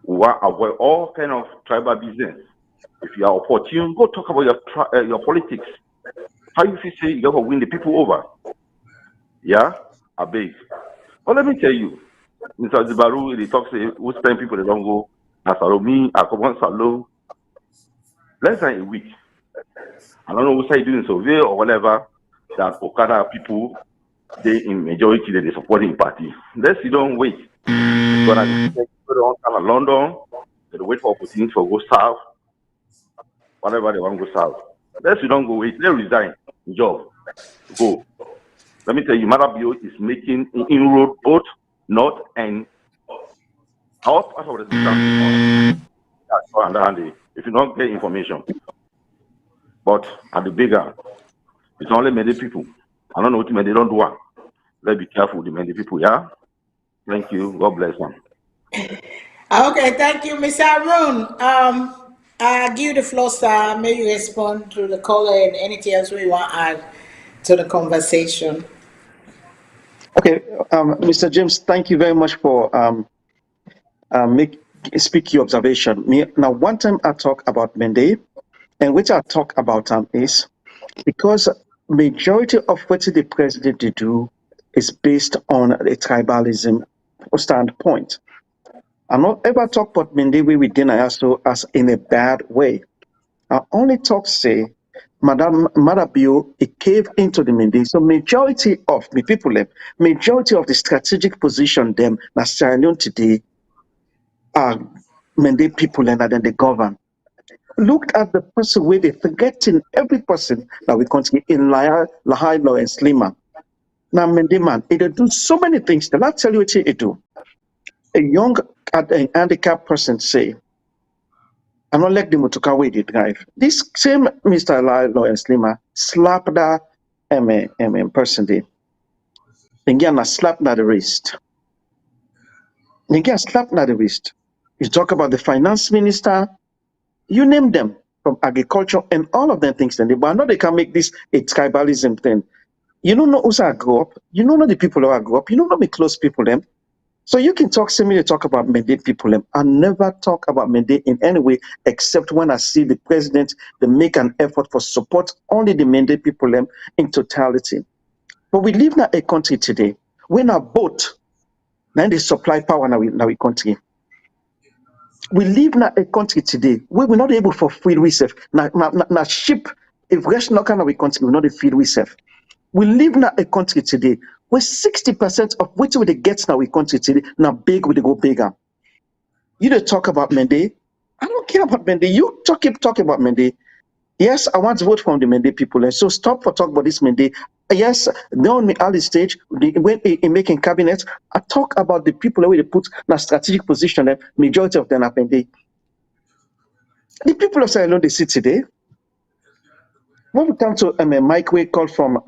we want to avoid all kind of tribal business. If you are opportune, go talk about your politics. How you feel say you got to win the people over? Yeah, I beg. But let me tell you, Mr. Zibaru, they talk say, who spend people they don't go. As me, I come on Salone. Less than a week. I don't know what side doing survey or whatever, that Okada people, they in majority that they supporting party. Let's you don't wait. But I think they don't come to London, they wait for opportunity for go south, whatever they want to go south. Let's you don't go wait, they resign job. Go. Let me tell you, Marabio is making inroad both north and south part of the country. If you don't get information. But at the bigger, it's only many people. I don't know what they don't do. Let's be careful with the many people, yeah? Thank you. God bless them. Okay, thank you, Mr. Arun. I'll give you the floor, sir. May you respond to the caller and anything else we want to add to the conversation. Okay, Mr. James, thank you very much for speak your observation. Now, one time I talk about Mende, and which I talk about is because majority of what the president did do is based on a tribalism standpoint. I not ever talk about Mende we deny also as in a bad way. I only talk say Madam Marabio it cave into the Mende. So majority of the people, majority of the strategic position them na Salone today are Mende people and then they govern. Look at the person where they forgetting every person that we continue in Lahai Law and Slima. Now Mende man, it do so many things. The last tell you what it do. A young handicapped person say, I'm not like the motocar way they drive. This same Mr. Law and Slima slap that person there. Then get a slap at the wrist. Then get a slap at the wrist. You talk about the finance minister, you name them from agriculture and all of them things. But I know they can make this a tribalism thing. You don't know who I grew up. You don't know the people who I grew up. You don't know me close people them. So you can talk about Mende people them. I never talk about Mende in any way except when I see the president they make an effort for support only the Mende people them in totality. But we live in a country today when our boat now they supply power now we country. We live in a country today where we're not able for feed we self. Now ship if rest not kind of we country we're not a feed we self. We live in a country today where 60% of which we get now we country today now big we go bigger. You don't talk about Mende. I don't care about Mende. You keep talking about Mende. Yes, I want to vote for the Mende people. And so stop for talk about this Mende. Yes, on me early stage, when in making cabinet, I talk about the people where they put in a strategic position, and majority of them are Mende. The people of Salone they see today. When we come to Mike Way called from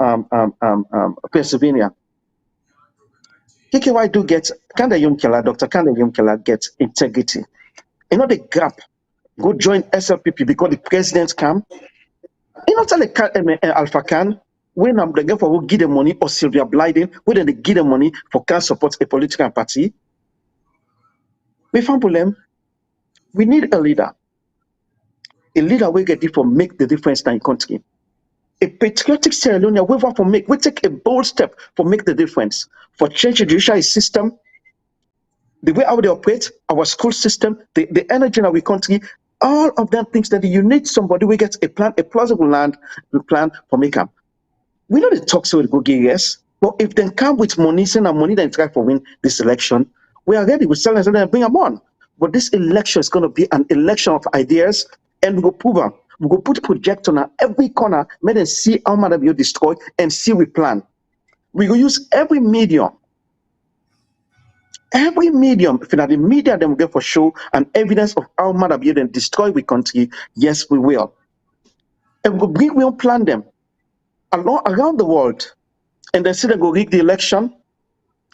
Pennsylvania, KKY do get, Dr. Kanda Yumkella gets integrity. You know the gap, go join SLPP because the president come. You know, tell Alpha Khan, when I'm the guy for who give the money, or Sylvia Blyden, when they give the money for can support a political party. We found problem. We need a leader. A leader will get it for make the difference in the country. A patriotic Sierra Leone we take a bold step for make the difference, for change the judicial system, the way how they operate, our school system, the energy in our country, all of them things that you need somebody we get a plan, a plausible plan for make up. We know the talk so go get yes, but if they come with money, send them money, then try for win this election, we are ready. We sell them and bring them on. But this election is going to be an election of ideas, and we go prove them. We go put projector on every corner, make them see how much you destroy and see we plan. We go use every medium. Every medium, if not the media, then we get for show and evidence of how much you then destroy we country. Yes, we will. And we will plan them around the world. And then say they go rig the election.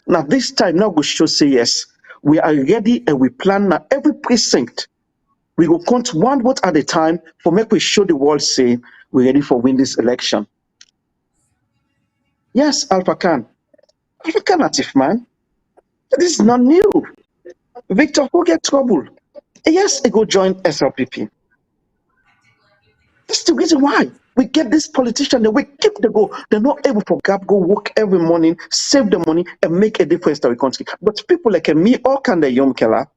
Now this time, now we should say yes. We are ready and we plan now every precinct. We will count one vote at a time for make we show the world say we're ready for win this election. Yes, Alpha Khan. Alpha Khan active man. This is not new. Victor, who get trouble? Yes, he go join SLPP. That's the reason why we get this politician that we keep the goal. They're not able for gap go work every morning, save the money, and make a difference to our country. But people like me, all kind of Yumkella,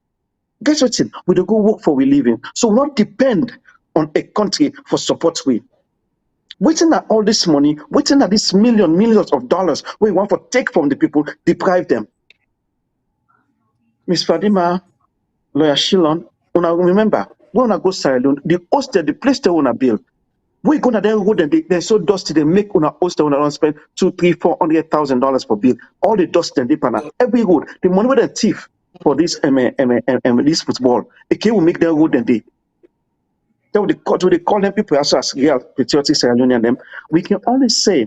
guess what's it? We don't go work for we living. So we not depend on a country for support we. Waiting at all this money, waiting at this millions of dollars we want to take from the people, deprive them. Miss Fadima, Lawyer Shilon, una remember, when I go Sierra Leone, the hostel, the place they want to build, we go to their road and they're so dusty, they make una hostel when I don't spend $200,000-$400,000 for bill. All the dust and dip on every road, the money with the thief for this this football, it can will make their road and they call them people as real patriotic Sierra Leone and them. We can only say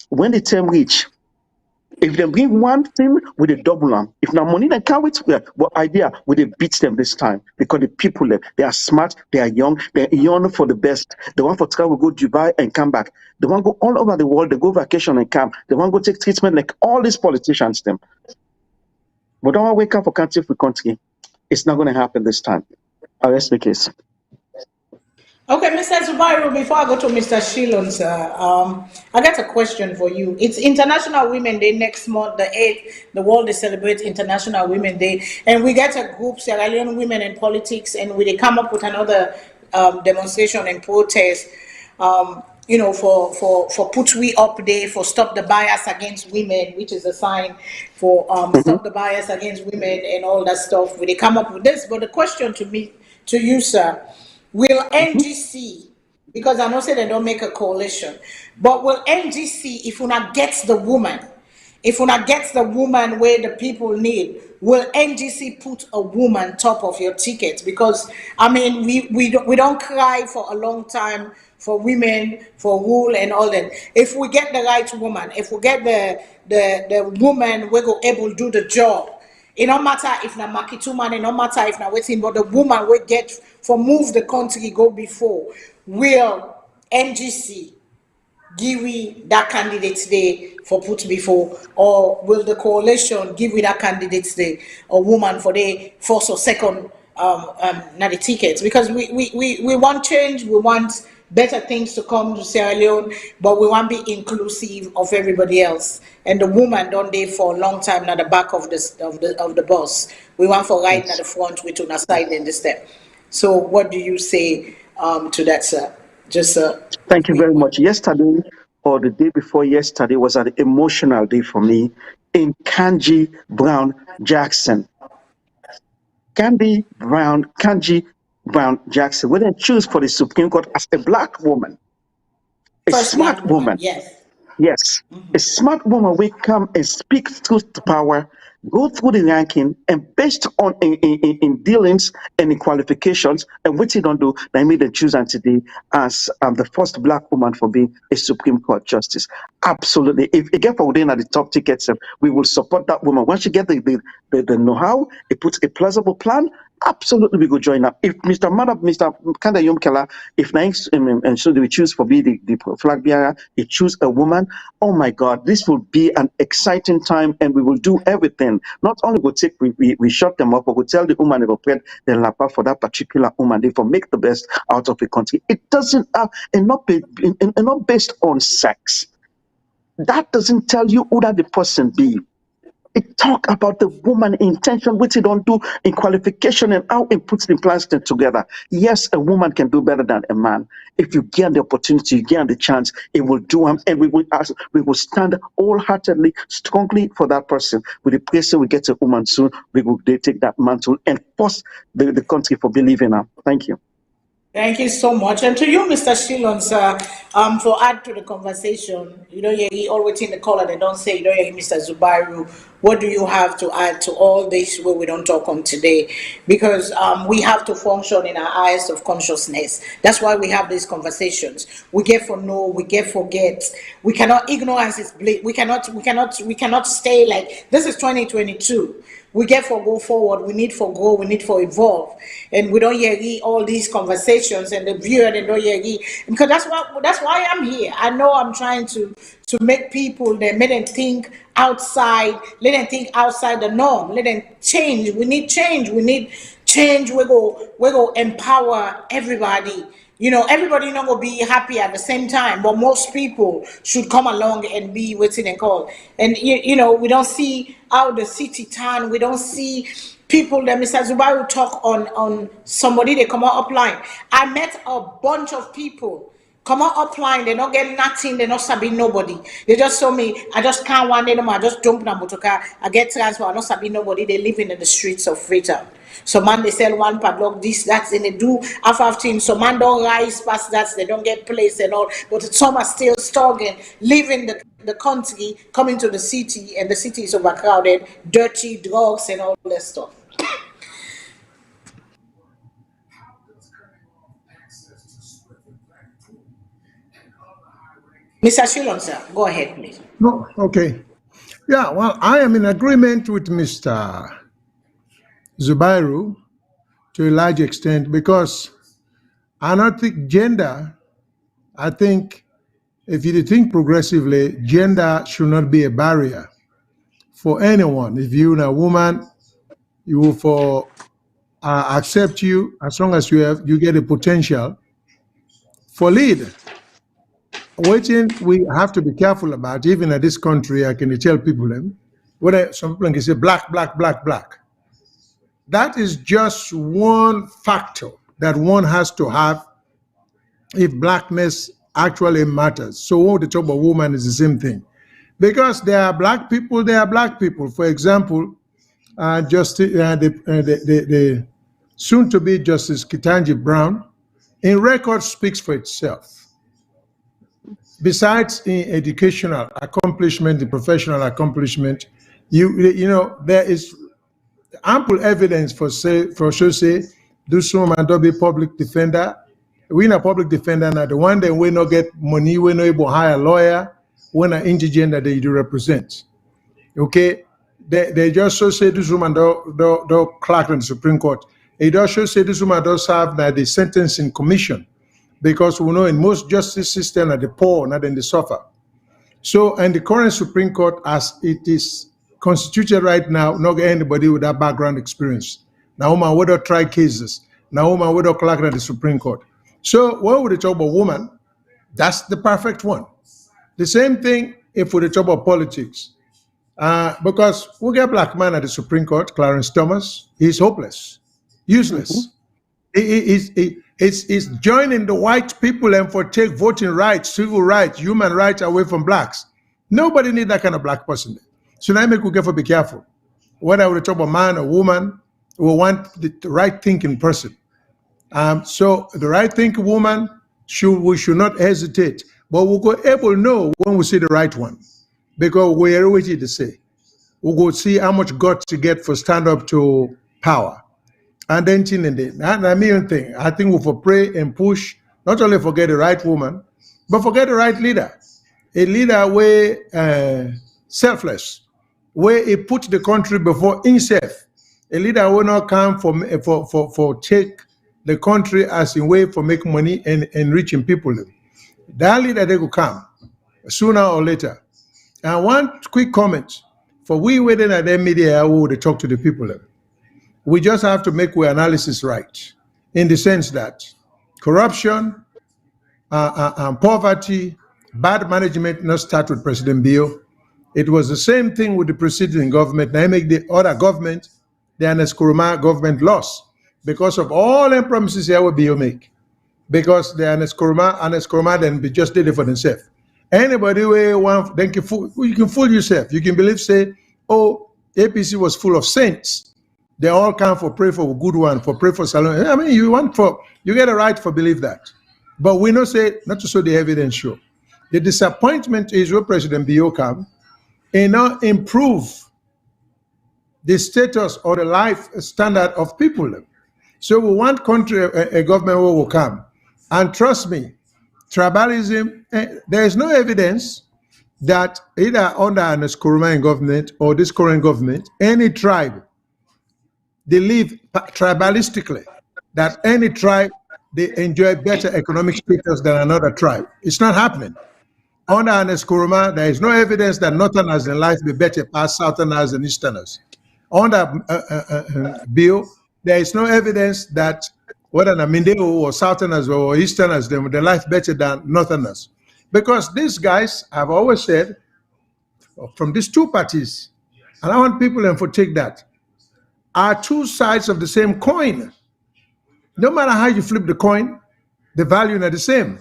when the term reach, if they bring one thing, we they double them. If now money they can't wait, but idea we they beat them this time because the people they are smart, they are young, they're young for the best. The one for travel go Dubai and come back. The one go all over the world, they go vacation and come. The one go take treatment like all these politicians them. But don't wake up for country for country. It's not going to happen this time. I rest the case. Okay, Mr. Zubairu, before I go to Mr. Shilon, sir, I got a question for you. It's International Women Day next month, the 8th. The world is celebrate International Women Day. And we get a group, Sierra Leone Women in Politics, and we come up with another demonstration and protest, you know, for Put We Up Day, for Stop the Bias Against Women, which is a sign for Stop the Bias Against Women and all that stuff. We come up with this. But the question to you, sir, will NGC, because I know say they don't make a coalition, but will NGC, if una gets the woman, where the people need, will NGC put a woman top of your ticket? Because I mean, we don't cry for a long time for women, for rule and all that. If we get the right woman, if we get the woman, we go able to do the job. It don't matter if na Makitu man, it don't matter if na waiting, but the woman will get for move the country go before. Will NGC give we that candidate today for put before, or will the coalition give we that candidate today, a woman for the first or second na the tickets? Because we want change, we want better things to come to Sierra Leone, but we want to be inclusive of everybody else. And the woman don't there for a long time at the back of the bus. We want for right at the front with on the side and the step. So what do you say to that, sir? Just thank you very much. Yesterday or the day before yesterday was an emotional day for me in Kanji Brown Jackson. Kanji Brown Jackson, when they choose for the Supreme Court as a black woman, a smart woman. Yes. Yes. A smart woman will come and speak truth to power go through the ranking, and based on in dealings and in qualifications and what you don't do, they made them choose today as the first black woman for being a Supreme Court justice. Absolutely. If you get for within at the top tickets, we will support that woman. Once you get the know-how, it puts a plausible plan. Absolutely, we go join up. If Mr. Kanda Yumkella, if nice and so we choose for be the flag bearer, he choose a woman. Oh my God, this will be an exciting time, and we will do everything. Not only will take we shut them up, but we tell the woman they will pay the lapa for that particular woman. They for make the best out of the country. It doesn't and not based on sex. That doesn't tell you who that the person be. It talk about the woman intention, which it don't do in qualification and how it puts the plans together. Yes, a woman can do better than a man. If you get the opportunity, you get the chance, it will do them, and we will stand wholeheartedly, strongly for that person. With the person we get a woman soon, they take that mantle and force the country for believing her. Thank you. Thank you so much. And to you, Mr. Shilon, sir, for add to the conversation. You know, you always in the caller, they don't say, you know, Mr. Zubairu, what do you have to add to all this where we don't talk on today? Because we have to function in our eyes of consciousness. That's why we have these conversations. We get for no, we get forget. We cannot ignorance is bliss. We cannot stay like this is 2022. We get for go forward, we need for go, we need for evolve. And we don't hear all these conversations and the viewer they don't hear because that's why I'm here. I know I'm trying to make people that make them think outside, let them think outside the norm, let them change. We need change. We need change. We go empower everybody. You know, everybody not gonna be happy at the same time, but most people should come along and be waiting and call. And you know, we don't see how the city turn. We don't see people that Mr. Zubair talk on somebody they come out upline. I met a bunch of people come out upline. They don't get nothing. They not sabi nobody. They just saw me. I just can't one day. I just jump na motoka. I get transfer. I not sabi nobody. They living in the streets of Freetown. So man, they sell one padlock, this, that, and they do half things. So man don't rise past that, they don't get place and all. But some are still struggling, leaving the country, coming to the city, and the city is overcrowded, dirty, drugs, and all that stuff. Mr. Shilon, sir, go ahead, please. No, okay. Yeah, well, I am in agreement with Mr. Zubairu to a large extent because I don't think gender, I think if you think progressively, gender should not be a barrier for anyone. If you're a woman, you will for accept you as long as you get a potential for lead. Waiting, we have to be careful about, even at this country, I can tell people them, whether some people can say black. That is just one factor that one has to have if blackness actually matters. So when we talk about woman is the same thing. Because there are black people, there are black people. For example, the soon-to-be Justice Ketanji Brown, in record speaks for itself. Besides in educational accomplishment, the professional accomplishment, you know there is ample evidence for say this woman don't be public defender. We in a public defender now. The one that we not get money, we not able to hire a lawyer. When an indigent that they do represent, okay, they just so say this woman do clerk in the Supreme Court. It also say this woman does have the sentencing commission. Because we know in most justice systems, the poor, not in the suffer. So, and the current Supreme Court, as it is constituted right now, not get anybody with that background experience. Now, woman would try cases. Now, woman would clerk at the Supreme Court. So, when we talk about woman, that's the perfect one. The same thing if we talk about politics. Because we get a black man at the Supreme Court, Clarence Thomas, he's hopeless, useless. It's joining the white people and for take voting rights, civil rights, human rights away from blacks. Nobody need that kind of black person. So now make we get for be careful. Whether we talk about man or woman, we want the right thinking person. So the right thinking woman, we should not hesitate, but we'll go able to know when we see the right one, because we're waiting to say. we go see how much guts to get for stand up to power. And then I mean thing, I think we for pray and push, not only forget the right woman, but forget the right leader. A leader where selfless, where he put the country before himself. A leader will not come for take the country as a way for make money and enriching people. That leader they will come sooner or later. And one quick comment for we waiting at the media who they talk to the people. We just have to make our analysis right, in the sense that corruption and poverty, bad management not start with President Bio. It was the same thing with the preceding government. Now make the other government, the Anes Kuruma government lost because of all the promises here will Bio make. Because the Anes Kuruma then be just did it for themselves. Anybody who want, then you can fool yourself. You can believe, say, oh, APC was full of saints. They all come for pray for a good one, for pray for Salone. I mean, you get a right for believe that. But we not say, not to show the evidence show. The disappointment is where President Bio come and now improve the status or the life standard of people. So we want country, a government who will come. And trust me, tribalism, there is no evidence that either under an Kuruma government or this current government, any tribe, they live tribalistically, that any tribe, they enjoy better economic status than another tribe. It's not happening. Under an Kuruma, there is no evidence that Northerners in life be better past Southerners and Easterners. Under Bill, there is no evidence that whether Namindeo or Southerners or Easterners, their life better than Northerners. Because these guys, I've always said, from these two parties, and I want people to take that, are two sides of the same coin. No matter how you flip the coin, the value are the same.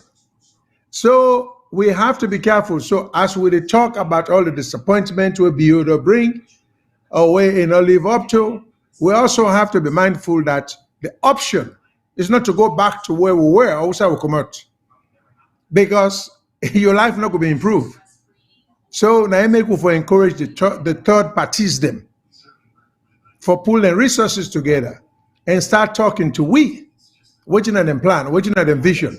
So we have to be careful. So as we talk about all the disappointment we'll be able to bring away and live up to, we also have to be mindful that the option is not to go back to where we were, also will come out. Because your life not going to be improved. So now I make for encourage the third parties them for pulling resources together and start talking to we, watching at them plan, watching at them vision.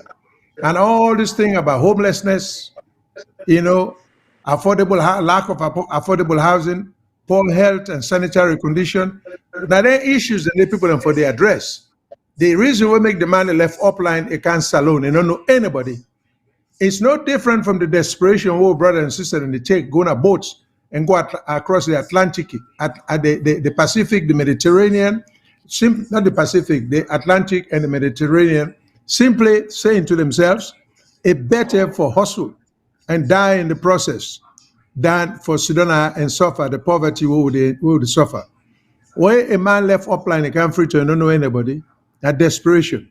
And all this thing about homelessness, affordable lack of affordable housing, poor health and sanitary condition. Now there are issues that the people for the address. The reason we make the man left upline a can Salone and don't know anybody. It's no different from the desperation where brother and sister in the take go on a boats and go across the Atlantic, the Pacific, the Mediterranean, not the Pacific, the Atlantic and the Mediterranean, simply saying to themselves, it's better for hustle and die in the process than for Sedona and suffer the poverty we would suffer. Where a man left upline in Freetown and don't know anybody, that desperation,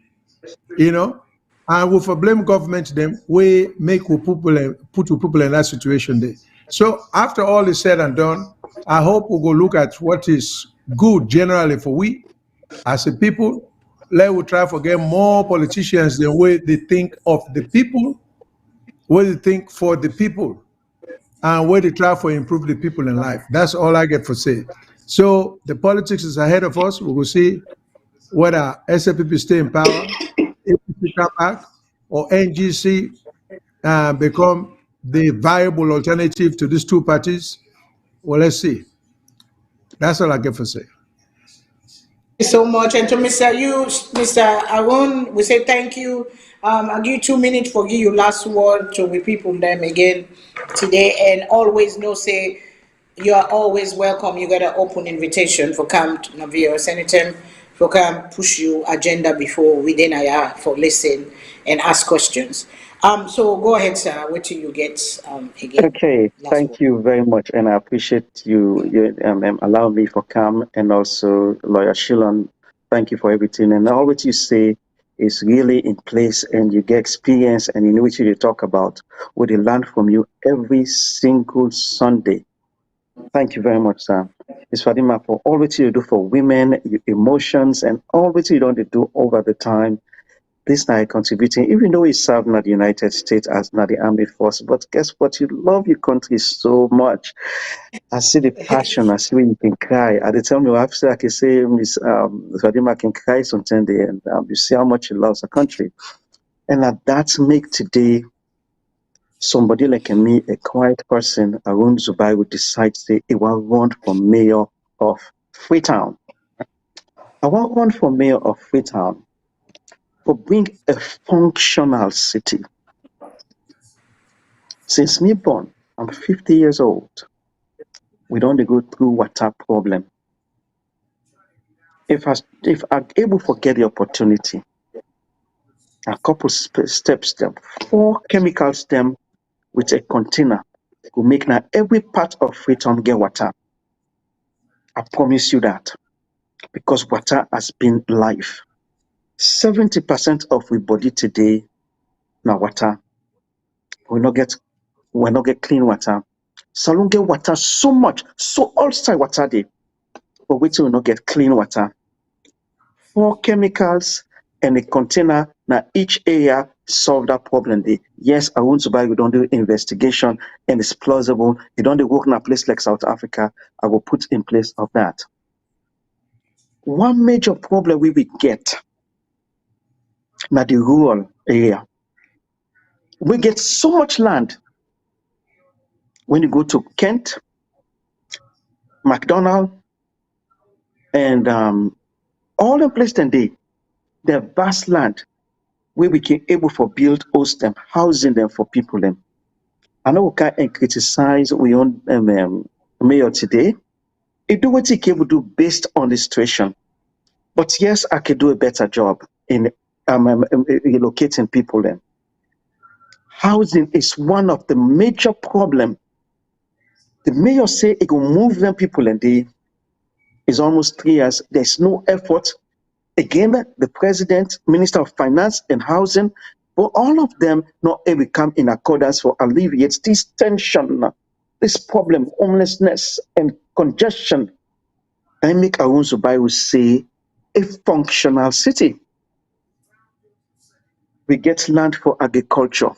and we for blame government them, we make put people in that situation there. So after all is said and done, I hope we'll go look at what is good generally for we as a people. Let we try to get more politicians the way they think of the people, way they think for the people, and way they try to improve the people in life. That's all I get for say. So the politics is ahead of us. We will see whether SLPP stay in power, APC come back, or NGC become the viable alternative to these two parties. Well, let's see. That's all I get for say. Thank you so much. And to Mr. Aaron, we say thank you. I'll give you 2 minutes for give you last word to the people them again today. And always know, say, you are always welcome. You got an open invitation for come to Navia Senator, for come push you agenda before we then for listen and ask questions. So go ahead, sir. Wait till you get again. Okay, thank you very much, and I appreciate you allow me for come, and also Lawyer Shilon. Thank you for everything, and all what you say is really in place, and you get experience, and you know what you talk about. We learn from you every single Sunday. Thank you very much, sir. Ms. Fadima, for all what you do for women, your emotions, and all what you don't do over the time. this now contributing, even though he served in the United States as not the Army Force, but guess what? You love your country so much. I see the passion, I see when you can cry. At the time, I can say, Miss Vadima can cry sometimes, and you see how much he loves the country. And that make today somebody like me, a quiet person, Arun Zubai, would decide to say, he will run for mayor of Freetown. I want one for mayor of Freetown for being a functional city. Since me born, I'm 50 years old. We don't go through water problem. If I'm able to get the opportunity, a couple steps them, 4 chemicals them with a container will make now every part of Freetown get water. I promise you that, because water has been life. 70% of we body today now water. We not get clean water. Salone get water so much, so outside water day, but we will not get clean water. 4 chemicals and a container. Now each area solve that problem. Yes, I want to buy. We don't do investigation, and it's plausible. You don't work in a place like South Africa. I will put in place of that. One major problem we will get now the rural area. We get so much land. When you go to Kent, McDonald, and all the places today, the vast land where we can able for build, host them, housing them for people them. I know we can't criticize we own mayor today. He do what he can do based on the situation. But yes, I could do a better job in relocating people then. Housing is one of the major problems. The mayor say he will move them people and they is almost 3 years. There's no effort. Again, the president, minister of finance and housing, but all of them not able to come in accordance for alleviate this tension, this problem, homelessness and congestion. I make Arun Zubai will say a functional city. We get land for agriculture.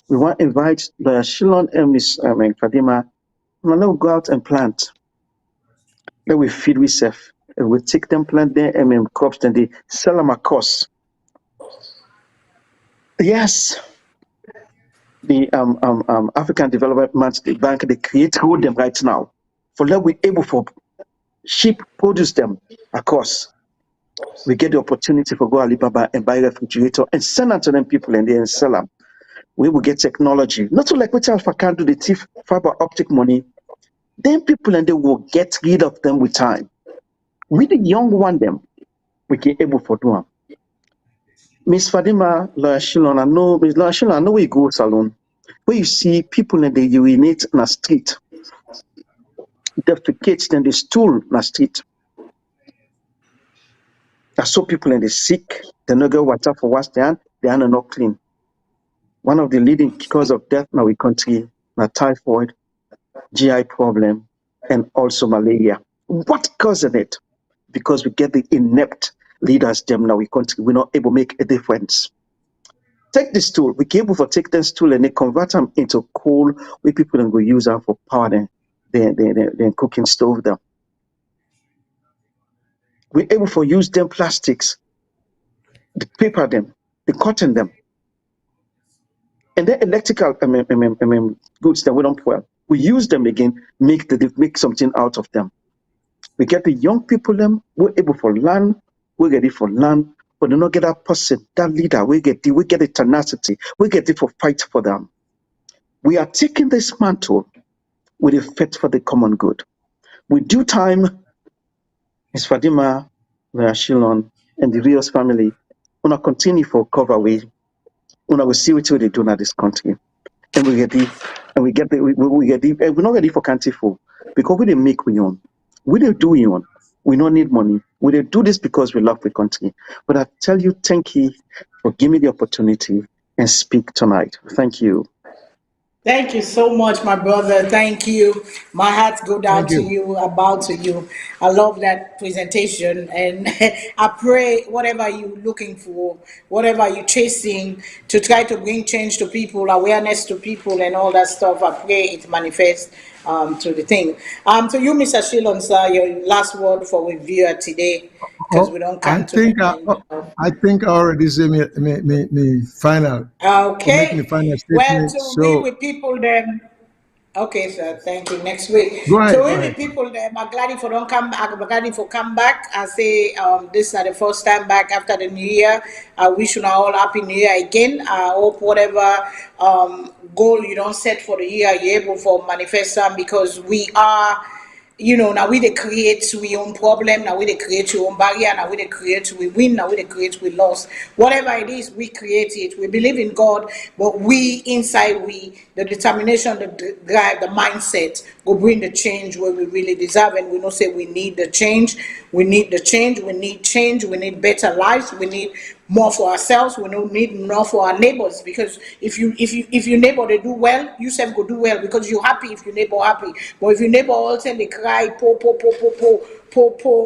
We want to invite the Salone and Miss Fadima. Now go out and plant. Then we feed we self. We take them, plant their crops, and they sell them across. Yes, the African Development Bank, they create road them right now. For that, we're able for sheep produce them across. We get the opportunity for go Alibaba and buy refrigerator and send them to them people and then sell them. We will get technology. Not so like what Alpha can do, the thief fiber optic money. Then people and they will get rid of them with time. We the young one them, we can able for do them. Miss Fadima, Lawyer Shilon, I know, Miss Lawyer Shilon, I know where you go, Salone, where you see people and they urinate in the street, defecate, then they stool in the street. I saw people and they sick, they no get water for wash their hand, they are not clean. One of the leading cause of death in our country, na typhoid, GI problem, and also malaria. What causing it? Because we get the inept leaders them now we country, we're not able to make a difference. Take this tool, we can able to take this tool and they convert them into coal where people can go use them for power then cooking stove them. We're able to use them plastics, the paper them, the cotton them. And then electrical goods that we don't well. We use them again, make something out of them. We get the young people them, we're able for land, we get it for land, but they not get that person, that leader, we get the tenacity, we get it for fight for them. We are taking this mantle with a fit for the common good. With due time, Ms. Fadima, Shilon, and the Rios family, we're not continue for cover way. We're not see what they do in this country. And we're not ready for country for because we didn't make we own. We didn't do we own. We don't need money. We didn't do this because we love the country. But I tell you, thank you for giving me the opportunity and speak tonight. Thank you. Thank you so much, my brother. Thank you. My heart go down Thank to you. you, I bow to you. I love that presentation, and I pray whatever you're looking for, whatever you're chasing to try to bring change to people, awareness to people, and all that stuff. I pray it manifests to the thing. To you, Mr. Shilon, sir, your last word for reviewer today, because we Oh, don't come to the end of. I think I already say me final or make me Okay. final Well, statement. to we So with people then. Okay, sir. Thank you. Next week. go So ahead, go we ahead. with people then. I'm glad if you don't come back. I'm glad if you come back. I say this is the first time back after the new year. I wish you all happy new year again. I hope whatever goal you don't set for the year you're able for manifest some, because we are, now we they create we own problem, now we they create your own barrier, now we they create we win, now we they create we loss. Whatever it is, we create it. We believe in God, but we inside the determination, the drive, the mindset will bring the change where we really deserve. And we know say we need the change, we need the change, we need change, we need better lives, we need more for ourselves, we don't need more for our neighbors. Because if your neighbor they do well, you self go do well, because you're happy if your neighbor happy. But if your neighbor all the time they cry po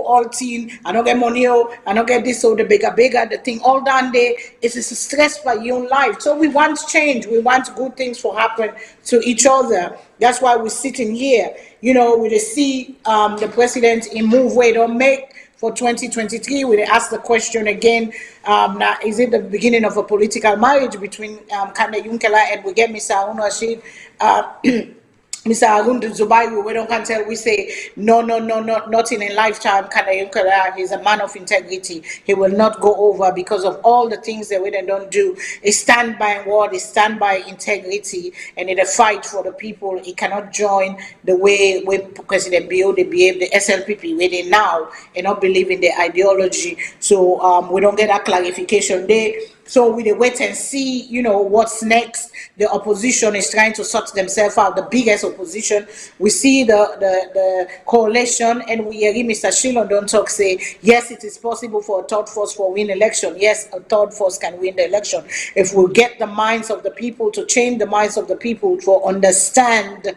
all teen, I don't get money, I don't get this, so the bigger the thing all down there, it's a stress for your own life. So we want change, we want good things to happen to each other. That's why we're sitting here, we see the president in move where don't make for 2023. We ask the question again, now, is it the beginning of a political marriage between Kanda Yumkella and we get Mr. Haruna Rashid, Mr. Arun Zubai? We don't can tell, we say, no, not in a lifetime. Kanda Yumkella, he's a man of integrity. He will not go over because of all the things that we don't do. He stand by word, he stand by integrity, and in a fight for the people. He cannot join the way President Bio they behave, the SLPP where they now and not believe in the ideology. So we don't get that clarification there. So we wait and see, what's next. The opposition is trying to sort themselves out. The biggest opposition, we see the coalition, and we hear Mr. Shilon don't talk say yes, it is possible for a third force for win election. Yes, a third force can win the election if we get the minds of the people to change the minds of the people to understand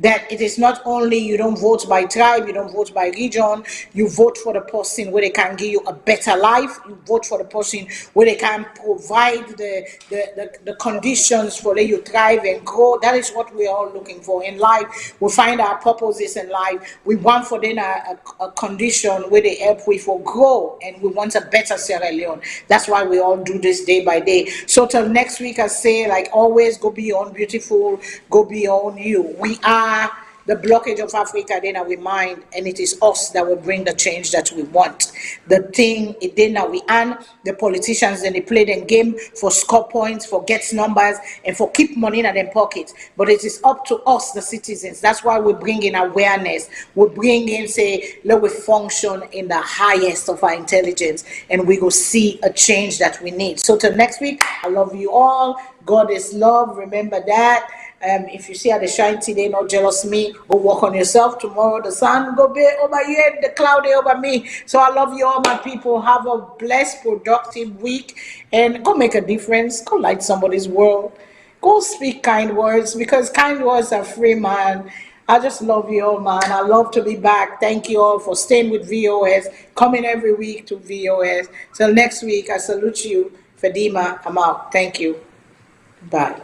that it is not only you don't vote by tribe, you don't vote by region, you vote for the person where they can give you a better life, you vote for the person where they can provide the conditions for that you thrive and grow. That is what we're all looking for in life. We find our purposes in life. We want for them a condition where they help we for grow, and we want a better Sierra Leone. That's why we all do this day by day. So till next week, I say, like always, go be your own beautiful, go be your own you. We are the blockage of Africa, then we mind, and it is us that will bring the change that we want. The thing, it then we earn, the politicians, then they play them game for score points, for get numbers, and for keep money in their pockets. But it is up to us, the citizens. That's why we bring in awareness. We bring in, say, let we function in the highest of our intelligence, and we go see a change that we need. So till next week, I love you all. God is love. Remember that. If you see how they shine today, not jealous me, go work on yourself. Tomorrow the sun go be over you and the cloud over me. So I love you all, my people. Have a blessed, productive week, and go make a difference. Go light somebody's world. Go speak kind words, because kind words are free, man. I just love you all, man. I love to be back. Thank you all for staying with VOS, coming every week to VOS. Till next week, I salute you. Fadima, I'm out. Thank you. Bye.